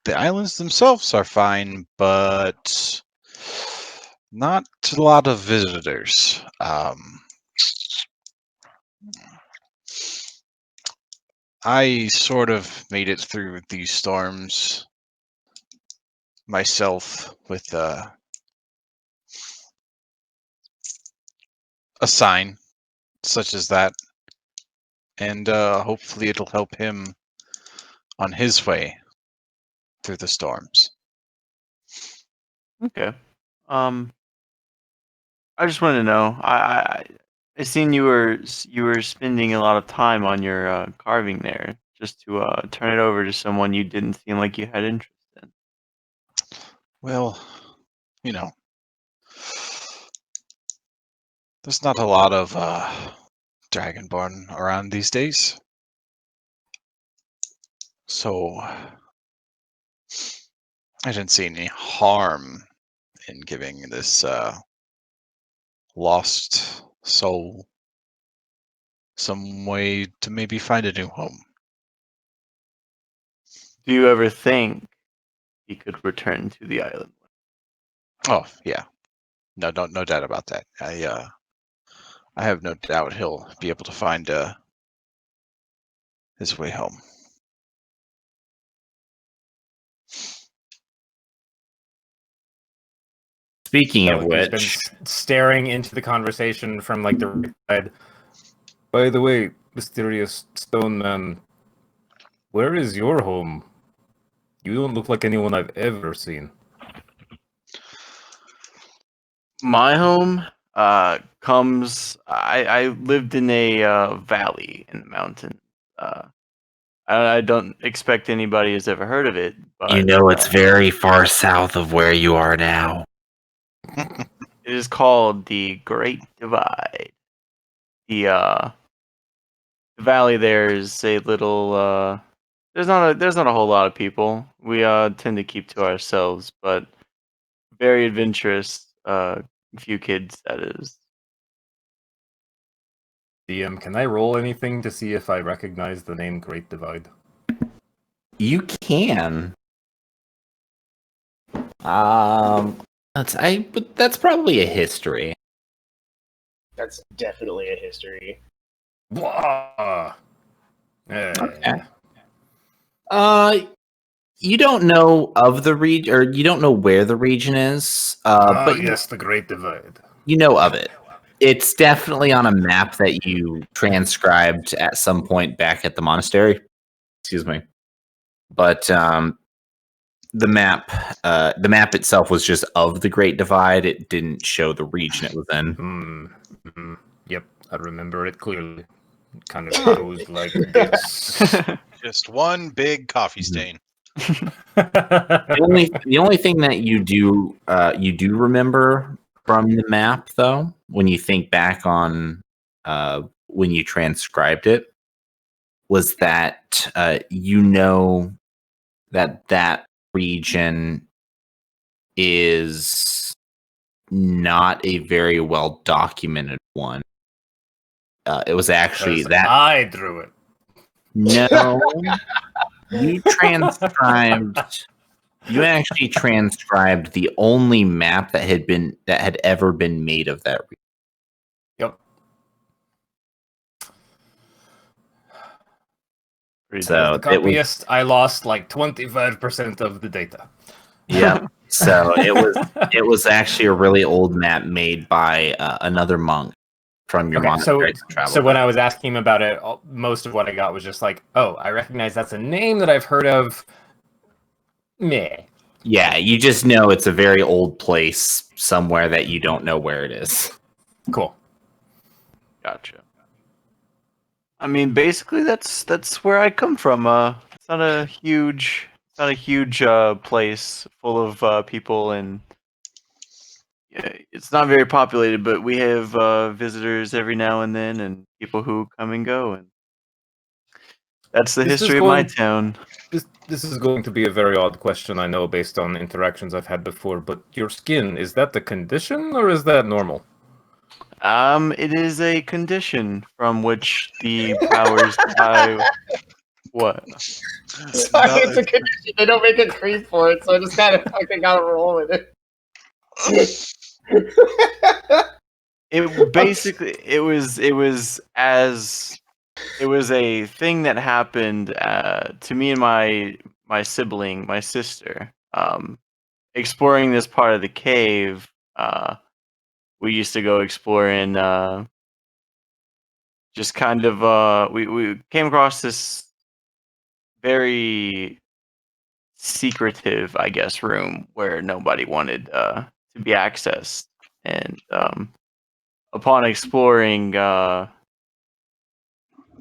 The islands themselves are fine, but not a lot of visitors. I sort of made it through these storms myself with a sign such as that, and hopefully it'll help him on his way through the storms. Okay. I just wanted to know. I seen you were spending a lot of time on your carving there, just to turn it over to someone you didn't seem like you had interest in. Well, you know, there's not a lot of Dragonborn around these days. So I didn't see any harm in giving this lost soul some way to maybe find a new home. Do you ever think he could return to the island? Oh, yeah. No doubt about that. I have no doubt he'll be able to find his way home. Speaking of Bellic has which, been staring into the conversation from like the right side. By the way, mysterious stone man, where is your home? You don't look like anyone I've ever seen. My home comes. I lived in a valley in the mountain. I don't expect anybody has ever heard of it, but you know it's very far south of where you are now. it is called the Great Divide. The valley there is a little. There's not a whole lot of people. We tend to keep to ourselves, but very adventurous. Few kids, that is. DM, can I roll anything to see if I recognize the name Great Divide? You can. That's probably a history. That's definitely a history. Wah! Okay. You don't know of the region, or you don't know where the region is. But yes, the Great Divide. you know of it. It's definitely on a map that you transcribed at some point back at the monastery. Excuse me. But the map itself was just of the Great Divide. It didn't show the region it was in. Yep, I remember it clearly. It kind of goes like this. Just one big coffee stain. The only thing that you do remember from the map, though, when you think back on when you transcribed it, was that you know that region is not a very well documented one. It was actually that I drew it. No, you transcribed. You actually transcribed the only map that had ever been made of that region. Yep. So the copyist, I lost like 25% of the data. Yeah. So it was actually a really old map made by another monk from your monastery. So when I was asking him about it, most of what I got was just like, "Oh, I recognize that's a name that I've heard of." Meh. Yeah, you just know it's a very old place somewhere that you don't know where it is. Cool. Gotcha. I mean, basically, that's where I come from. It's not a huge place full of people, and it's not very populated. But we have visitors every now and then, and people who come and go, and that's the history of my town. This is going to be a very odd question, I know, based on interactions I've had before. But your skin, is that the condition or is that normal? It is a condition from which the powers what? Sorry, it's a condition. They don't make a creep for it, so I just kind of fucking gotta roll with it. It was a thing that happened to me and my sibling, my sister. Exploring this part of the cave. We used to go exploring. Just kind of we came across this very secretive, I guess, room where nobody wanted to be accessed, and upon exploring,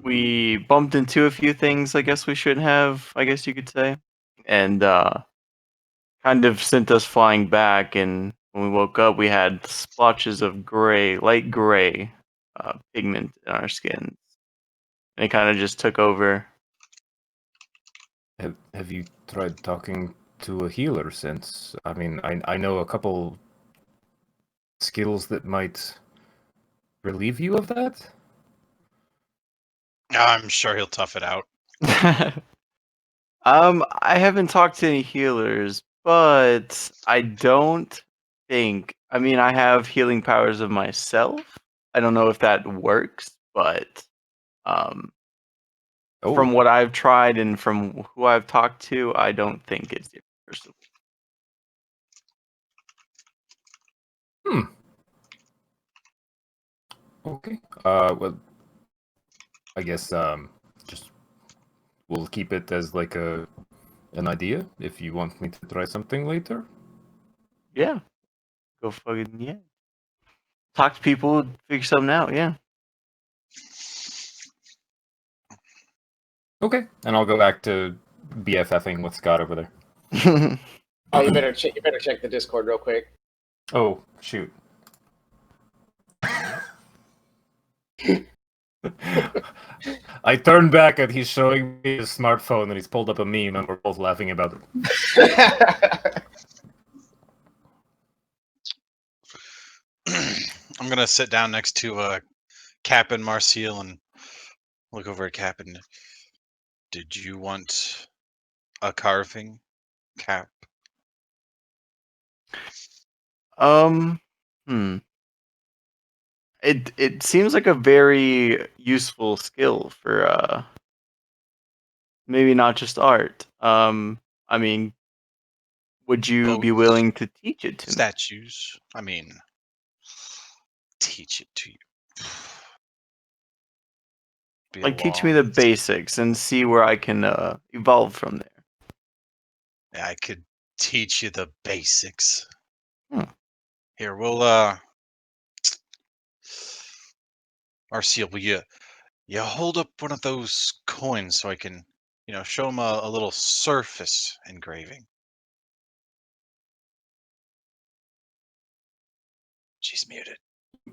we bumped into a few things I guess we shouldn't have, I guess you could say, and kind of sent us flying back. And when we woke up, we had splotches of light gray pigment in our skins, and it kind of just took over. Have you tried talking to a healer since? I mean, I know a couple skills that might relieve you of that. I'm sure he'll tough it out. I haven't talked to any healers, but I don't think I mean, I have healing powers of myself. I don't know if that works, but from Oh, what I've tried and from who I've talked to, I don't think it's irreversible. okay. Well, I guess just we'll keep it as like an idea. If you want me to try something later. Yeah. Go fucking yeah. Talk to people, figure something out, yeah. Okay, and I'll go back to BFFing with Scott over there. Oh, you better check the Discord real quick. Oh, shoot. I turn back and he's showing me his smartphone and he's pulled up a meme and we're both laughing about it. I'm gonna sit down next to Cap and Marcial and look over at Cap and. Did you want a carving, Cap? Hmm. It seems like a very useful skill for maybe not just art. I mean, would you be Both willing to teach it to me? statues. I mean, teach it to you. Be a Like teach me the long- basics and see where I can evolve from there. Yeah, I could teach you the basics. Hmm. Here, we'll Marcial, will you hold up one of those coins so I can, show him a little surface engraving. She's muted.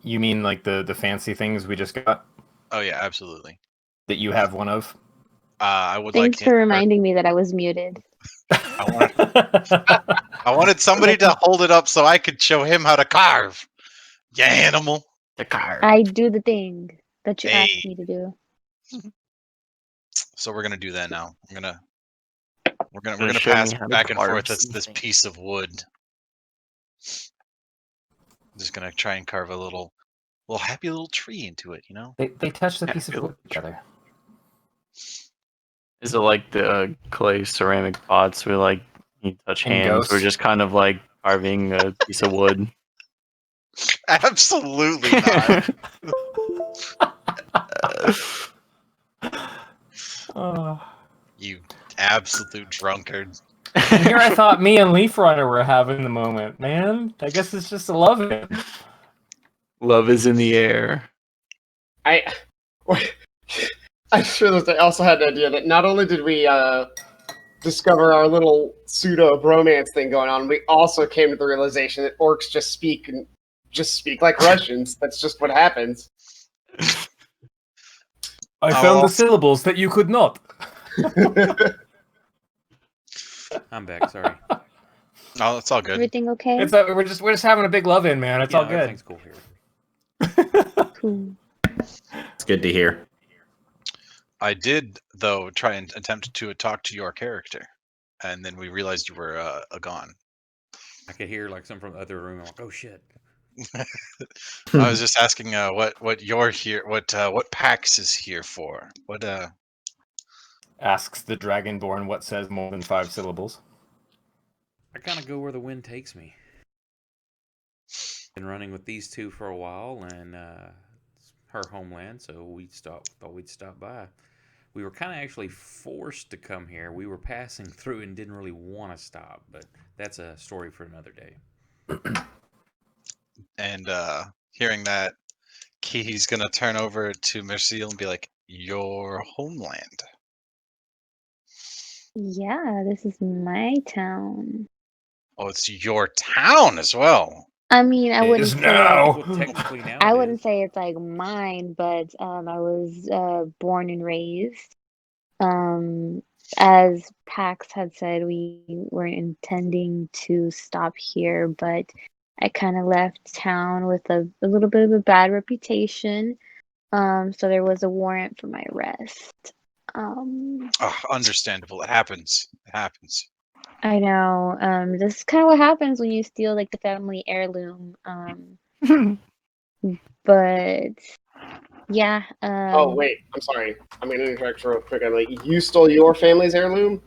You mean like the fancy things we just got Oh yeah, absolutely. that you have one of? I would Thanks like for him- reminding me that I was muted. I wanted somebody to hold it up so I could show him how to carve. You animal. The card. I do the thing that you asked Hey. me to do. So we're gonna do that now. We're gonna Gonna show pass me how to back and carve forth this something. piece of wood. I'm just gonna try and carve a little happy little tree into it. They touch the Yeah, piece of feel wood it. together. Is it like the clay ceramic pots where like you touch In hands? We're Ghost? just kind of like carving a piece of wood. Absolutely not. You absolute drunkard. And here I thought me and Leaf Runner were having the moment, man. I guess it's just a love it. Love is in the air. I sure that I also had the idea that not only did we discover our little pseudo bromance thing going on, we also came to the realization that orcs just speak like Russians. That's just what happens. I Oh, found well. the syllables that you could not. I'm back. Sorry. No, it's all good. Everything okay? We're just having a big love in, man. It's Yeah, all good. everything's cool here. Cool. It's good to hear. I did, though, try and attempt to talk to your character, and then we realized you were gone. I could hear like some from the other room. I'm like, oh shit. I was just asking what you're here, what PAX is here for. What Asks the Dragonborn what says more than 5 syllables. I kind of go where the wind takes me. Been running with these two for a while, and it's her homeland, so thought we'd stop by. We were kind of actually forced to come here. We were passing through and didn't really want to stop, but that's a story for another day. and hearing that, he's gonna turn over to Merciel and be like, "Your homeland." Yeah, this is my town. Oh, it's your town as well. I mean, I It wouldn't is say now. Well, technically now I it wouldn't is. say it's like mine, but I was born and raised. As Pax had said, we weren't intending to stop here, but I kind of left town with a little bit of a bad reputation. So there was a warrant for my arrest. Understandable. It happens. It happens. I know. This is kind of what happens when you steal like the family heirloom. But yeah. Oh wait, I'm sorry. I'm gonna interject real quick. I'm like, you stole your family's heirloom?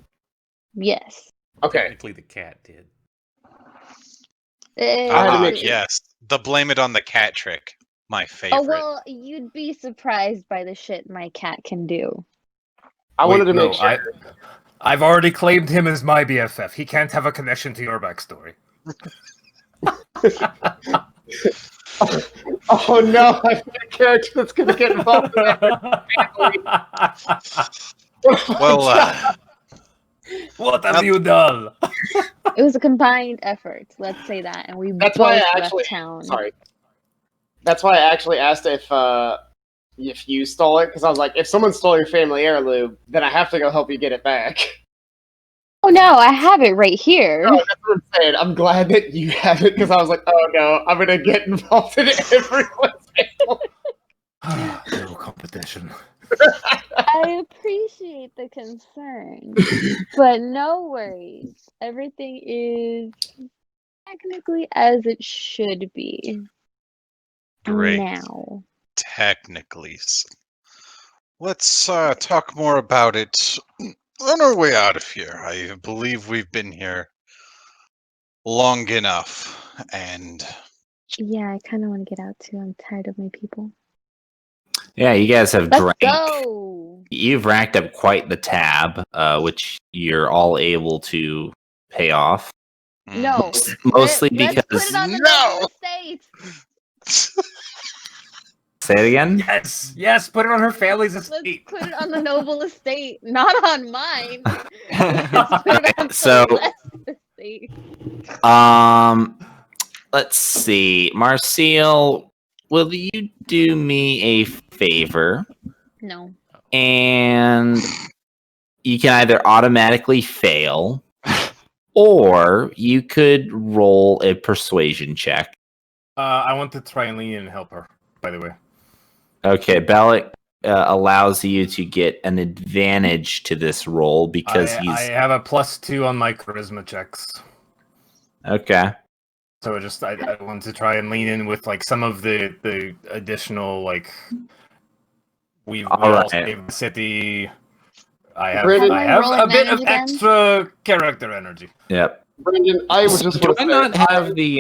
Yes. Okay. Technically, the cat did. I had to make sure. Yes. The blame it on the cat trick. My favorite. Oh well, you'd be surprised by the shit my cat can do. I wanted to no, make sure. I've already claimed him as my BFF. He can't have a connection to your backstory. Oh no, I have a character that's gonna get involved in that. Well, What have you done? It was a combined effort, let's say that, and we That's both why I left actually town. sorry. That's why I actually asked if you stole it, because I was like, if someone stole your family heirloom, then I have to go help you get it back. Oh no, I have it right here. No, that's what I'm saying. I'm glad that you have it, because I was like, oh no, I'm gonna get involved in everyone's family. No competition. I appreciate the concern, but no worries. Everything is technically as it should be. Great. Now. technically. Let's talk more about it on our way out of here. I believe we've been here long enough, and Yeah, I kind of want to get out too. I'm tired of my people. Yeah, you guys have Let's drank. go. You've racked up quite the tab, which you're all able to pay off. No. Mostly Let's put because it on the No! noble estate. say it again. Yes, put it on her family's Let's estate. put it on the noble estate, not on mine. Let's put it on So- Celeste's estate. Let's see, Marcel, will you do me a favor? No. And you can either automatically fail, or you could roll a persuasion check. I want to try and lean in and help her, by the way. Okay, Bellic allows you to get an advantage to this roll because I have a +2 on my charisma checks. Okay. So I want to try and lean in with like some of the additional like we All all right. saved the city. I Brandon- have Roll a bit of advantage again? extra character energy. Yep. Brandon, I was just do want I to not say, have the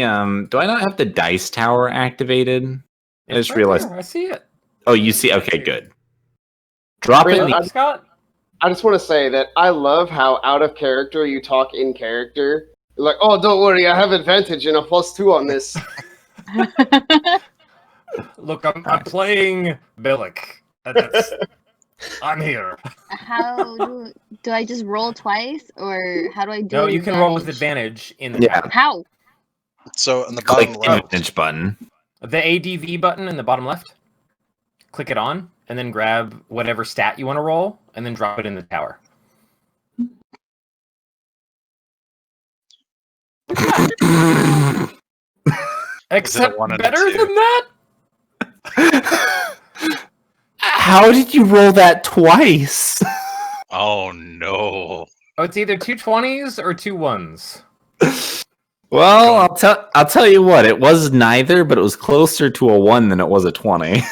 do I not have the dice tower activated? I just It's right realized. there, I see it. Oh, you see? Okay, good. Drop it in Brandon, the Scott. I just want to say that I love how out of character you talk in character. You're like, oh, don't worry, I have advantage and a +2 on this. Look, I'm playing Billick. I'm here. How do I just roll twice, or how do I do? No, an you can roll with advantage in the Yeah. tower. How? So on the click bottom the left, advantage button. The ADV button in the bottom left. Click it on, and then grab whatever stat you want to roll, and then drop it in the tower. Except one and a better two? than that? How did you roll that twice? oh no. Oh, it's either 2 20s or 2 1s. Well, I'll tell you what. It was neither, but it was closer to a 1 than it was a 20.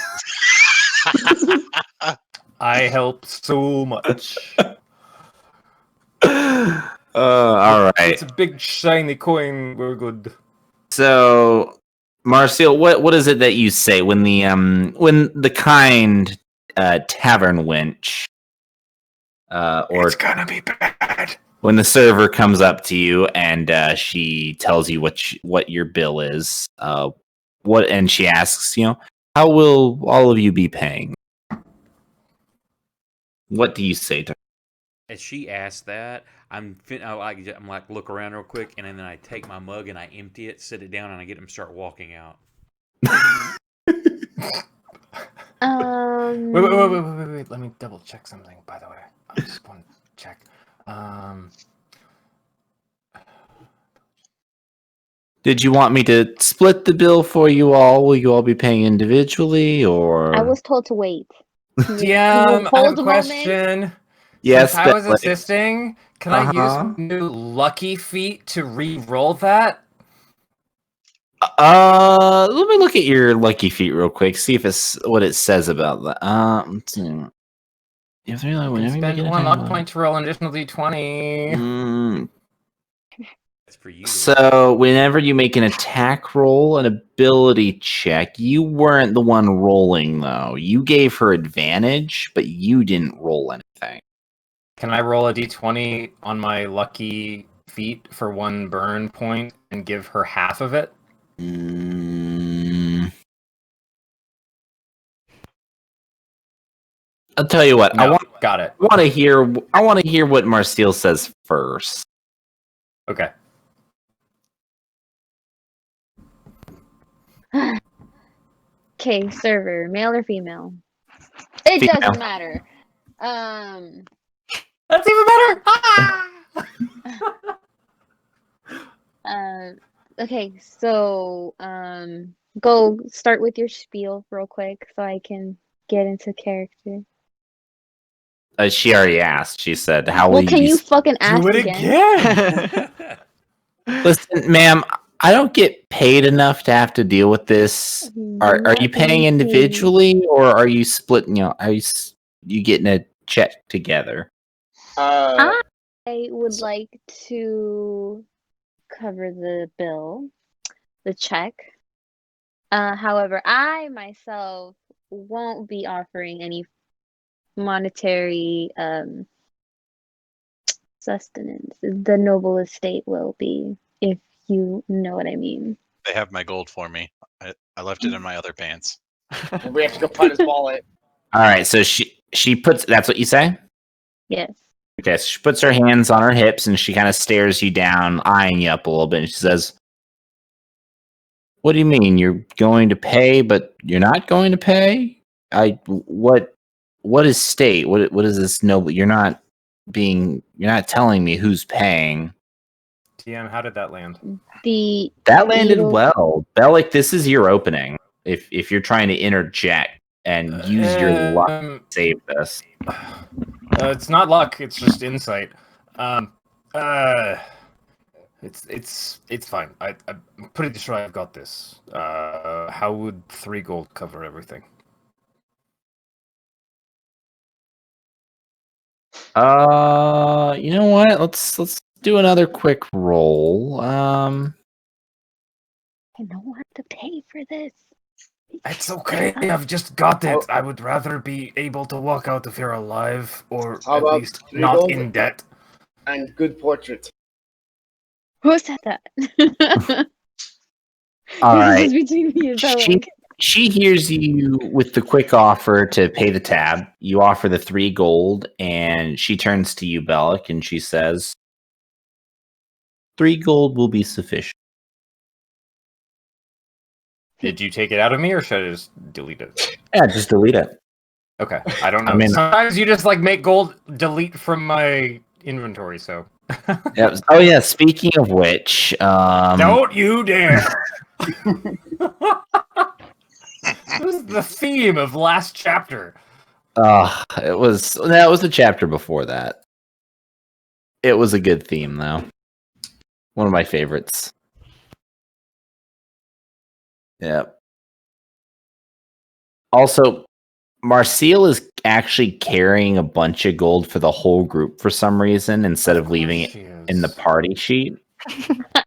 I help so much. All right. It's a big shiny coin. We're good. So, Marcel, what is it that you say when the kind tavern wench or It's gonna be bad. when the server comes up to you and she tells you what your bill is, and she asks, how will all of you be paying? What do you say to her? As she asked that, I'm like look around real quick, and then I take my mug and I empty it, sit it down, and I get him to start walking out. Wait. Let me double check something, by the way. I just want to check. Did you want me to split the bill for you all? Will you all be paying individually, or? I was told to wait. Can you DM, I have hold a a moment? question. Yes, Since I was Bellic. assisting, can I use Uh-huh. my new lucky feat to re-roll that? Let me look at your lucky feet real quick. See if it's what it says about that. Let's see. You can spend one luck point to roll an additional d20. That's for you. So whenever you make an attack roll, an ability check, you weren't the one rolling though. You gave her advantage, but you didn't roll anything. Can I roll a d20 on my lucky feat for one burn point and give her half of it? I'll tell you what. No, got it. I want to hear what Marcel says first. Okay. Okay, server, male or female? It Female. doesn't matter. That's even better. Okay, so go start with your spiel real quick so I can get into character. She already asked. She said, "How will Well, can you fucking ask Do it again? Listen, ma'am, I don't get paid enough to have to deal with this. Are Not you paying getting paid. individually, or are you splitting? Are you getting a check together? I would like to cover the bill, the check. However, I myself won't be offering any monetary sustenance. The noble estate will be, if you know what I mean. They have my gold for me. I left it in my other pants. We have to go find his wallet. All right, so she puts. That's what you say. Yes. Okay, so she puts her hands on her hips and she kind of stares you down, eyeing you up a little bit. And she says, "What do you mean? You're going to pay, but you're not going to pay? What is state? What is this noble? You're not telling me who's paying." TM, how did that land? That landed evil- well. Bellic, this is your opening. If you're trying to interject and use your luck to save this. It's not luck. It's just insight. It's fine. I'm pretty sure I've got this. How would 3 gold cover everything? You know what? Let's do another quick roll. I don't have to pay for this. It's okay. I've just got it. I would rather be able to walk out if you're alive, or How at about least 3 not gold? in debt. And good portrait. Who said that? All This is right. just between me and Bellic. She hears you with the quick offer to pay the tab. You offer the 3 gold, and she turns to you, Bellic, and she says, 3 gold will be sufficient. Did you take it out of me, or should I just delete it? Yeah, just delete it. Okay, I don't know. I mean- Sometimes you just like make gold delete from my inventory, so. Yep. Oh yeah, speaking of which, Don't you dare! This is the theme of last chapter. it was the chapter before that. It was a good theme though. One of my favorites. Yep. Also, Marcel is actually carrying a bunch of gold for the whole group for some reason instead of leaving it in the party sheet.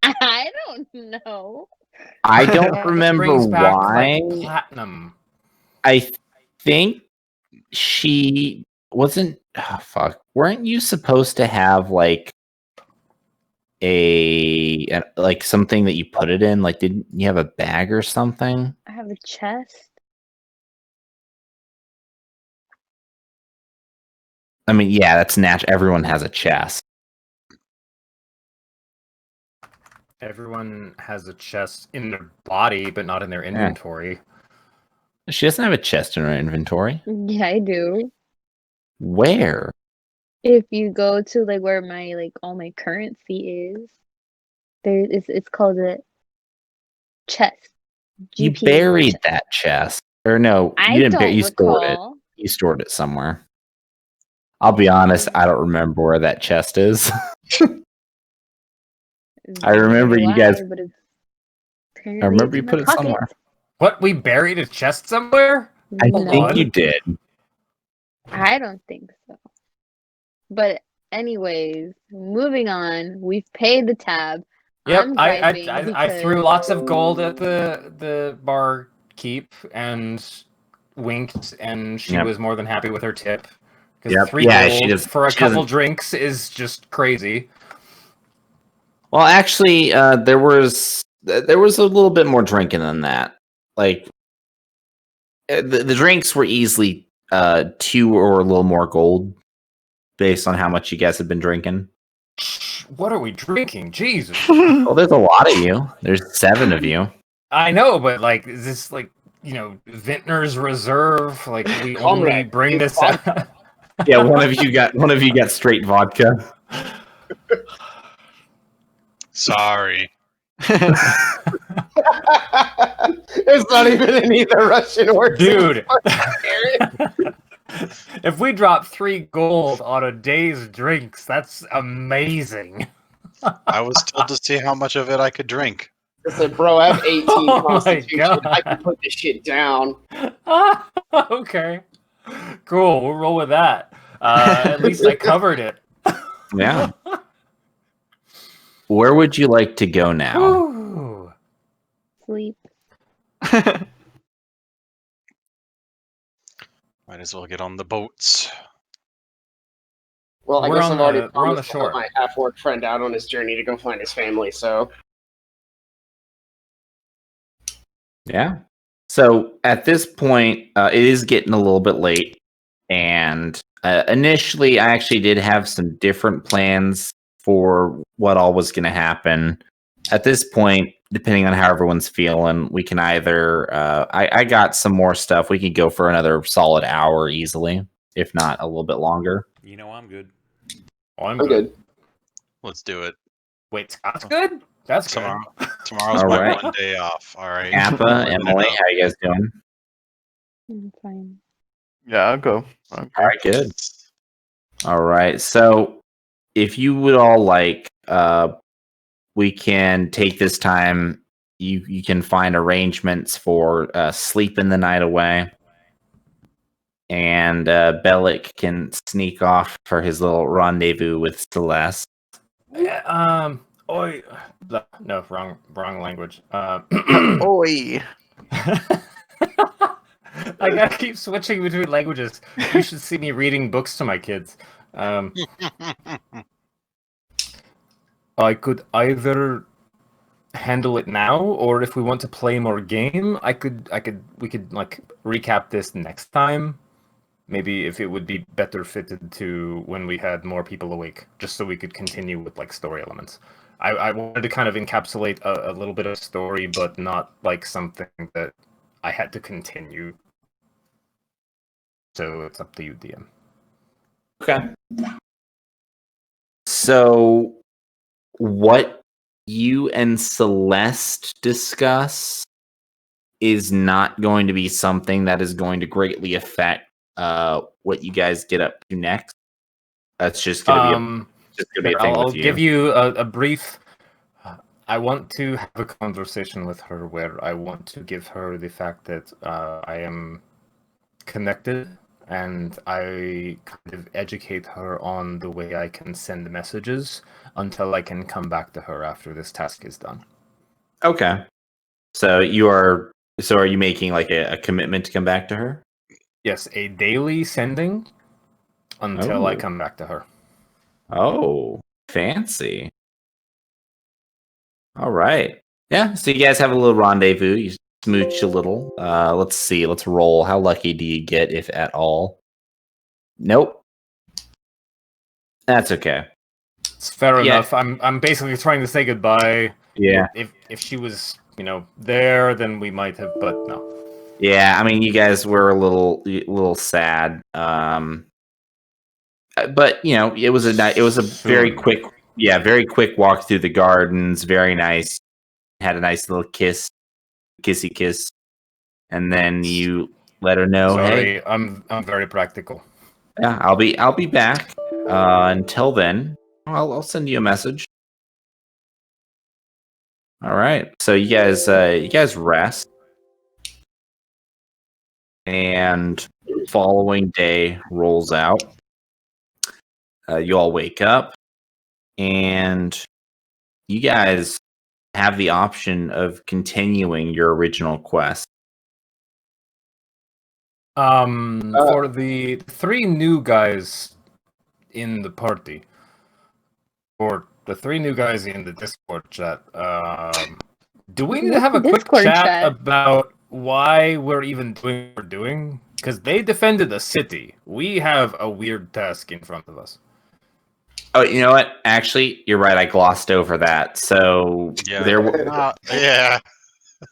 I don't know. I don't remember Brings back, why. like, platinum. I think she wasn't. Oh, fuck. Weren't you supposed to have like like something that you put it in? Like, didn't you have a bag or something? I have a chest. I mean, yeah, that's natural. Everyone has a chest. Everyone has a chest in their body, but not in their inventory. She doesn't have a chest in her inventory. Yeah, I do. Where? If you go to like where my all my currency is, it's called a chest. You GP buried chest. that chest. Or no, I you didn't don't bury you stored it. recall. You stored it somewhere. I'll be honest, I don't remember where that chest is. I remember you guys. But it's I apparently remember it's you in my put it pocket. somewhere. What, we buried a chest somewhere? I No, think you did. I don't think so. But anyways, moving on. We've paid the tab. Yep, I'm I griping threw because lots of gold at the bar keep and winked, and she Yep. was more than happy with her tip. Because Yep. 3 Yeah, gold she just- for a she couple doesn't- drinks is just crazy. Well, actually, there was a little bit more drinking than that. Like the drinks were easily 2 or a little more gold, based on how much you guys have been drinking. What are we drinking? Jesus. Well, there's a lot of you. There's 7 of you. I know, but like, is this like, Vintner's Reserve? Like, we only Comrade, bring it's this out. Yeah, one of you got straight vodka. Sorry. There's not even any of the Russian horses. Dude. Aaron. If we drop 3 gold on a day's drinks, that's amazing. I was told to see how much of it I could drink. I said, bro, I have 18 Oh my constitution. I God. can put this shit down. Okay. Cool, we'll roll with that. At least I covered it. Yeah. Where would you like to go now? Ooh. sleep. Might as well get on the boats. Well, I We're guess on I've already the- we're on the promised to help shore. my half-orc friend out on his journey to go find his family, so... Yeah. So at this point, it is getting a little bit late, and initially, I actually did have some different plans for what all was going to happen. At this point, depending on how everyone's feeling, we can either I got some more stuff. We could go for another solid hour easily, if not a little bit longer. You know I'm good. Oh, I'm I'm good. good. Let's do it. Wait, Scott's good? That's good. Tomorrow. Tomorrow's All my right. one day off. All right. Appa, Living it Emily, up. how you guys doing? I'm fine. Yeah, I'll go. All right, good. All right. So if you would all like, we can take this time. You can find arrangements for sleeping the night away. And Bellic can sneak off for his little rendezvous with Celeste. Yeah, oi. No, wrong language. Oi. I gotta keep switching between languages. You should see me reading books to my kids. I could either handle it now, or if we want to play more game, we could like recap this next time. Maybe if it would be better fitted to when we had more people awake, just so we could continue with like story elements. I wanted to kind of encapsulate a little bit of story, but not like something that I had to continue. So it's up to you, DM. Okay. So, what you and Celeste discuss is not going to be something that is going to greatly affect what you guys get up to next. That's just going to be a thing I'll with you. give you a brief. I want to have a conversation with her where I want to give her the fact that I am connected, and I kind of educate her on the way I can send messages until I can come back to her after this task is done. Okay. So are you making like a commitment to come back to her? Yes, a daily sending until I Oh. come back to her. Oh, fancy. All right. Yeah, so you guys have a little rendezvous. You smooch a little. Let's see. Let's roll. How lucky do you get, if at all? Nope. That's okay. It's fair Yeah. enough. I'm basically trying to say goodbye. Yeah. If she was, there, then we might have, but no. Yeah, I mean, you guys were a little sad. But it was a very quick, very quick walk through the gardens. Very nice. Had a nice little kissy kiss, and then you let her know, Sorry, hey, I'm very practical. Yeah, I'll be back. Until then, I'll send you a message. All right. So you guys rest, and following day rolls out. You all wake up, and you guys have the option of continuing your original quest. For the 3 new guys in the party, or the 3 new guys in the Discord chat, do we need to have a quick Discord chat chat? about why we're even doing what we're doing? Because they defended the city. We have a weird task in front of us. Oh, you know what? Actually, you're right. I glossed over that. So Yeah.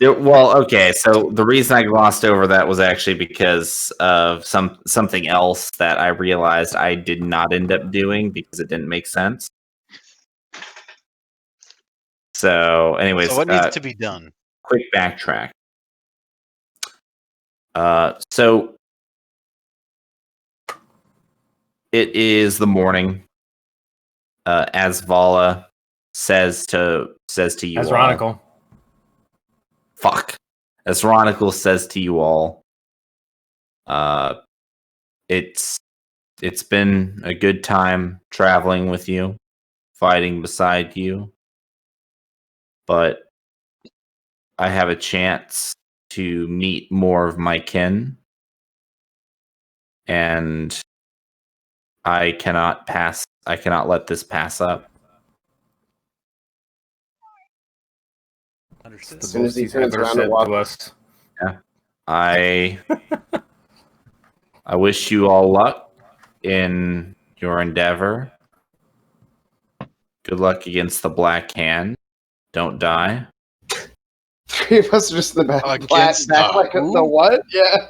well, okay. So the reason I glossed over that was actually because of something else that I realized I did not end up doing because it didn't make sense. So, anyways, So what needs to be done? quick backtrack. So it is the morning. As Vala says to you As all. Ronicle. Fuck. As Ronicle says to you all. It's been a good time traveling with you, fighting beside you. But I have a chance to meet more of my kin. And I cannot let this pass up. Understood. The As soon as most he he's turns ever around said and walks, to us. I wish you all luck in your endeavor. Good luck against the Black Hand. Don't die. 3 of us are just in the back. Against back the like who? the what? Yeah.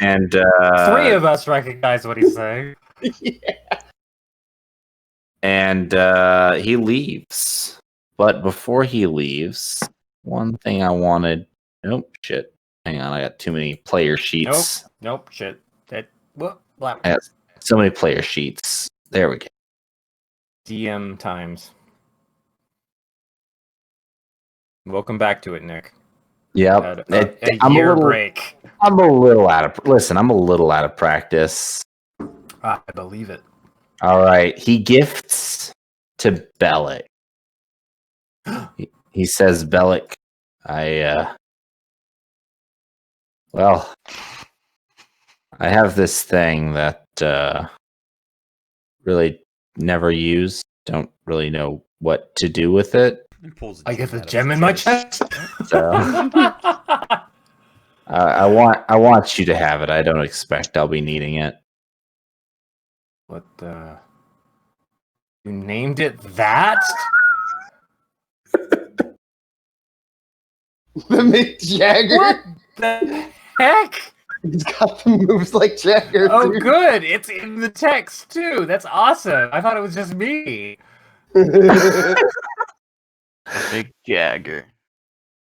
And 3 of us recognize what he's saying. Yeah. And he leaves. But before he leaves, one thing I wanted. Nope, shit. Hang on, I got too many player sheets. Nope, shit. That what? I got so many player sheets. There we go. DM times. Welcome back to it, Nick. Yep. A year break. I'm a little out of I'm a little out of practice. I believe it. All right. He gifts to Bellic. He says, Bellic, I have this thing that really nenever used. Don't really know what to do with it. And pulls a I get gem the out of gem his in my chest. So I want you to have it. I don't expect I'll be needing it. What you named it that? The Mick Jagger. What the heck? He's got the moves like Jagger. Oh, dude. good. It's in the text too. That's awesome. I thought it was just me. Big Jagger.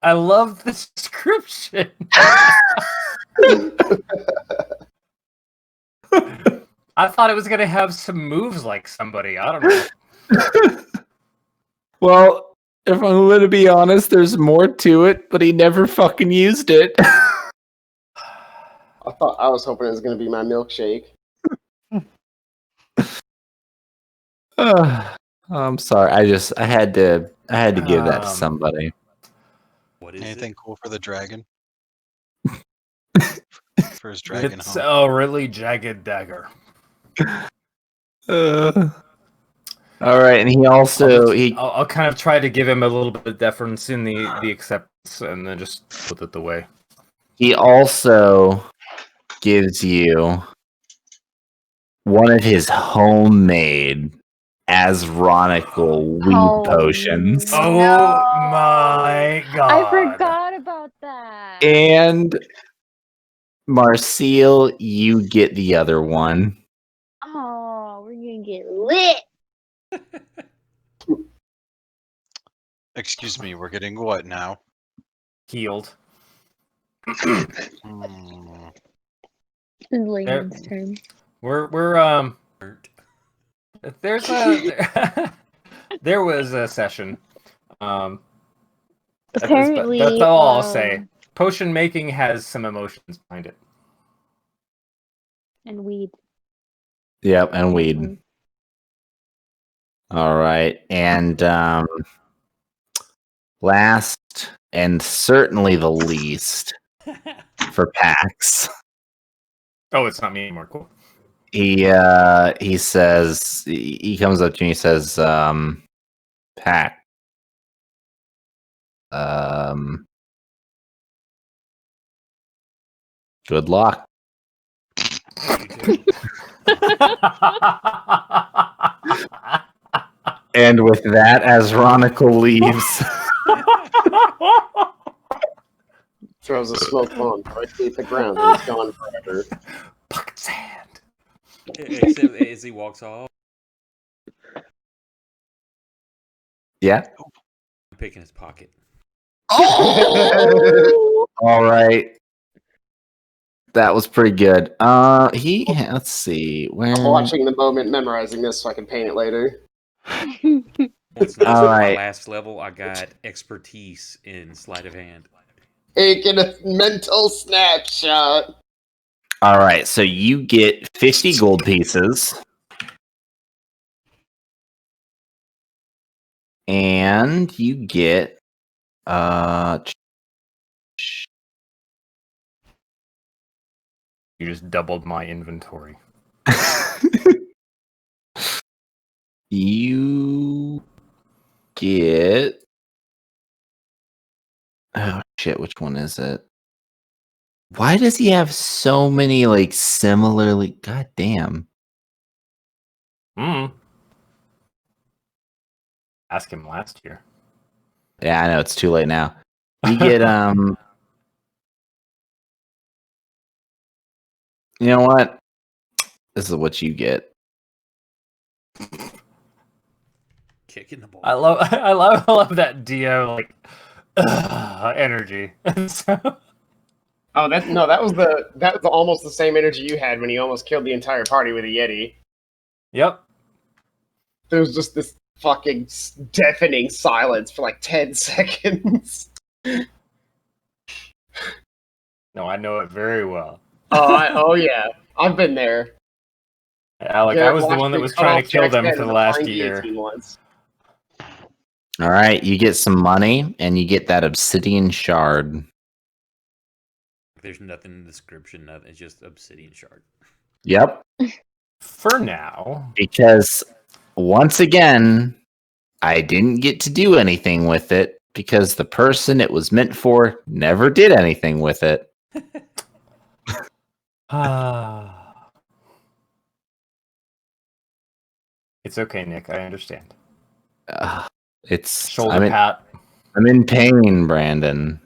I love the description. I thought it was gonna have some moves like somebody. I don't know. Well, if I'm going to be honest, there's more to it, but he never fucking used it. I was hoping it was going to be my milkshake. I'm sorry. I had to give that to somebody. What is Anything it? cool for the dragon? For his dragon It's home. a really jagged dagger. All right, and he also I'll kind of try to give him a little bit of deference in the acceptance, and then just put it away. he also gives you one of his homemade Asronical weed potions. Oh my god! I forgot about that. And Marcel, you get the other one. Oh, we're gonna get lit. Excuse me, we're getting what now? Healed. Hmm. In layman's terms. We're Burnt. there's a there was a session. Apparently, that's all I'll say. Potion making has some emotions behind it. And weed. Yep, and weed. All right, and last and certainly the least for Pax. Oh, it's not me anymore. Cool. He says he comes up to me. He says, "Pax, good luck." And with that, as Ronicle leaves, Throws a smoke bomb directly at the ground and it's gone forever. Pocket sand. As he walks off, yeah. I'm picking his pocket. Oh! All right. That was pretty good. Let's see. Where I'm watching the moment, memorizing this so I can paint it later. What's nice All about my right. last level, I got expertise in sleight of hand. Taking a mental snapshot. All right, so you get 50 gold pieces. And you get You just doubled my inventory. you get oh shit, which one is it? Why does he have so many like similarly god damn. Ask him last year. Yeah, I know it's too late now. You get you know what? This is what you get. Kicking the ball. I love that Dio like energy. So, Oh, that was almost the same energy you had when you almost killed the entire party with a Yeti. yep. There was just this fucking deafening silence for like 10 seconds. No, I know it very well. Oh yeah, I've been there. Alec, Garrett I was the watched one that me was cut trying off to kill Jack's them head for with the a last flying year. guillotine once. All right, you get some money and you get that obsidian shard. There's nothing in the description. Nothing. It's just obsidian shard. Yep. For now. Because once again, I didn't get to do anything with it because the person it was meant for never did anything with it. It's okay, Nick. I understand. It's Shoulder pat. I'm in pain, Brandon.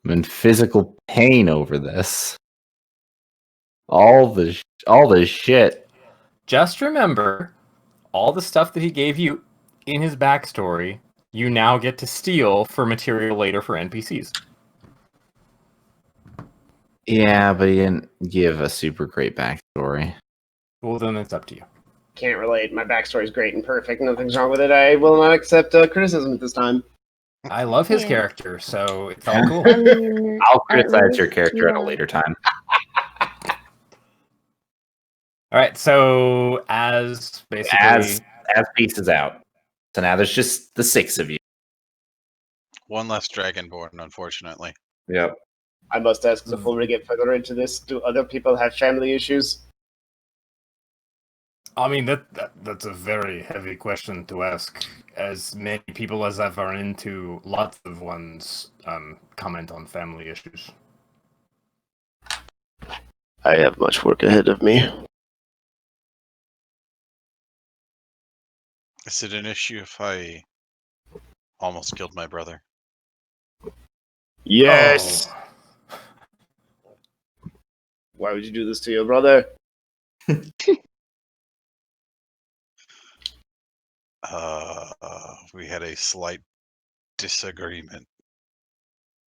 I'm in physical pain over this. All the shit. Just remember, all the stuff that he gave you in his backstory, you now get to steal for material later for NPCs. Yeah, but he didn't give a super great backstory. Well, then it's up to you. Can't relate. My backstory's great and perfect. Nothing's wrong with it. I will not accept criticism at this time. I love his Yeah. character, so it's all cool. I mean, I'll at criticize your least, character at a yeah. later time. All right, so as basically As pieces out. So now there's just the 6 of you. One less Dragonborn, unfortunately. Yep. I must ask before we get further into this: do other people have family issues? I mean that's a very heavy question to ask. As many people as I've run into, lots of ones comment on family issues. I have much work ahead of me. Is it an issue if I almost killed my brother? Yes. Oh. Why would you do this to your brother? We had a slight disagreement.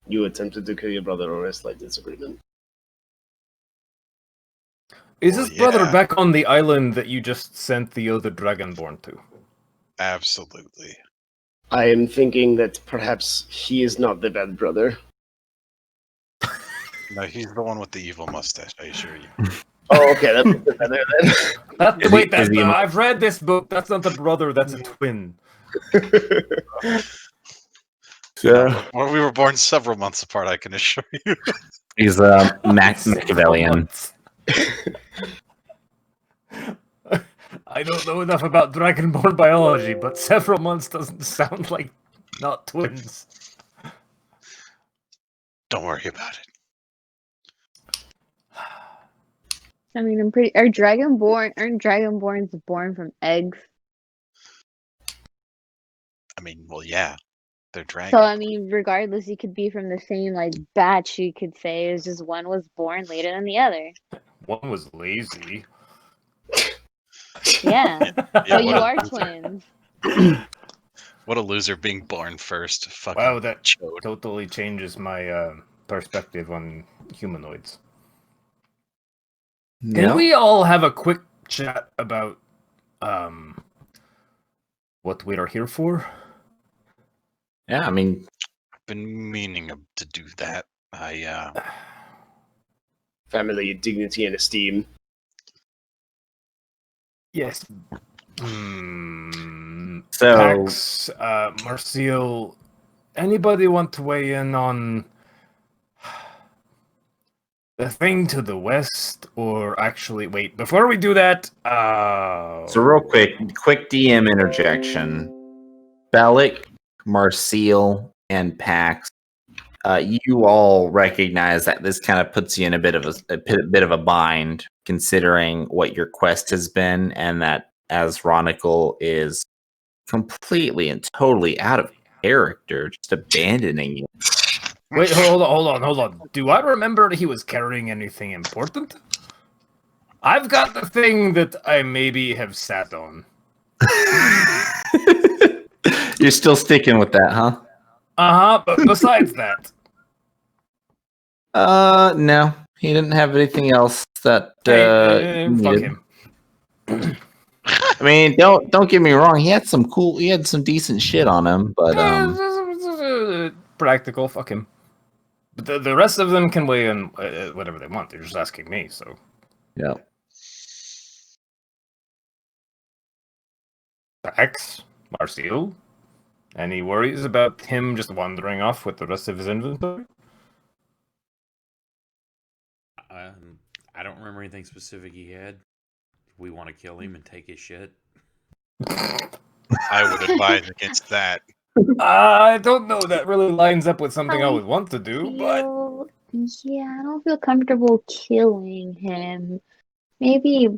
You attempted to kill your brother or a slight disagreement. Is Well, his brother yeah. back on the island that you just sent the other Dragonborn to? Absolutely. I am thinking that perhaps he is not the bad brother. No, he's the one with the evil mustache, I assure you. Oh, okay, that makes it better then. Wait, is he- I've read this book. That's not a brother. That's a twin. Well, we were born several months apart, I can assure you. He's Machiavellian. I don't know enough about Dragonborn biology, but several months doesn't sound like not twins. Don't worry about it. I mean, I'm pretty. Aren't dragonborns born from eggs? I mean, well, yeah. They're dragons. So I mean, regardless, you could be from the same like batch. You could say it's just one was born later than the other. One was lazy. Yeah. Yeah, So you what a are loser. twins. What a loser being born first. Fucking Wow, that chode. totally changes my perspective on humanoids. Can we all have a quick chat about what we are here for? Yeah, I mean, I've been meaning to do that. Family, dignity, and esteem. Yes. So- Pax, Marcial, anybody want to weigh in on the thing to the west, or actually, wait, before we do that, so real quick DM interjection. Bellic, Marcel, and Pax, you all recognize that this kind of puts you in a bit of a bind, considering what your quest has been, and that as Ronicle is completely and totally out of character, just abandoning you. Wait, hold on. Do I remember he was carrying anything important? I've got the thing that I maybe have sat on. You're still sticking with that, huh? But besides that... No. He didn't have anything else that Hey, fuck needed. him. I mean, don't get me wrong. He had some decent shit on him, but Practical, fuck him. But the rest of them can weigh in whatever they want. They're just asking me, so... yeah. Pax, Marcel, any worries about him just wandering off with the rest of his inventory? I don't remember anything specific he had. We want to kill him and take his shit. I would advise against that. I don't know. That really lines up with something I would want to do, but... Yeah, I don't feel comfortable killing him. Maybe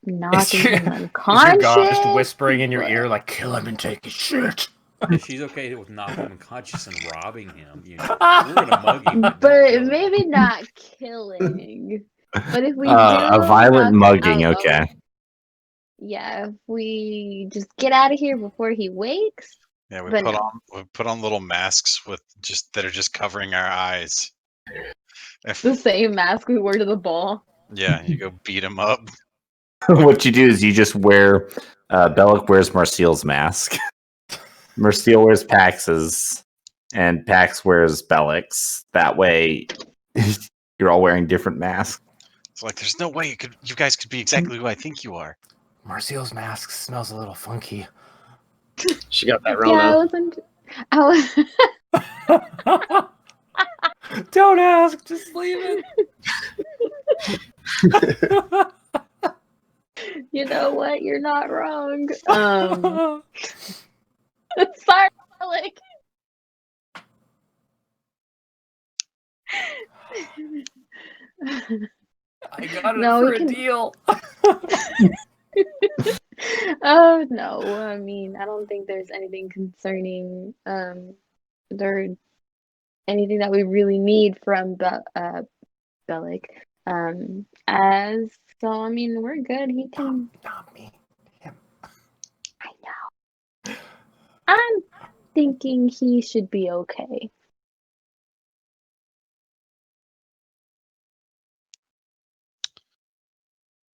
knocking him Is unconscious. your god just whispering in your but- ear like, kill him and take his shit? Yeah, she's okay with knocking him unconscious and robbing him. You know, we're gonna mug him, but don't But kill him. maybe not killing. But if we do A violent knock him mugging, out, okay. yeah, if we just get out of here before he wakes. Yeah, we But put on little masks that are just covering our eyes. the same mask we wore to the ball. Yeah, you go beat him up. What you do is you just wear Bellic wears Marcial's mask. Marcial wears Pax's, and Pax wears Bellic's. That way, you're all wearing different masks. It's like there's no way you guys could be exactly who I think you are. Marcial's mask smells a little funky. She got that Yeah, Rona. Don't ask, just leave it. You know what? You're not wrong. Sorry, Alec. I got it No, for we a can- deal. Oh no, I mean, I don't think there's anything concerning there anything that we really need from Bellic. As so I mean we're good. He can Not me. Him. I know. I'm thinking he should be okay.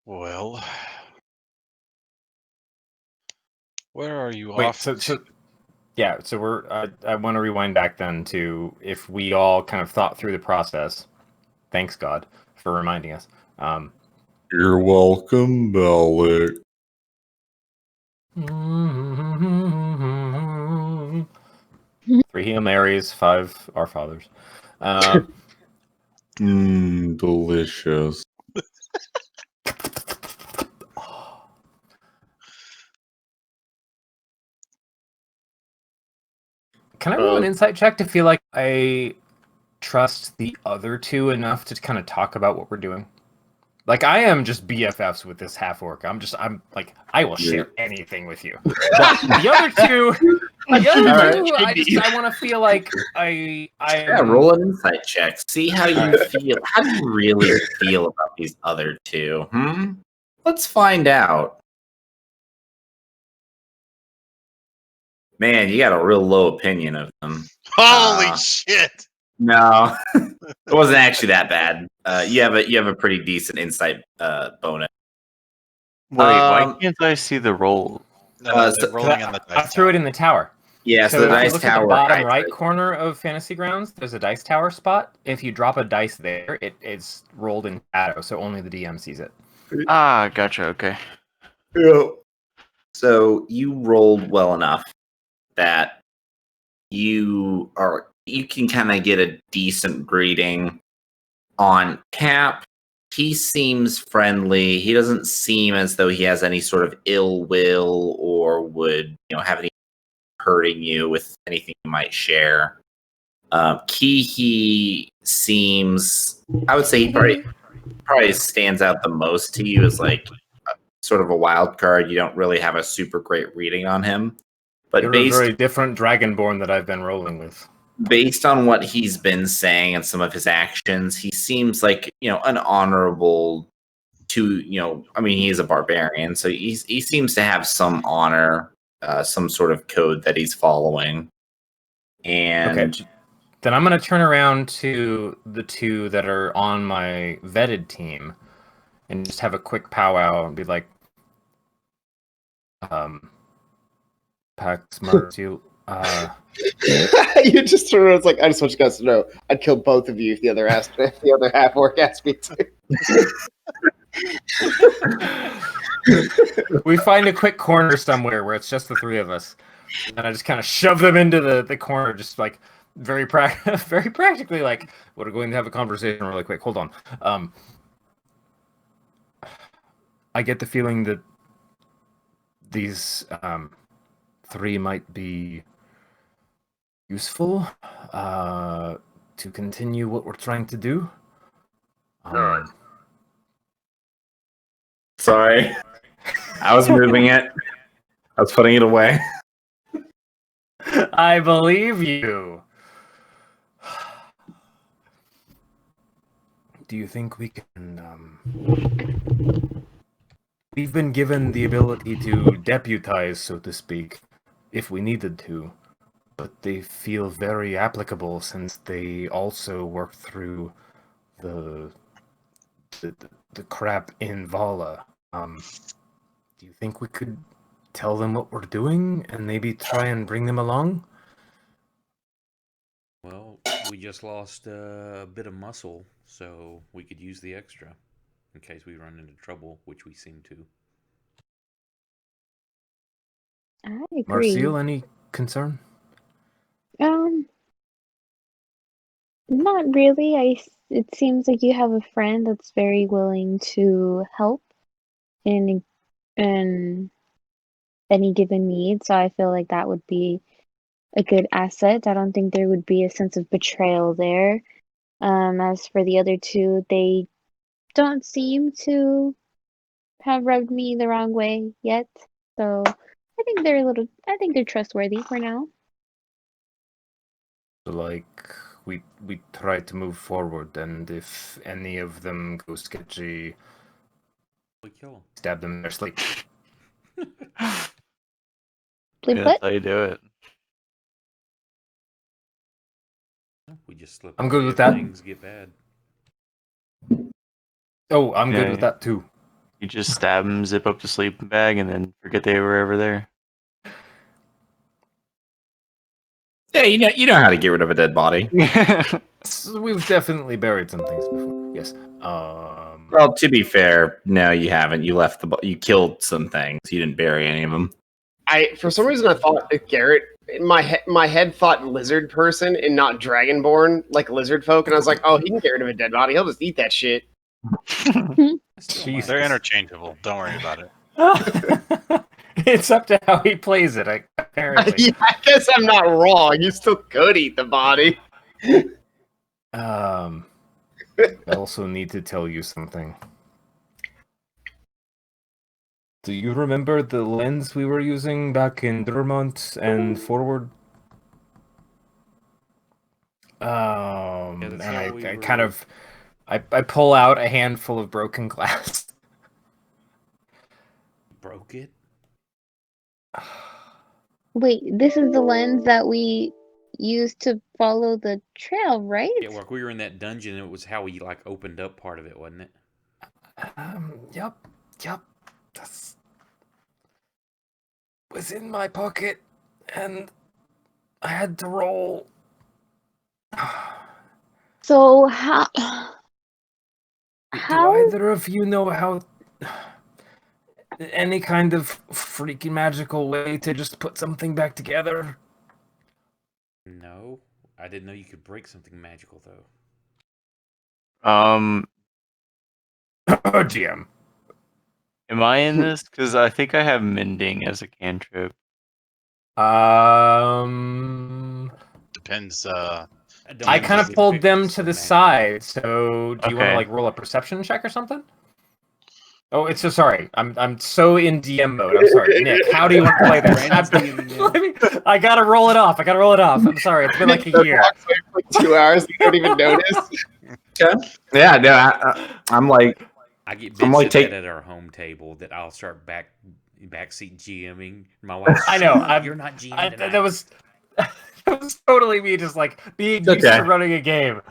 Well, where are you Wait, off? so yeah, so we're. I want to rewind back then to if we all kind of thought through the process. Thanks God for reminding us. You're welcome, Bellic. 3 Hail Marys, 5 Our Fathers. Delicious. Can I roll an insight check to feel like I trust the other two enough to kind of talk about what we're doing? Like, I am just BFFs with this half orc. I'm like, I will share anything with you. But the other two, I want to feel like I roll an insight check. See how you feel. How do you really feel about these other two? Let's find out. Man, you got a real low opinion of them. Holy shit! No, it wasn't actually that bad. You have a pretty decent insight bonus. Wait, why can't I see the roll? Rolling on the dice I threw it in the tower. Yeah, so the if you dice look tower. at the bottom right corner of Fantasy Grounds, there's a dice tower spot. If you drop a dice there, it's rolled in shadow, so only the DM sees it. Ah, gotcha. Okay. Yeah. So you rolled well enough that you can kind of get a decent greeting on Cap. He seems friendly. He doesn't seem as though he has any sort of ill will or would, have any hurting you with anything you might share. Kihi seems, I would say he probably stands out the most to you as like sort of a wild card. You don't really have a super great reading on him. But You're a very different Dragonborn that I've been rolling with. Based on what he's been saying and some of his actions, he seems like, an honorable he is a barbarian, so he seems to have some honor, some sort of code that he's following. And okay, then I'm going to turn around to the two that are on my vetted team and just have a quick powwow and be like, Pax Martial, you just turn around, it's like, I just want you guys to know, I'd kill both of you if the other half orc asked me to. We find a quick corner somewhere where it's just the three of us, and I just kind of shove them into the corner, just like very practically, like, we're going to have a conversation really quick. Hold on. I get the feeling that these three might be useful to continue what we're trying to do. Sorry, I was moving it. I was putting it away. I believe you. Do you think we can... We've been given the ability to deputize, so to speak, if we needed to, but they feel very applicable since they also work through the crap in Vala. Do you think we could tell them what we're doing and maybe try and bring them along? Well, we just lost a bit of muscle, so we could use the extra in case we run into trouble, which we seem to. I agree. Marcel, any concern? Not really. It seems like you have a friend that's very willing to help in any given need, so I feel like that would be a good asset. I don't think there would be a sense of betrayal there. As for the other two, they don't seem to have rubbed me the wrong way yet, so I think they're trustworthy for now. Like, we try to move forward, and if any of them go sketchy, We kill them. stab them in their sleep. That's how you do it. We just slip. I'm good away with if that. Things get bad. Oh, I'm good Yeah. with that too. You just stab them, zip up the sleeping bag, and then forget they were ever there. Yeah, you know how to get rid of a dead body. So we've definitely buried some things before. Yes. Well, to be fair, no, you haven't. You left you killed some things. You didn't bury any of them. For some reason I thought that Garrett, my head thought lizard person and not dragonborn, like lizard folk, and I was like, oh, he can get rid of a dead body. He'll just eat that shit. Jesus. They're interchangeable. Don't worry about it. It's up to how he plays it, apparently. Yeah, I guess I'm not wrong. You still could eat the body. I also need to tell you something. Do you remember the lens we were using back in Dermont and forward? And I kind of I pull out a handful of broken glass. Broke it? Wait, this is the lens that we used to follow the trail, right? Yeah, like we were in that dungeon, and it was how we like opened up part of it, wasn't it? Yep. That's was in my pocket, and I had to roll. So how Do either of you know how any kind of freaky magical way to just put something back together? No, I didn't know you could break something magical though. GM. Am I in this? Because I think I have mending as a cantrip. Depends. I kind of pulled them to the side. So, do you want to Okay. like roll a perception check or something? Oh, it's so sorry. I'm so in DM mode. I'm sorry, Nick. How do you want to play this? I gotta roll it off. I'm sorry. It's been like a year. Like 2 hours, you don't even notice. Okay. Yeah, no, I'm like, I get I'm bits like of take- that at our home table that I'll start backseat GMing. My wife, I know. You're not GMing tonight. That was totally me, just like being used to running a game.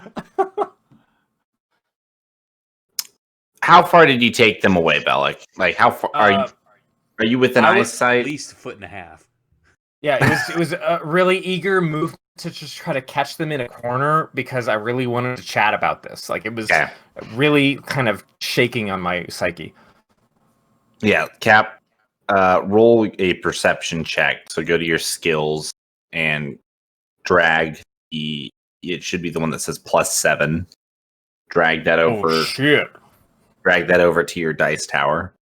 how far did you take them away, Bellic? Like, how far are you within I was At eyesight? least a foot and a half. Yeah, it was a really eager move to just try to catch them in a corner because I really wanted to chat about this. Like it was really kind of shaking on my psyche. Yeah, Cap, roll a perception check. So go to your skills and drag it should be the one that says +7. Drag that over. Oh shit! Drag that over to your dice tower.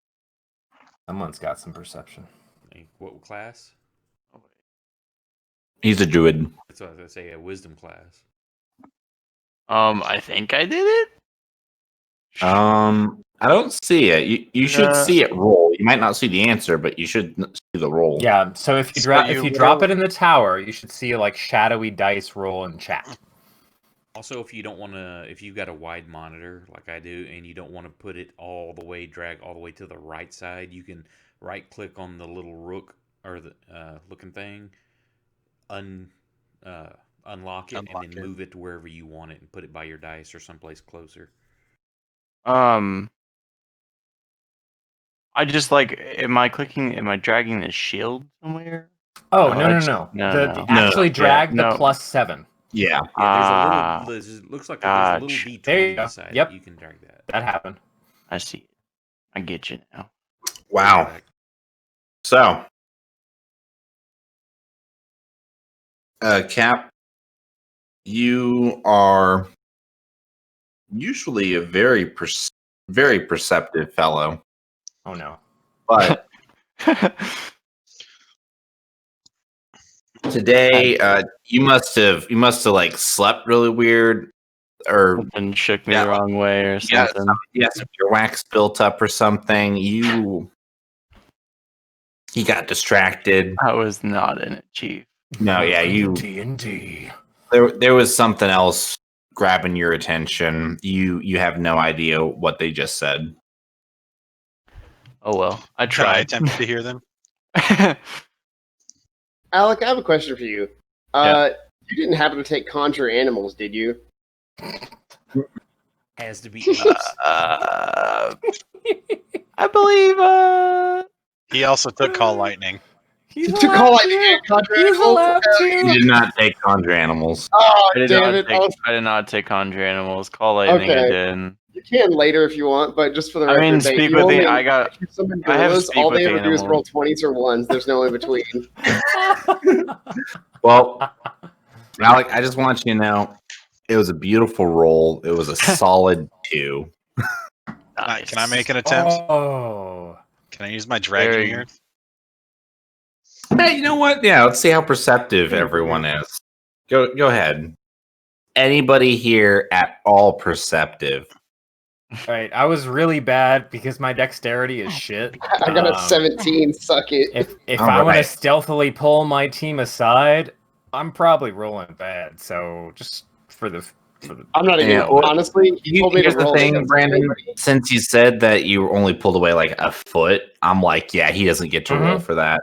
Someone's got some perception. What class? He's a druid. That's what I was gonna say. A wisdom class. I think I did it. I don't see it. You should see it roll. You might not see the answer, but you should see the roll. Yeah. So if you drop it in the tower, you should see like shadowy dice roll in chat. Also, if you don't want to, if you've got a wide monitor like I do, and you don't want to put it drag all the way to the right side, you can right click on the little rook or the looking thing, unlock it, and then move it to wherever you want it, and put it by your dice or someplace closer. I just like, am I dragging the shield somewhere? Oh, no. Actually drag the +7. Yeah. Yeah, there's a little, looks like there's a little There D20 you go. inside. Yep. You can drag that. That happened. I see it. I get you now. Wow. So, Cap, you are usually a very perceptive fellow. Oh no. But today, you must have like slept really weird, or Something shook me the wrong way, or something. Yes, if your wax built up or something. You got distracted. I was not in it, Chief. No, yeah, you. D&D. There was something else grabbing your attention. You have no idea what they just said. Oh well, I Try tried. attempted to hear them. Alec, I have a question for you. You didn't happen to take conjure animals, did you? Has to be apes. I believe. He also took Call Lightning. He's To allowed call like to. Contra He's Animals? allowed You to. did not take Conjure Animals. Oh, I did damn not it. take. I did not take Conjure Animals. Call Lightning. I Okay. did. You can later if you want, but just for the I record, mean, they, speak you with only, the. I got. if you summon I have gorillas, speak all with they the ever do is roll animals. 20s or 1s. There's no in between. Well, Alec, I just want you to know it was a beautiful roll. It was a solid 2. Can I make an attempt? Oh. Can I use my dragon Very- ear? Hey, you know what? Yeah, let's see how perceptive everyone is. Go ahead. Anybody here at all perceptive? Right, I was really bad because my dexterity is shit. I got a 17. Suck it. If All I want to right. stealthily pull my team aside, I'm probably rolling bad. So just for the I'm not even. Yeah, well, Honestly, you told me to Here's the roll thing, against Brandon. everybody. Since you said that you only pulled away like a foot, I'm like, yeah, he doesn't get to roll for that.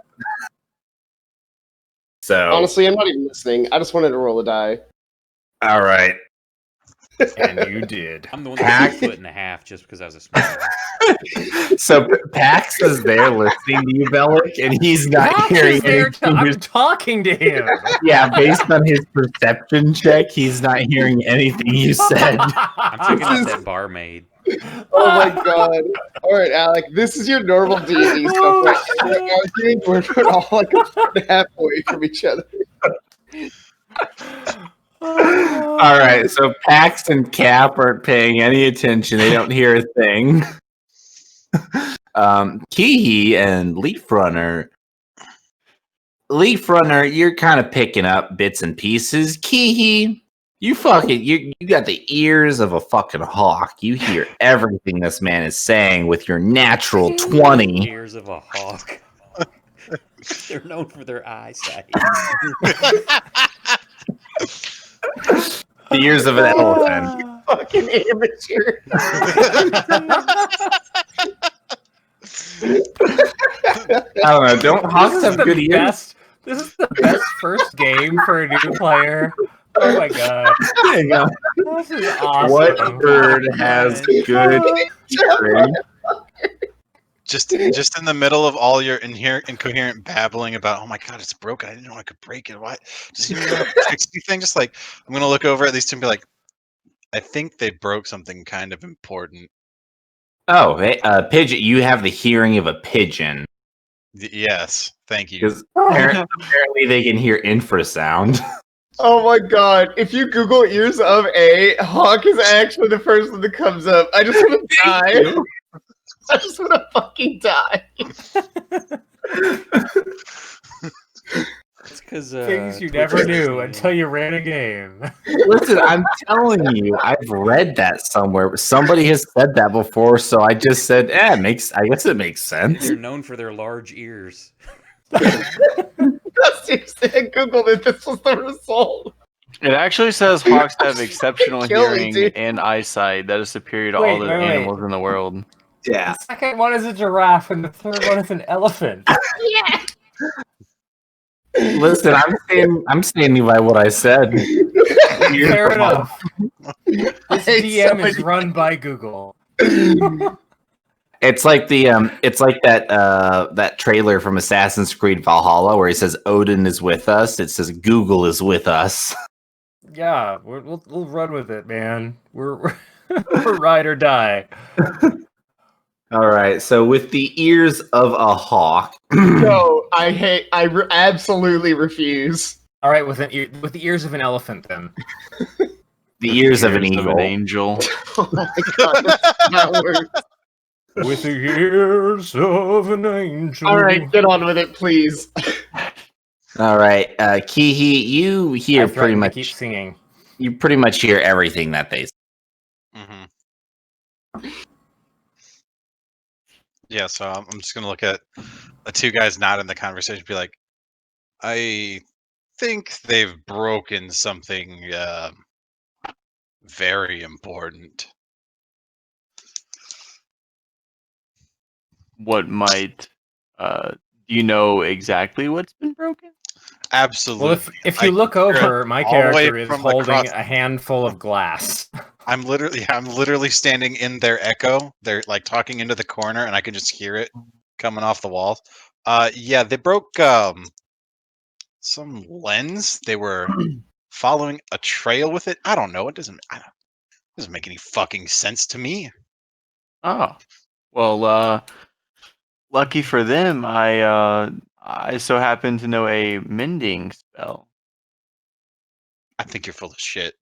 So Honestly, I'm not even listening. I just wanted to roll a die. all right. and you did. I'm the one that's 1.5 just because I was a small guy. So Pax is there listening to you, Bellic, and he's not Max hearing is there. anything. I'm talking to him. Yeah, based on his perception check, he's not hearing anything you said. I'm checking out that barmaid. Oh my god. Alright, Alec, this is your normal D&D stuff, right? I was doing we're all like a foot and a half away from each other. All right, so Pax and Cap aren't paying any attention. They don't hear a thing. Kihi and Leaf Runner, you're kind of picking up bits and pieces. Kihi, you got the ears of a fucking hawk. You hear everything this man is saying with your natural 20. Ears of a hawk. They're known for their eyesight. The ears of an elephant. Fucking amateur. I don't know. Don't hawks have good ears? This is the best first game for a new player. Oh my god. There you go. This is awesome. What bird has good hearing? Just in the middle of all your incoherent babbling about, oh my god, it's broken. I didn't know I could break it. Why? Does he know anything? Just like, I'm gonna look over at these two and be like, I think they broke something kind of important. Oh, hey, pigeon. You have the hearing of a pigeon. Yes, thank you. Because apparently they can hear infrasound. Oh my god. If you Google ears of a hawk is actually the first one that comes up. I just want to die. I just want to fucking die. It's because Things you never knew until you ran a game. Listen, I'm telling you, I've read that somewhere. Somebody has said that before, so I just said, I guess it makes sense. They're known for their large ears. Seriously, I Googled it. This was the result. It actually says hawks have exceptional Kill me, hearing dude. and eyesight that is superior to Wait, all the wait. animals in the world. Yeah. The second one is a giraffe, and the third one is an elephant. Listen, I'm standing by what I said. Fair enough. This Hey, DM is run by Google. It's like that trailer from Assassin's Creed Valhalla where he says Odin is with us. It says Google is with us. Yeah, we'll run with it, man. We're ride or die. All right, so with the ears of a hawk. No, absolutely refuse. All right, with the ears of an elephant, then. The ears of an Ears eagle. angel. Oh my god, that's not worse. With the ears of an angel. All right, get on with it, please. All right, Kihi, you hear pretty much. Keep singing. You pretty much hear everything that they say. Mm-hmm. Yeah, so I'm just gonna look at the two guys not in the conversation, and be like, I think they've broken something very important. What might do you know exactly what's been broken? Absolutely. Well, if you look over, my all the way character is from holding across- a handful of glass. I'm literally standing in their echo. They're like talking into the corner, and I can just hear it coming off the walls. Yeah, they broke some lens. They were following a trail with it. I don't know. It doesn't make any fucking sense to me. Oh, well, lucky for them, I so happen to know a mending spell. I think you're full of shit.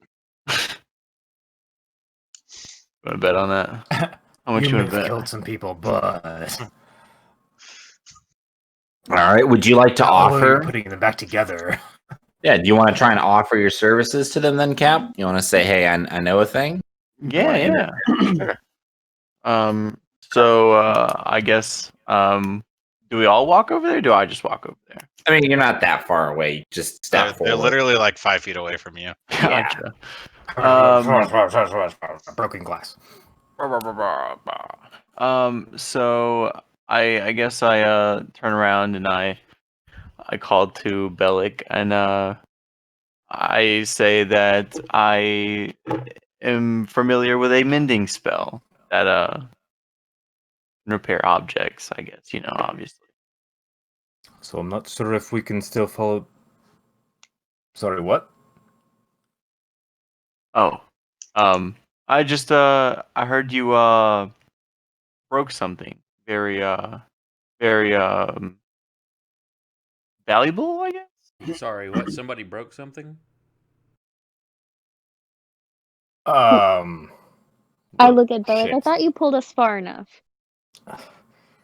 Want to bet on that? How much You you may want to have bet? killed some people, but All right. Would you like to how are you offer? putting them back together? Yeah. Do you want to try and offer your services to them then, Cap? You want to say, "Hey, I know a thing." Yeah, Wanna yeah. Sure. So I guess do we all walk over there? Or do I just walk over there? I mean, you're not that far away. Just step They're forward. literally like 5 feet away from you. Gotcha. Broken glass. So I guess I turn around and I call to Bellic and I say that I am familiar with a mending spell that can repair objects, I guess, obviously. So I'm not sure if we can still follow. Sorry, what? Oh. I just I heard you broke something very very valuable, I guess. Sorry, what? Somebody broke something? I look at Bellic. I shit. thought you pulled us far enough.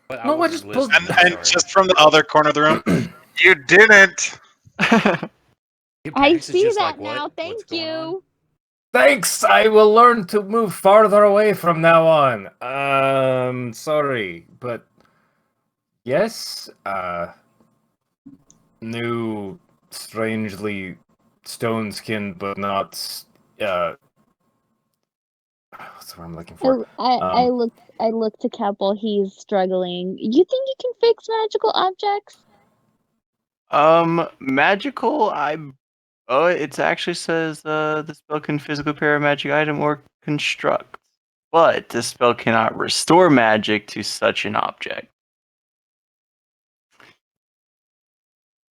But No, I wasn't just pulled- listening, And sorry. just from the other corner of the room, you didn't. Hey, I Pax is see just that like, now. "What? What's Thank going on?" you. Thanks. I will learn to move farther away from now on. Sorry, but yes. New, strangely stone-skinned, but not. What's the word I'm looking for? I look to Cap while he's struggling. You think you can fix magical objects? Magical. It actually says the spell can physically repair a magic item or construct, but the spell cannot restore magic to such an object.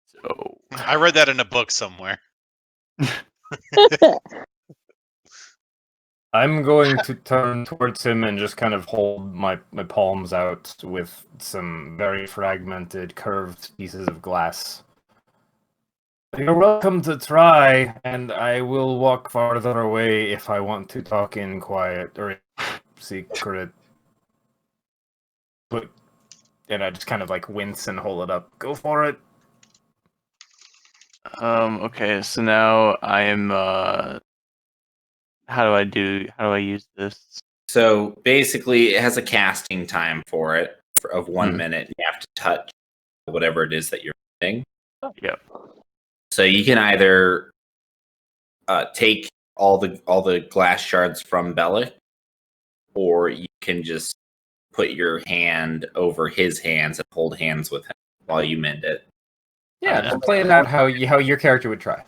So I read that in a book somewhere. I'm going to turn towards him and just kind of hold my palms out with some very fragmented, curved pieces of glass. You're welcome to try, and I will walk farther away if I want to talk in quiet or in secret. But, and I just kind of like wince and hold it up. Go for it. okay, so now I am how do I use this? So basically, it has a casting time for it of 1 minute. You have to touch whatever it is that you're doing. Yep. So you can either take all the glass shards from Bellic, or you can just put your hand over his hands and hold hands with him while you mend it. Yeah, just play it out how your character would try.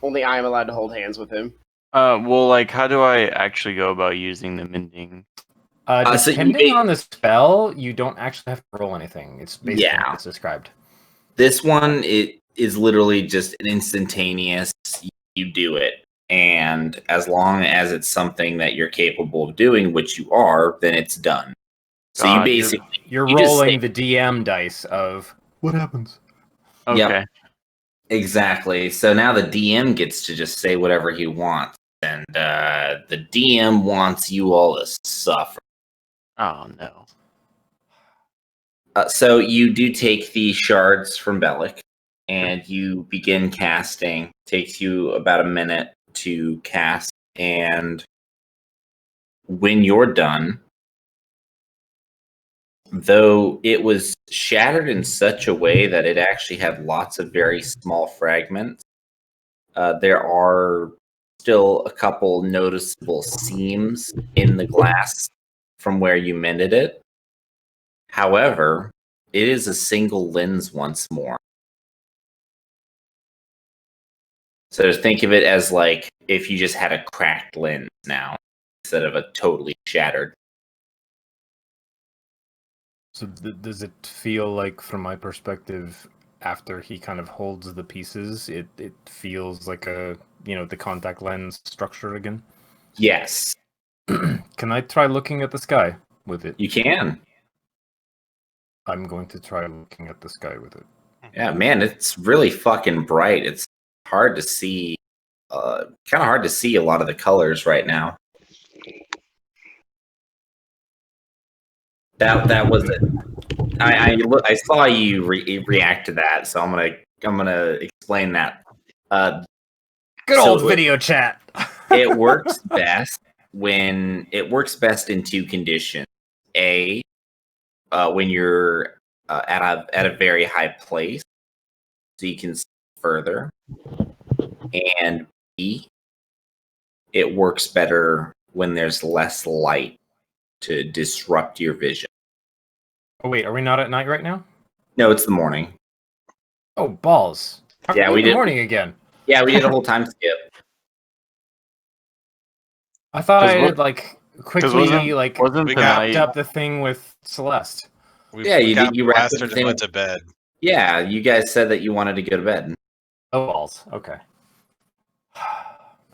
Only I am allowed to hold hands with him. Well, like, how do I actually go about using the mending? So you Depending on the spell, you don't actually have to roll anything. It's basically Yeah. as described. This one, it is literally just an instantaneous. You do it, and as long as it's something that you're capable of doing, which you are, then it's done. So you basically You're you just rolling say- the DM dice of what happens. Okay. Yep. Exactly. So now the DM gets to just say whatever he wants, and the DM wants you all to suffer. Oh no. So you do take the shards from Bellic, and you begin casting. Takes you about a minute to cast, and when you're done, though it was shattered in such a way that it actually had lots of very small fragments, there are still a couple noticeable seams in the glass from where you mended it. However, it is a single lens once more. So just think of it as like if you just had a cracked lens now instead of a totally shattered. So does it feel like, from my perspective, after he kind of holds the pieces, it feels like the contact lens structure again? Yes, Can I try looking at the sky with it? you can. I'm going to try looking at the sky with it. Yeah, man, it's really fucking bright. It's hard to see. Kind of hard to see a lot of the colors right now. That was it. I saw you react to that, so I'm gonna explain that. Good So old video chat. It works best in two conditions. A, when you're at a very high place, so you can see further, and B, it works better when there's less light to disrupt your vision. Oh wait, are we not at night right now? No, it's the morning. Oh balls! How Yeah, come we in the did. morning again. Yeah, we did a whole time skip. I thought 'Cause I what- had quickly wasn't we tonight? wrapped up the thing with Celeste. Yeah, you got did. You wrapped blasted and everything. went to bed. Yeah, you guys said that you wanted to go to bed. Oh balls. Okay.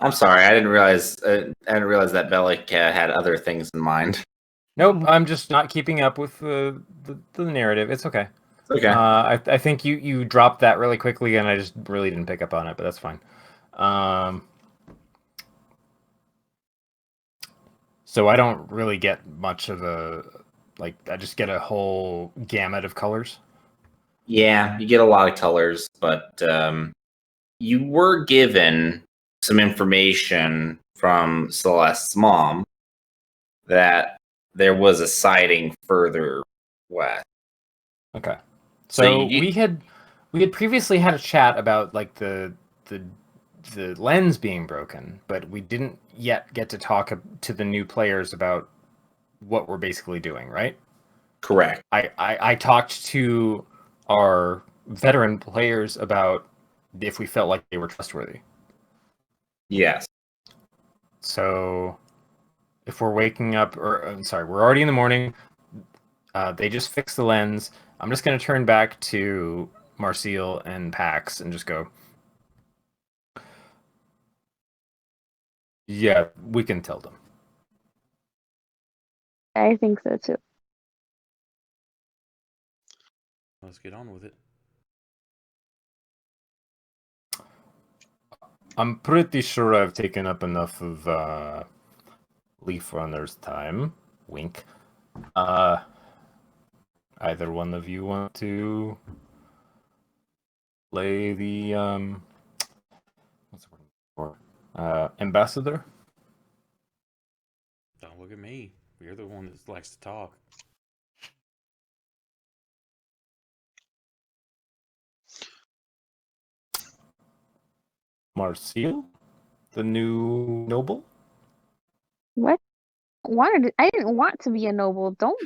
I'm sorry, I didn't realize. I didn't realize that Bellic had other things in mind. Nope, I'm just not keeping up with the narrative. It's okay. Okay. I think you dropped that really quickly, and I just really didn't pick up on it, but that's fine. So I don't really get much of I just get a whole gamut of colors. Yeah, you get a lot of colors, but you were given some information from Celeste's mom that there was a sighting further west. Okay. So So you- we had previously had a chat about the lens being broken, but we didn't yet get to talk to the new players about what we're basically doing, right? Correct. I talked to our veteran players about if we felt like they were trustworthy. Yes. So if we're waking up, or I'm sorry, we're already in the morning. They just fixed the lens. I'm just going to turn back to Marcel and Pax and just go, yeah, we can tell them. I think so too. Let's get on with it. I'm pretty sure I've taken up enough of Leaf Runner's time. Wink. Either one of you want to play the what's the word for ambassador? Don't look at me. You're the one that likes to talk. Marcel, the new noble. What? I didn't want to be a noble. Don't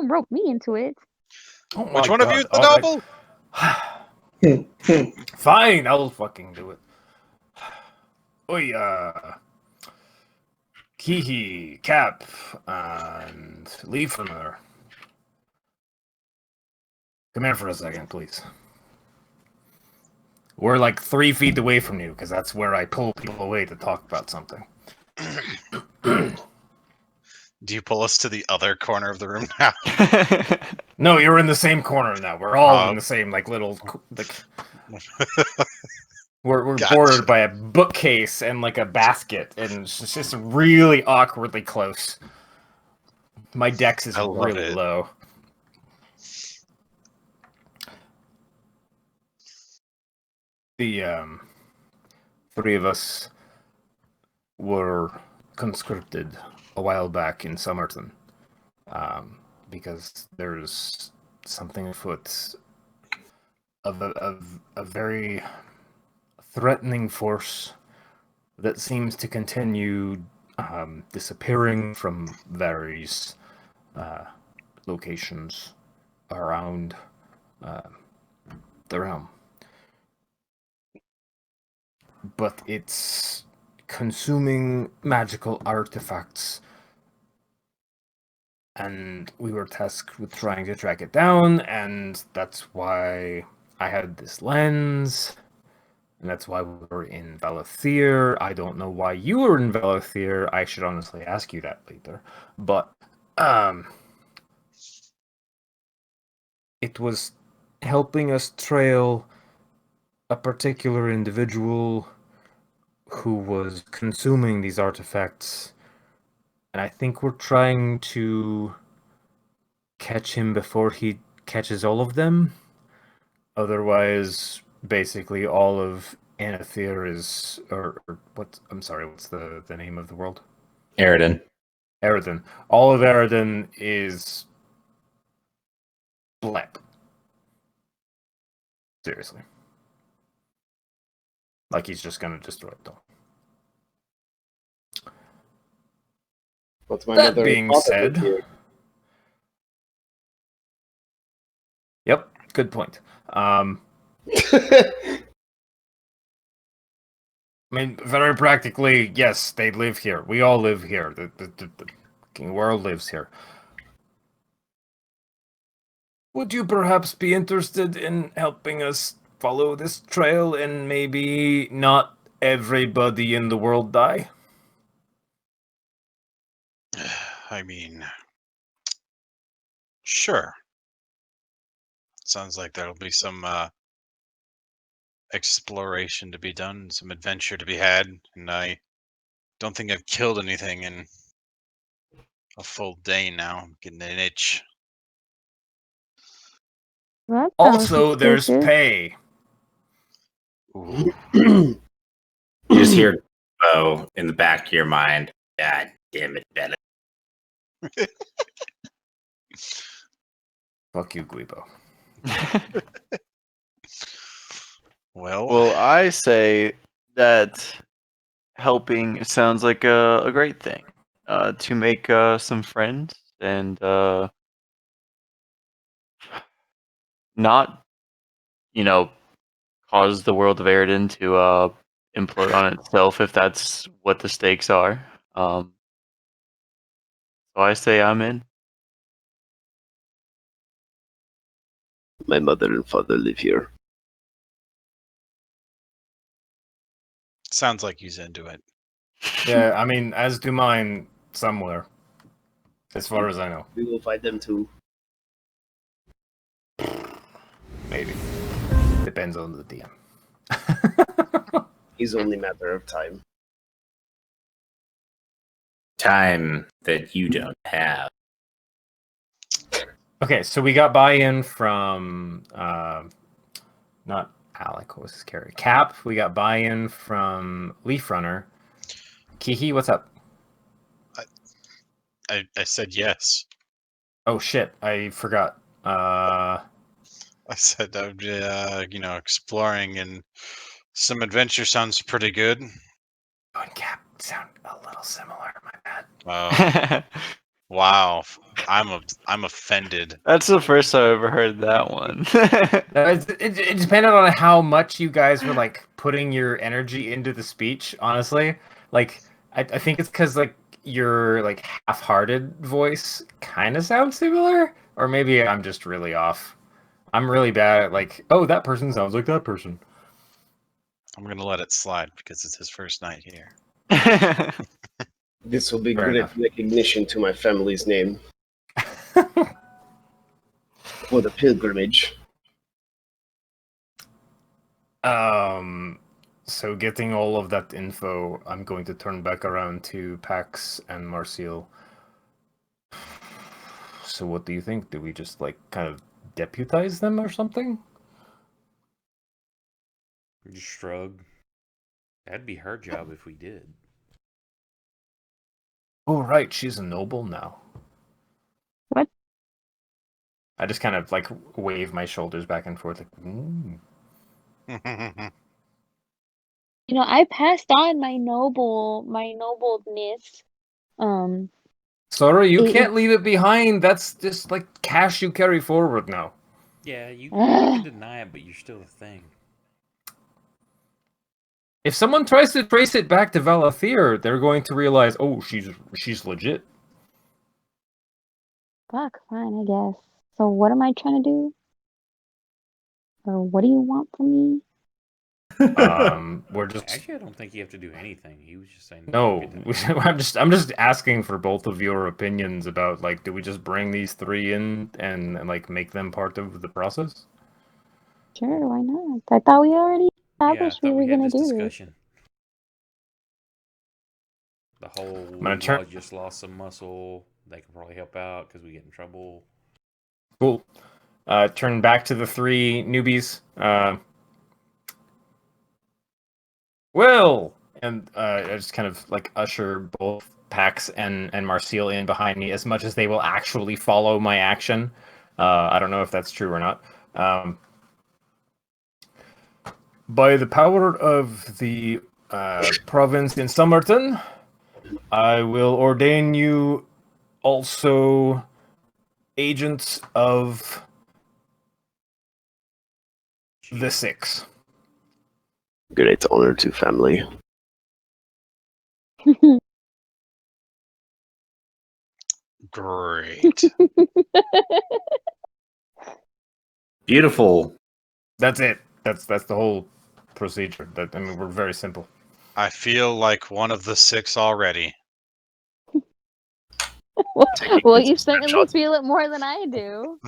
rope me into it. Oh Which my one of you God, is the all noble? right. Fine, I'll fucking do it. Oi, Kihi, Cap, and Leafner. Come here for a second, please. We're like 3 feet away from you, because that's where I pull people away to talk about something. Do you pull us to the other corner of the room now? No, you're in the same corner now. We're all in the same little We're Gotcha. bordered by a bookcase and a basket, and it's just really awkwardly close. My dex is I love really it. low. The three of us were conscripted a while back in Somerton, because there's something afoot of a very threatening force that seems to continue disappearing from various locations around the realm. but it's consuming magical artifacts. And we were tasked with trying to track it down, and that's why I had this lens. And that's why we were in Valathir. I don't know why you were in Valathir. I should honestly ask you that later. But, it was helping us trail a particular individual who was consuming these artifacts. And I think we're trying to catch him before he catches all of them. Otherwise, basically all of Anathir is, or what's the name of the world? Eridan. Eridan. All of Eridan is blep. Seriously. Like he's just gonna destroy it all. What's my That mother being and father said, live here? Yep, good point. I mean, very practically, yes, they live here. We all live here. The fucking world lives here. Would you perhaps be interested in helping us follow this trail and maybe not everybody in the world die? I mean, sure. Sounds like there'll be some exploration to be done, some adventure to be had, and I don't think I've killed anything in a full day now. I'm getting an itch. That sounds Also, there's suspicious. pay. Ooh. You just hear Bo in the back of your mind. God damn it, Bennett. Fuck you, Guibo. Well, I say that helping sounds like a great thing. To make some friends and not, cause the world of Eridan to implode on itself if that's what the stakes are. So I say I'm in. My mother and father live here. Sounds like he's into it. Yeah, I mean, as do mine somewhere. As far as I know. We will find them too. Maybe. Depends on the DM. It's only a matter of time. Time that you don't have. Okay, so we got buy-in from not Alec, what was his character? Cap. We got buy-in from Leaf Runner. Kiki, what's up? I said yes. Oh shit, I forgot. I said I would, exploring and some adventure sounds pretty good. You and Cap sound a little similar. My bad. Wow, I'm offended. That's the first time I've ever heard that one. It depended on how much you guys were like putting your energy into the speech. Honestly, like I think it's because like your like half-hearted voice kind of sounds similar, or maybe I'm just really off. I'm really bad at like, oh, that person sounds like that person. I'm gonna let it slide because it's his first night here. This will be Fair great enough. recognition to my family's name for the pilgrimage. So getting all of that info, I'm going to turn back around to Pax and Marcel. So what do you think? Do we just like kind of deputize them or something? Just shrug. That'd be her job if we did. Oh right, she's a noble now. What? I just kind of like wave my shoulders back and forth like, You know, I passed on my nobleness. Sorry, you It- can't leave it behind. That's just like cash you carry forward now. Yeah, you can deny it, but you're still a thing. If someone tries to trace it back to Valathir, they're going to realize, oh, she's legit. Fuck, fine, I guess. So what am I trying to do? Or what do you want from me? We're just Actually, I don't think you have to do anything. He was just saying. no. you could- I'm just asking for both of your opinions about like, do we just bring these three in and like make them part of the process? Sure, why not? I thought we already Yeah, I established thought we were we had gonna this do this. discussion. The whole gonna turn- lodge just lost some muscle. They can probably help out because we get in trouble. Cool. Turn back to the three newbies. Will! And I just kind of like usher both Pax and Marcel in behind me as much as they will actually follow my action. I don't know if that's true or not. By the power of the province in Somerton, I will ordain you also agents of the Six. Great honor to family. Great. Beautiful. That's it. That's the whole procedure. I mean, we're very simple. I feel like one of the six already. Well, you certainly feel it more than I do.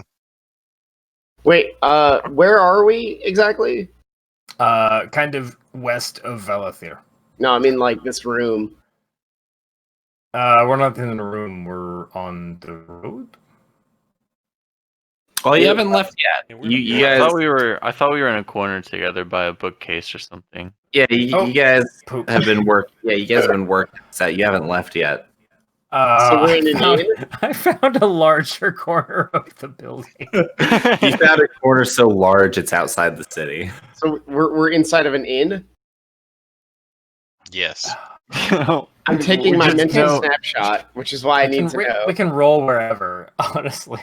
Wait, where are we exactly? Kind of west of Valathir. No, I mean like this room. We're not in the room. We're on the road. Well, you haven't left yet. Yeah, we're You I guys, thought we were in a corner together by a bookcase or something. yeah, Oh. you guys Poop. have been working. Yeah, you guys have been working. So you haven't left yet. So we're in an inn? I found a larger corner of the building. You found a corner so large it's outside the city. So we're inside of an inn. Yes. I'm taking We my just mental can't- snapshot, which is why I need to know. We can roll wherever. Honestly,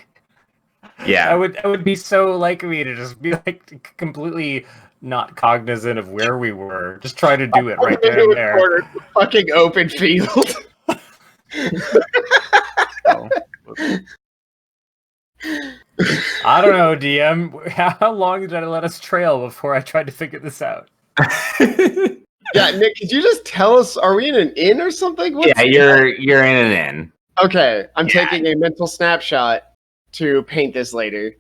I Yeah. would be so like me to just be like completely not cognizant of where we were. Just try to do it right I'm there into and a there. corner, fucking open field. Oh. I don't know, DM. How long did I let us trail before I tried to figure this out? Yeah, Nick, could you just tell us? Are we in an inn or something? Yeah, you're in an inn. Okay, I'm Yeah. taking a mental snapshot to paint this later.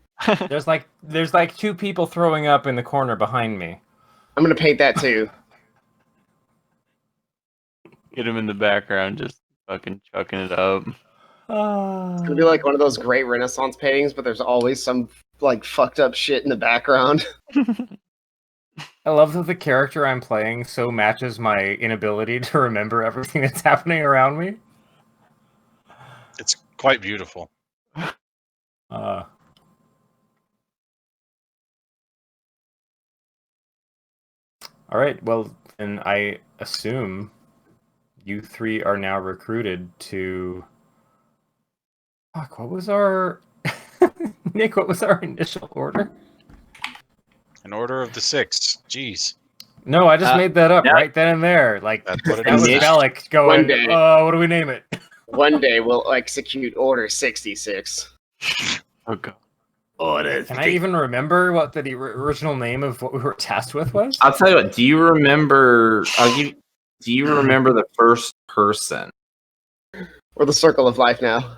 There's like two people throwing up in the corner behind me. I'm gonna paint that too. Get him in the background, just fucking chucking it up. It's gonna be like one of those great Renaissance paintings, but there's always some like fucked up shit in the background. I love that the character I'm playing so matches my inability to remember everything that's happening around me. It's quite beautiful. All right. Well, then I assume you three are now recruited to. Fuck. What was our Nick? What was our initial order? An order of the six. Jeez. No, I just made that up yeah. right then and there. Like That's what it that was is. Bellic going. One day. What do we name it? One day we'll execute Order 66. Oh god. Can I even remember what the original name of what we were tasked with was? I'll tell you what. Do you remember? Do you remember the first person? Or the Circle of Life now.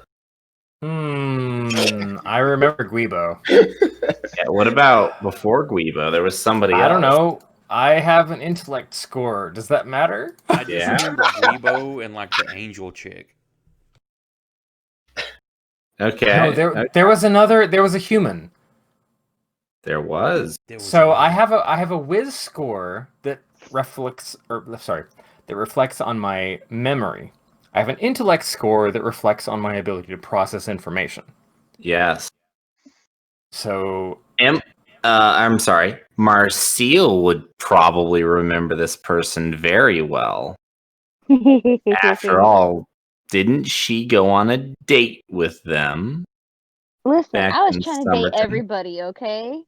I remember Guibo. Yeah, what about before Guibo? There was somebody else. I don't know. I have an intellect score. Does that matter? I just Yeah. remember Guibo and like the angel chick. Okay. No, there was another. There was a human. There was. There was So I another- have a whiz score that reflects on my memory. I have an intellect score that reflects on my ability to process information. Yes. So I'm sorry. Marcel would probably remember this person very well. After all, didn't she go on a date with them? Listen, back I was in trying to date Somerton. everybody, okay?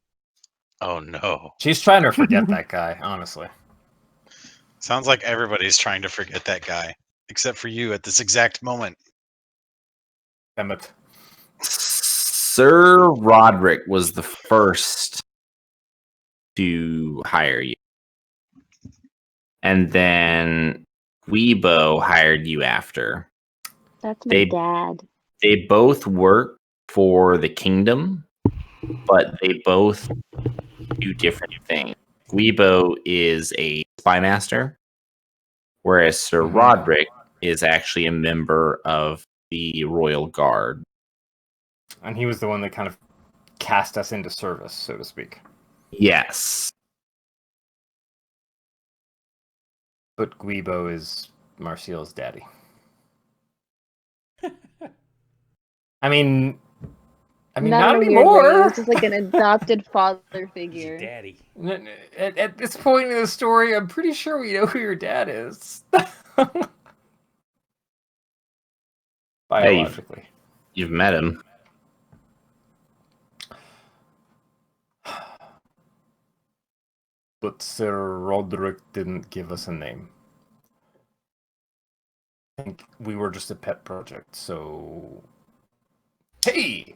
Oh no. she's trying to forget that guy, honestly. Sounds like everybody's trying to forget that guy, except for you at this exact moment. Emmett. Sir Roderick was the first to hire you. And then Guibo hired you after. That's my They- dad. They both work for the kingdom, but they both do different things. Guibo is a spy master, whereas Sir Mhm. Roderick is actually a member of the Royal Guard. And he was the one that kind of cast us into service, so to speak. Yes. But Guibo is Marcial's daddy. I mean, Not not in a weird way. anymore. It's just like an adopted father He's your figure. daddy. At this point in the story, I'm pretty sure we know who your dad is. Biologically. You've met him. But Sir Roderick didn't give us a name. I think we were just a pet project, so... Hey!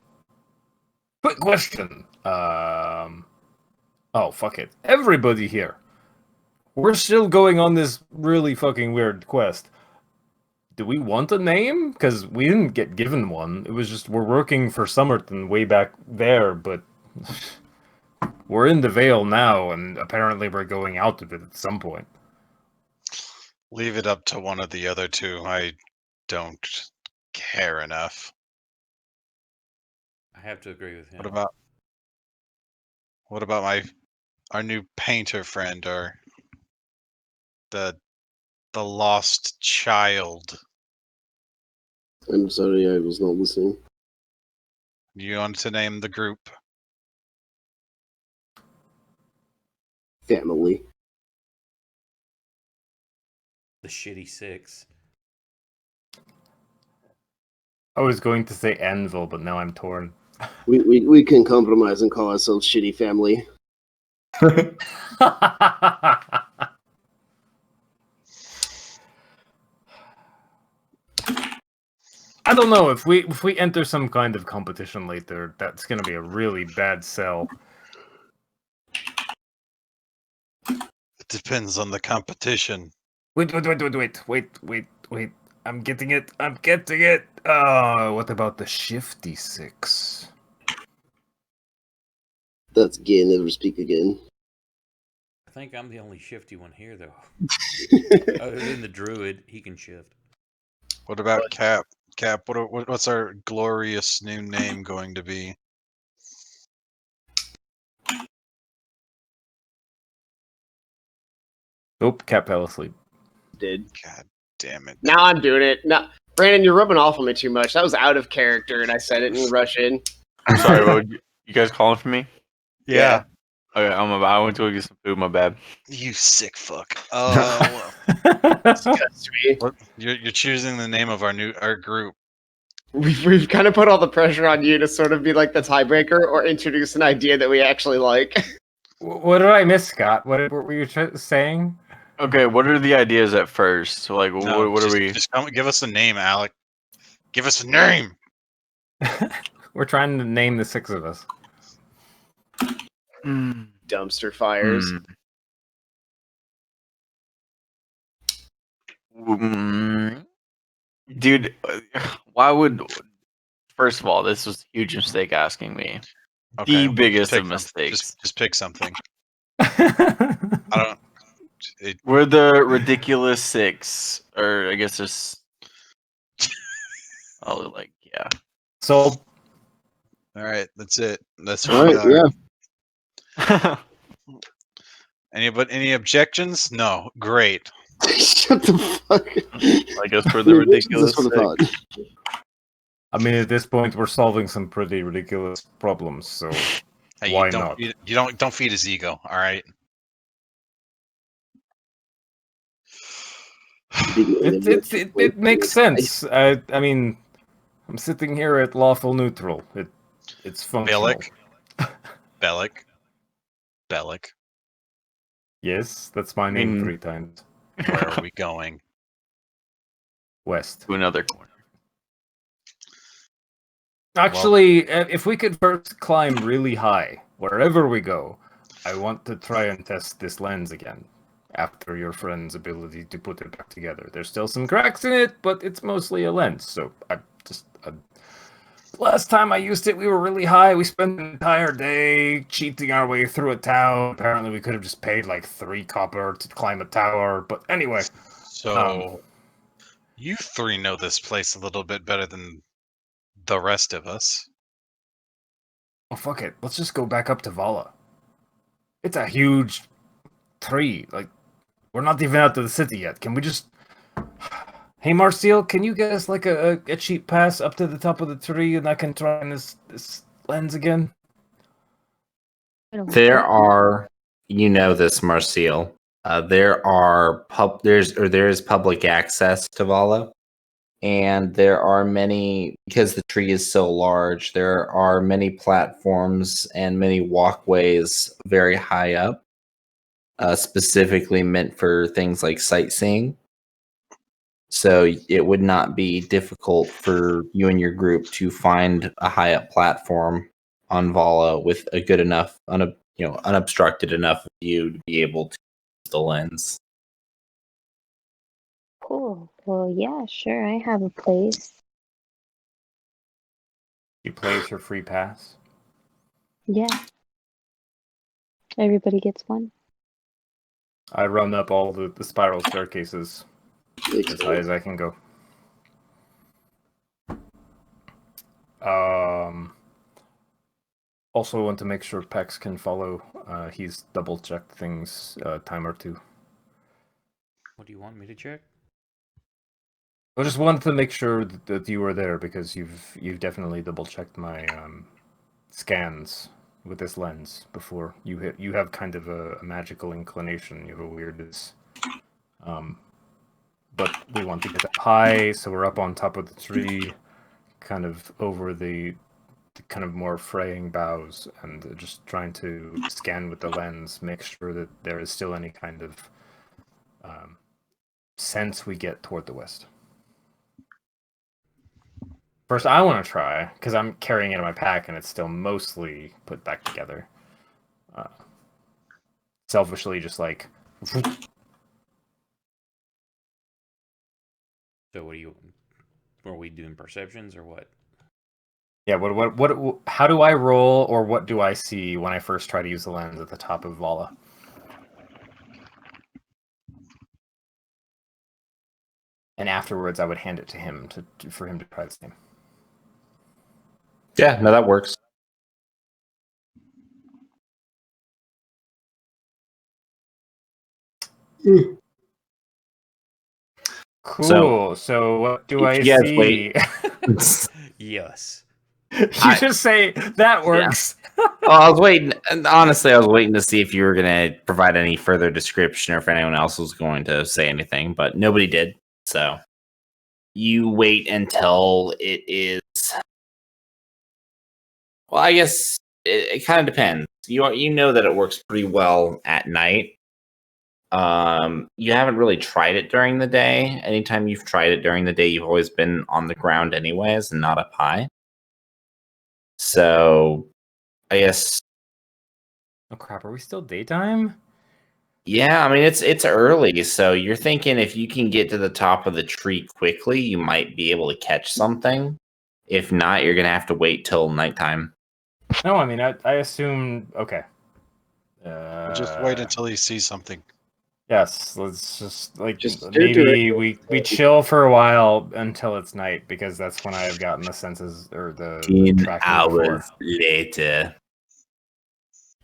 Quick question! Oh, fuck it. Everybody here! We're still going on this really fucking weird quest. Do we want a name? Because we didn't get given one. It was just, we're working for Somerton way back there, but... We're in the Vale now, and apparently we're going out of it at some point. Leave it up to one of the other two. I don't care enough. I have to agree with him. What about our new painter friend, or the lost child? I'm sorry, I was not listening. You want to name the group? Family. The shitty six. I was going to say Anvil, but now I'm torn. We can compromise and call ourselves Shitty Family. I don't know, if we enter some kind of competition later, that's gonna be a really bad sell. It depends on the competition. Wait. I'm getting it. What about the Shifty Six? That's gay, never speak again. I think I'm the only shifty one here, though. Other than the druid, he can shift. What about Cap? Cap, what's our glorious new name going to be? Nope, Cap fell asleep. Did. God damn it. Now I'm doing it. No, Brandon, you're rubbing off on me too much. That was out of character, and I said it in Russian. I'm sorry, what would you guys calling for me? Yeah. Okay, I went to go get some food, my bad. You sick fuck. Oh, Disgust me. you're choosing the name of our group. We've kind of put all the pressure on you to sort of be like the tiebreaker or introduce an idea that we actually like. What did I miss, Scott? What were you saying? Okay, what are the ideas at first? So, like, No, what just, are we? Just give us a name, Alec. Give us a name. We're trying to name the six of us. Dumpster fires. Dude, why would? First of all, this was a huge mistake asking me. Okay, The well, biggest pick of some- mistakes. Just pick something. I don't. We're the ridiculous six, or I guess there's. Oh, like yeah. So, All right, that's it. That's All what right, we are. yeah. Any objections? No. Great. Shut the fuck. I guess we're the ridiculous That's what I six. thought. I mean, at this point, we're solving some pretty ridiculous problems, so Hey, why you don't, not? You don't feed his ego. All right. It makes sense. I mean, I'm sitting here at lawful neutral. It's functional. Bellic. Yes, that's my name Hmm. 3 times. Where are we going? West. To another corner. Actually, if we could first climb really high, wherever we go, I want to try and test this lens again. After your friend's ability to put it back together. There's still some cracks in it, but it's mostly a lens. So last time I used it, we were really high. We spent an entire day cheating our way through a tower. Apparently, we could have just paid like 3 copper to climb a tower. But anyway. So, you 3 know this place a little bit better than the rest of us. Oh, fuck it. Let's just go back up to Vala. It's a huge tree. Like, we're not even out to the city yet. Can we just... Hey, Marcial, can you get us like a cheap pass up to the top of the tree and I can try on this lens again? There are, you know this, Marcial. There is public access to Vala, and there are many, because the tree is so large, there are many platforms and many walkways very high up, specifically meant for things like sightseeing. So it would not be difficult for you and your group to find a high up platform on Vala with a good enough, unobstructed enough view to be able to use the lens. Cool. Well, yeah, sure. I have a place. You place your free pass? Yeah. Everybody gets one. I run up all the spiral staircases as high as I can go. Also want to make sure Pex can follow. He's double-checked things a time or two. What do you want me to check? I just wanted to make sure that you were there because you've definitely double-checked my scans with this lens before. You have kind of a magical inclination. You have a weirdness. But we want to get up high, so we're up on top of the tree, kind of over the kind of more fraying boughs, and just trying to scan with the lens, make sure that there is still any kind of sense we get toward the west. First, I want to try, because I'm carrying it in my pack, and it's still mostly put back together. Selfishly, just like... So what are we doing perceptions or what? Yeah, what how do I roll, or what do I see when I first try to use the lens at the top of Vala? And afterwards, I would hand it to him for him to try the same. Yeah, no, that works. Cool. So what do I Yes, see? wait. Yes. You just say that works. Well, I was waiting. Honestly, I was waiting to see if you were going to provide any further description or if anyone else was going to say anything, but nobody did. So you wait until it is. Well, I guess it kind of depends. You know that it works pretty well at night. You haven't really tried it during the day. Anytime you've tried it during the day, you've always been on the ground anyways and not up high. So I guess. Oh crap! Are we still daytime? Yeah, I mean it's early, so you're thinking if you can get to the top of the tree quickly, you might be able to catch something. If not, you're gonna have to wait till nighttime. No, I mean I assume okay. We'll just wait until you see something. Yes, let's just do we chill for a while until it's night because that's when I have gotten the senses or the 10 tracking hours before. later.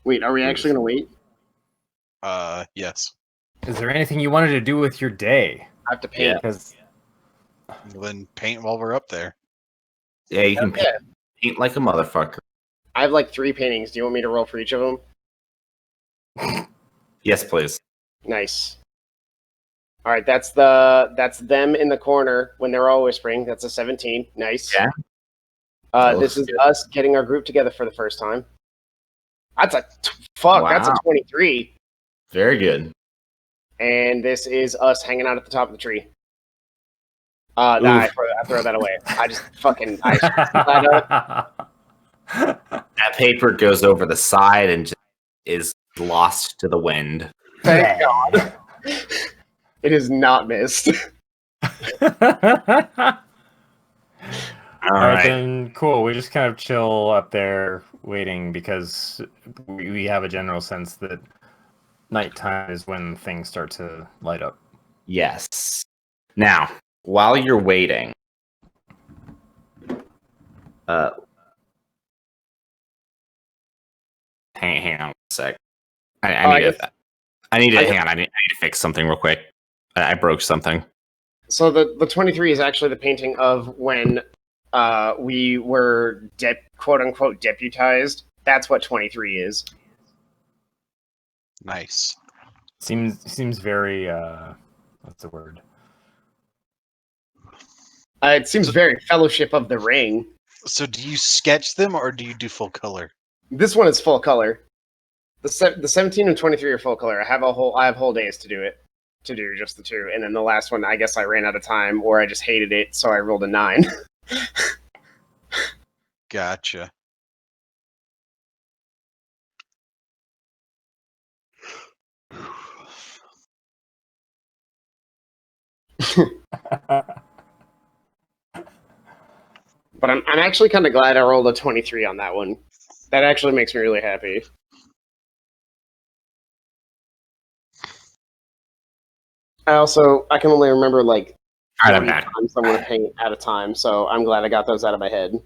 Wait, are we actually gonna wait? Yes. Is there anything you wanted to do with your day? I have to paint. Because Then paint while we're up there. Yeah, you can paint like a motherfucker. I have like 3 paintings. Do you want me to roll for each of them? Yes, please. Nice. All right, that's them in the corner when they're all whispering. That's a 17. Nice. Yeah. This is us getting our group together for the first time. That's a fuck. Wow. That's a 23. Very good. and this is us hanging out at the top of the tree. Nah, I throw that away. I just fucking That paper goes over the side and just is lost to the wind. Thank God. It is not missed. All right, then cool. We just kind of chill up there waiting because we have a general sense that nighttime is when things start to light up. Yes. Now, while you're waiting, hang on a sec. I need to fix something real quick. I broke something. So the 23 is actually the painting of when we were quote unquote deputized. That's what 23 is. Nice. Seems very what's the word? It seems very Fellowship of the Ring. So do you sketch them or do you do full color? This one is full color. The 17 and 23 are full color. I have whole days to do just the two, and then the last one, I guess I ran out of time, or I just hated it, so I rolled a 9. Gotcha. But I'm actually kind of glad I rolled a 23 on that one. That actually makes me really happy. I can only remember like 40 times I'm going to paint at a time, so I'm glad I got those out of my head.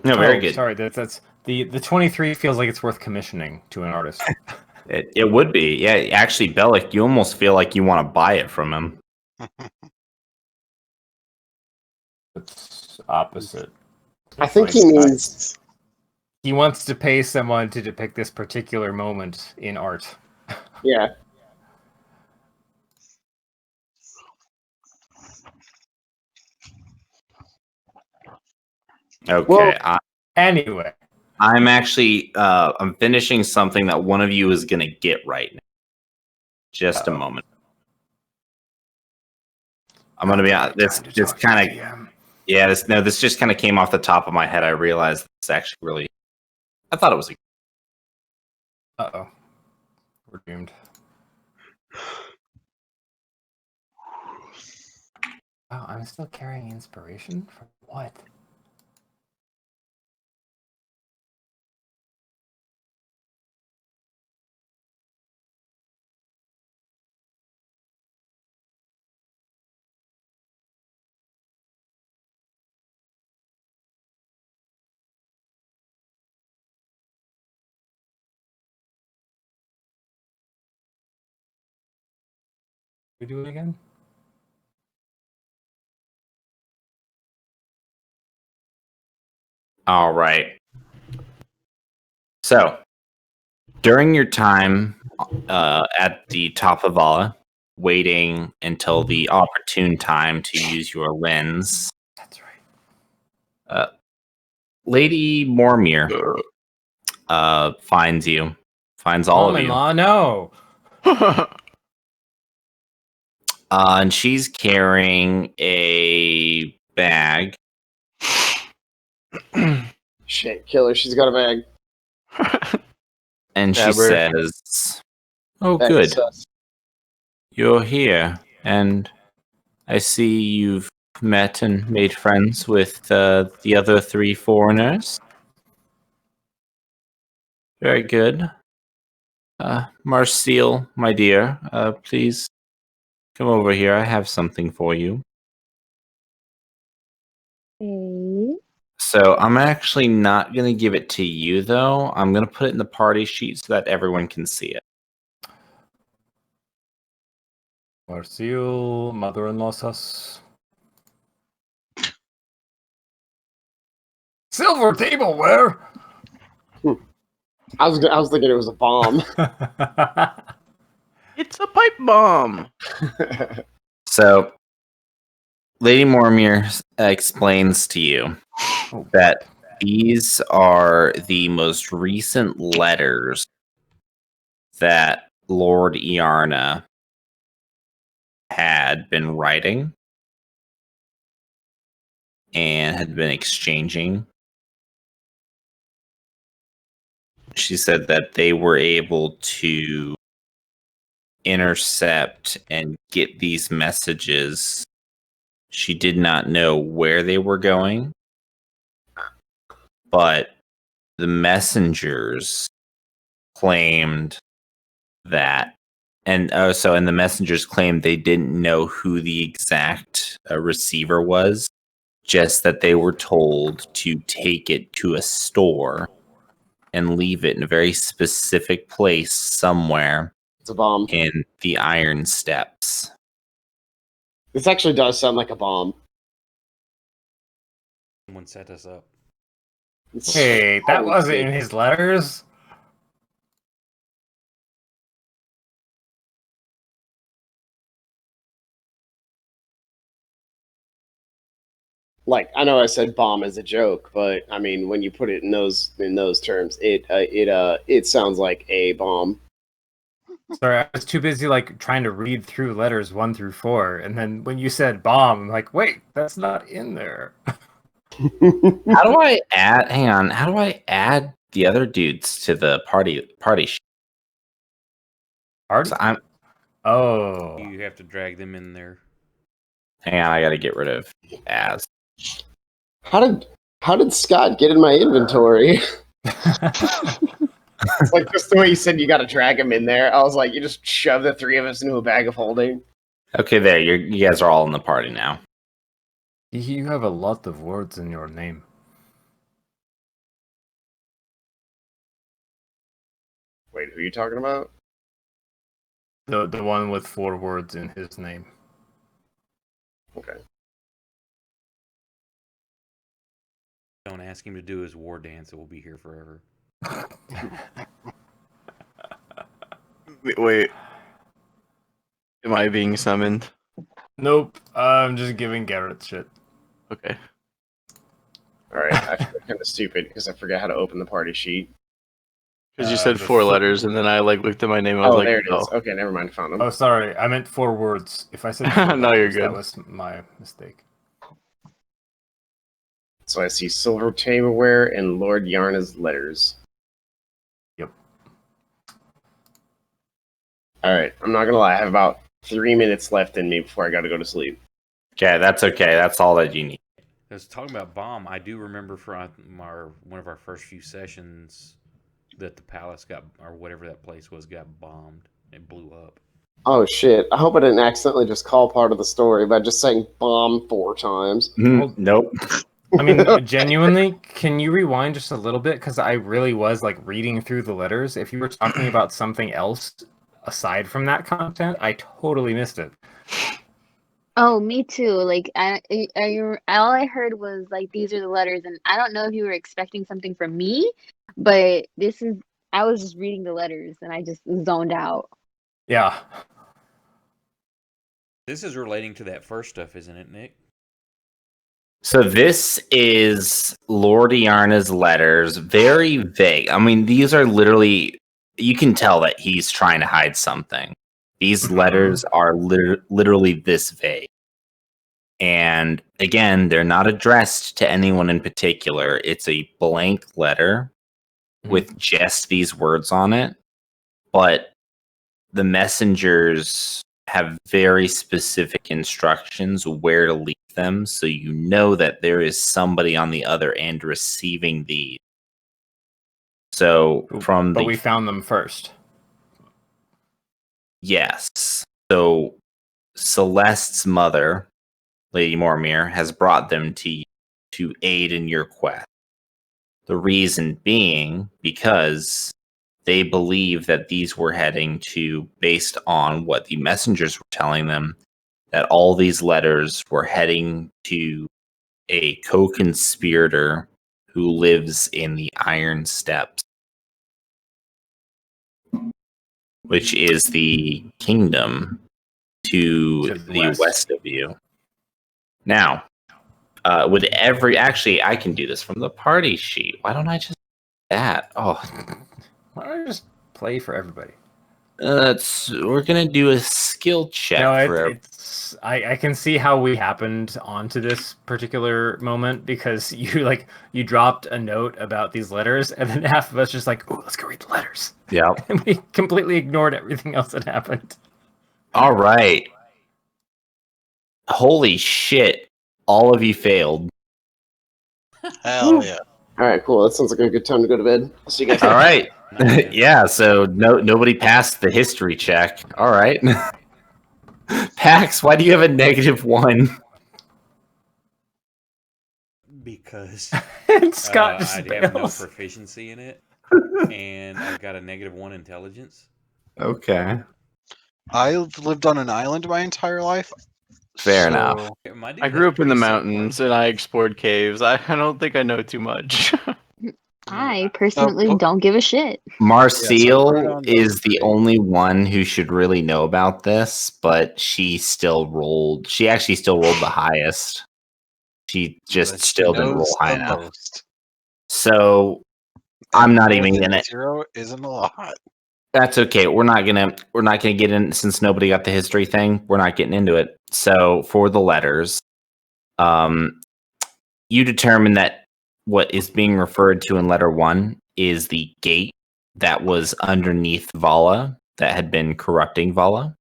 No, very good. Sorry, that's the 23 feels like it's worth commissioning to an artist. It would be. Yeah, actually, Bellic, you almost feel like you want to buy it from him. It's opposite. I think he means he wants to pay someone to depict this particular moment in art. Yeah. Okay. Well, anyway, I'm actually I'm finishing something that one of you is going to get right now. Just a moment. I'm going to be honest. This kind of this just kind of came off the top of my head. I realized this actually really. I thought it was. Uh-oh. We're doomed. Wow, I'm still carrying inspiration? For what? We do it again? All right. So, during your time at the top of Vala, waiting until the opportune time to use your lens. That's right. Lady Mormir finds all of you. No. And she's carrying a bag. Shit, killer. She's got a bag. And she says, "Oh, That good. sus. You're here. And I see you've met and made friends with the other 3 foreigners. Very good. Marcille, my dear, please come over here. I have something for you." Okay. So I'm actually not going to give it to you, though. I'm going to put it in the party sheet so that everyone can see it. Marcille, mother-in-law sus. Silver tableware! I was thinking it was a bomb. It's a pipe bomb. So Lady Mormir explains to you that these are the most recent letters that Lord Iarna had been writing and had been exchanging. She said that they were able to intercept and get these messages. She did not know where they were going, but the messengers claimed that, and the messengers claimed they didn't know who the exact receiver was, just that they were told to take it to a store and leave it in a very specific place somewhere. It's a bomb. In the Iron Steps. This actually does sound like a bomb. Someone set us up. Hey, that wasn't in his letters. Like, I know I said bomb as a joke, but I mean, when you put it in those terms, it sounds like a bomb. Sorry, I was too busy like trying to read through letters 1 through 4, and then when you said bomb, I'm like, wait, that's not in there. How do I add? Hang on. How do I add the other dudes to the party? Party? So I'm. Oh. You have to drag them in there. Hang on. I got to get rid of as. How did Scott get in my inventory? It's like just the way you said you got to drag him in there. I was like, you just shove the three of us into a bag of holding. Okay, there. You guys are all in the party now. You have a lot of words in your name. Wait, who are you talking about? The one with 4 words in his name. Okay. Don't ask him to do his war dance. It will be here forever. Wait. Am I being summoned? Nope, I'm just giving Garrett shit. Okay. Alright, I feel kind of stupid because I forgot how to open the party sheet. Because you said 4 letters, and then I like looked at my name. And I was like, there it is. oh. Okay, never mind. Found them. Oh, sorry, I meant 4 words. If I said 4 No, you're letters, good. that was my mistake. So I see silver tableware and Lord Yarna's letters. Yep. Alright, I'm not gonna lie. I have about 3 minutes left in me before I gotta go to sleep. Okay, that's okay. That's all that you need. Because talking about bomb, I do remember from one of our first few sessions that the palace got, or whatever that place was, got bombed. It blew up. Oh shit. I hope I didn't accidentally just call part of the story by just saying bomb 4 times. Nope. I mean, genuinely, can you rewind just a little bit? Because I really was like reading through the letters. If you were talking about something else aside from that content, I totally missed it. Oh, me too. Like, all I heard was like, these are the letters, and I don't know if you were expecting something from me, but I was just reading the letters and I just zoned out. Yeah. This is relating to that first stuff, isn't it, Nick? So this is Lord Iarna's letters. Very vague. I mean, these are literally, you can tell that he's trying to hide something. These letters are literally this vague. And again, they're not addressed to anyone in particular. It's a blank letter with just these words on it. But the messengers have very specific instructions where to leave them, so you know that there is somebody on the other end receiving these. So But we found them first. Yes. So Celeste's mother, Lady Mormir, has brought them to you to aid in your quest. The reason being because they believe that these were heading to, based on what the messengers were telling them, that all these letters were heading to a co-conspirator who lives in the Iron Steps, which is the kingdom to the west of you. Now, actually, I can do this from the party sheet. Why don't I just do that? Oh, Why don't I just play for everybody? We're gonna do a skill check No, for it's I can see how we happened onto this particular moment because you dropped a note about these letters, and then half of us just like, oh, let's go read the letters. Yeah. And we completely ignored everything else that happened. All right. Holy shit! All of you failed. Hell yeah. All right, cool. That sounds like a good time to go to bed. I'll see you guys. All right. Nice. Yeah. So nobody passed the history check. All right. Pax, why do you have a -1? Because And Scott just I have no bails. proficiency in it, and I've got a -1 intelligence. Okay. I've lived on an island my entire life. Fair enough. Yeah, my dude, I grew that's up in the pretty simple. mountains and I explored caves. I don't think I know too much. I personally don't give a shit. Marcel right on is the those only one who should really know about this, but she actually still rolled the highest. She just But she still didn't knows roll high the enough. most. So I'm not More even than gonna. 0 isn't a lot. That's okay. We're not gonna get in since nobody got the history thing. We're not getting into it. So for the letters, you determine that what is being referred to in letter 1 is the gate that was underneath Vala that had been corrupting Vala.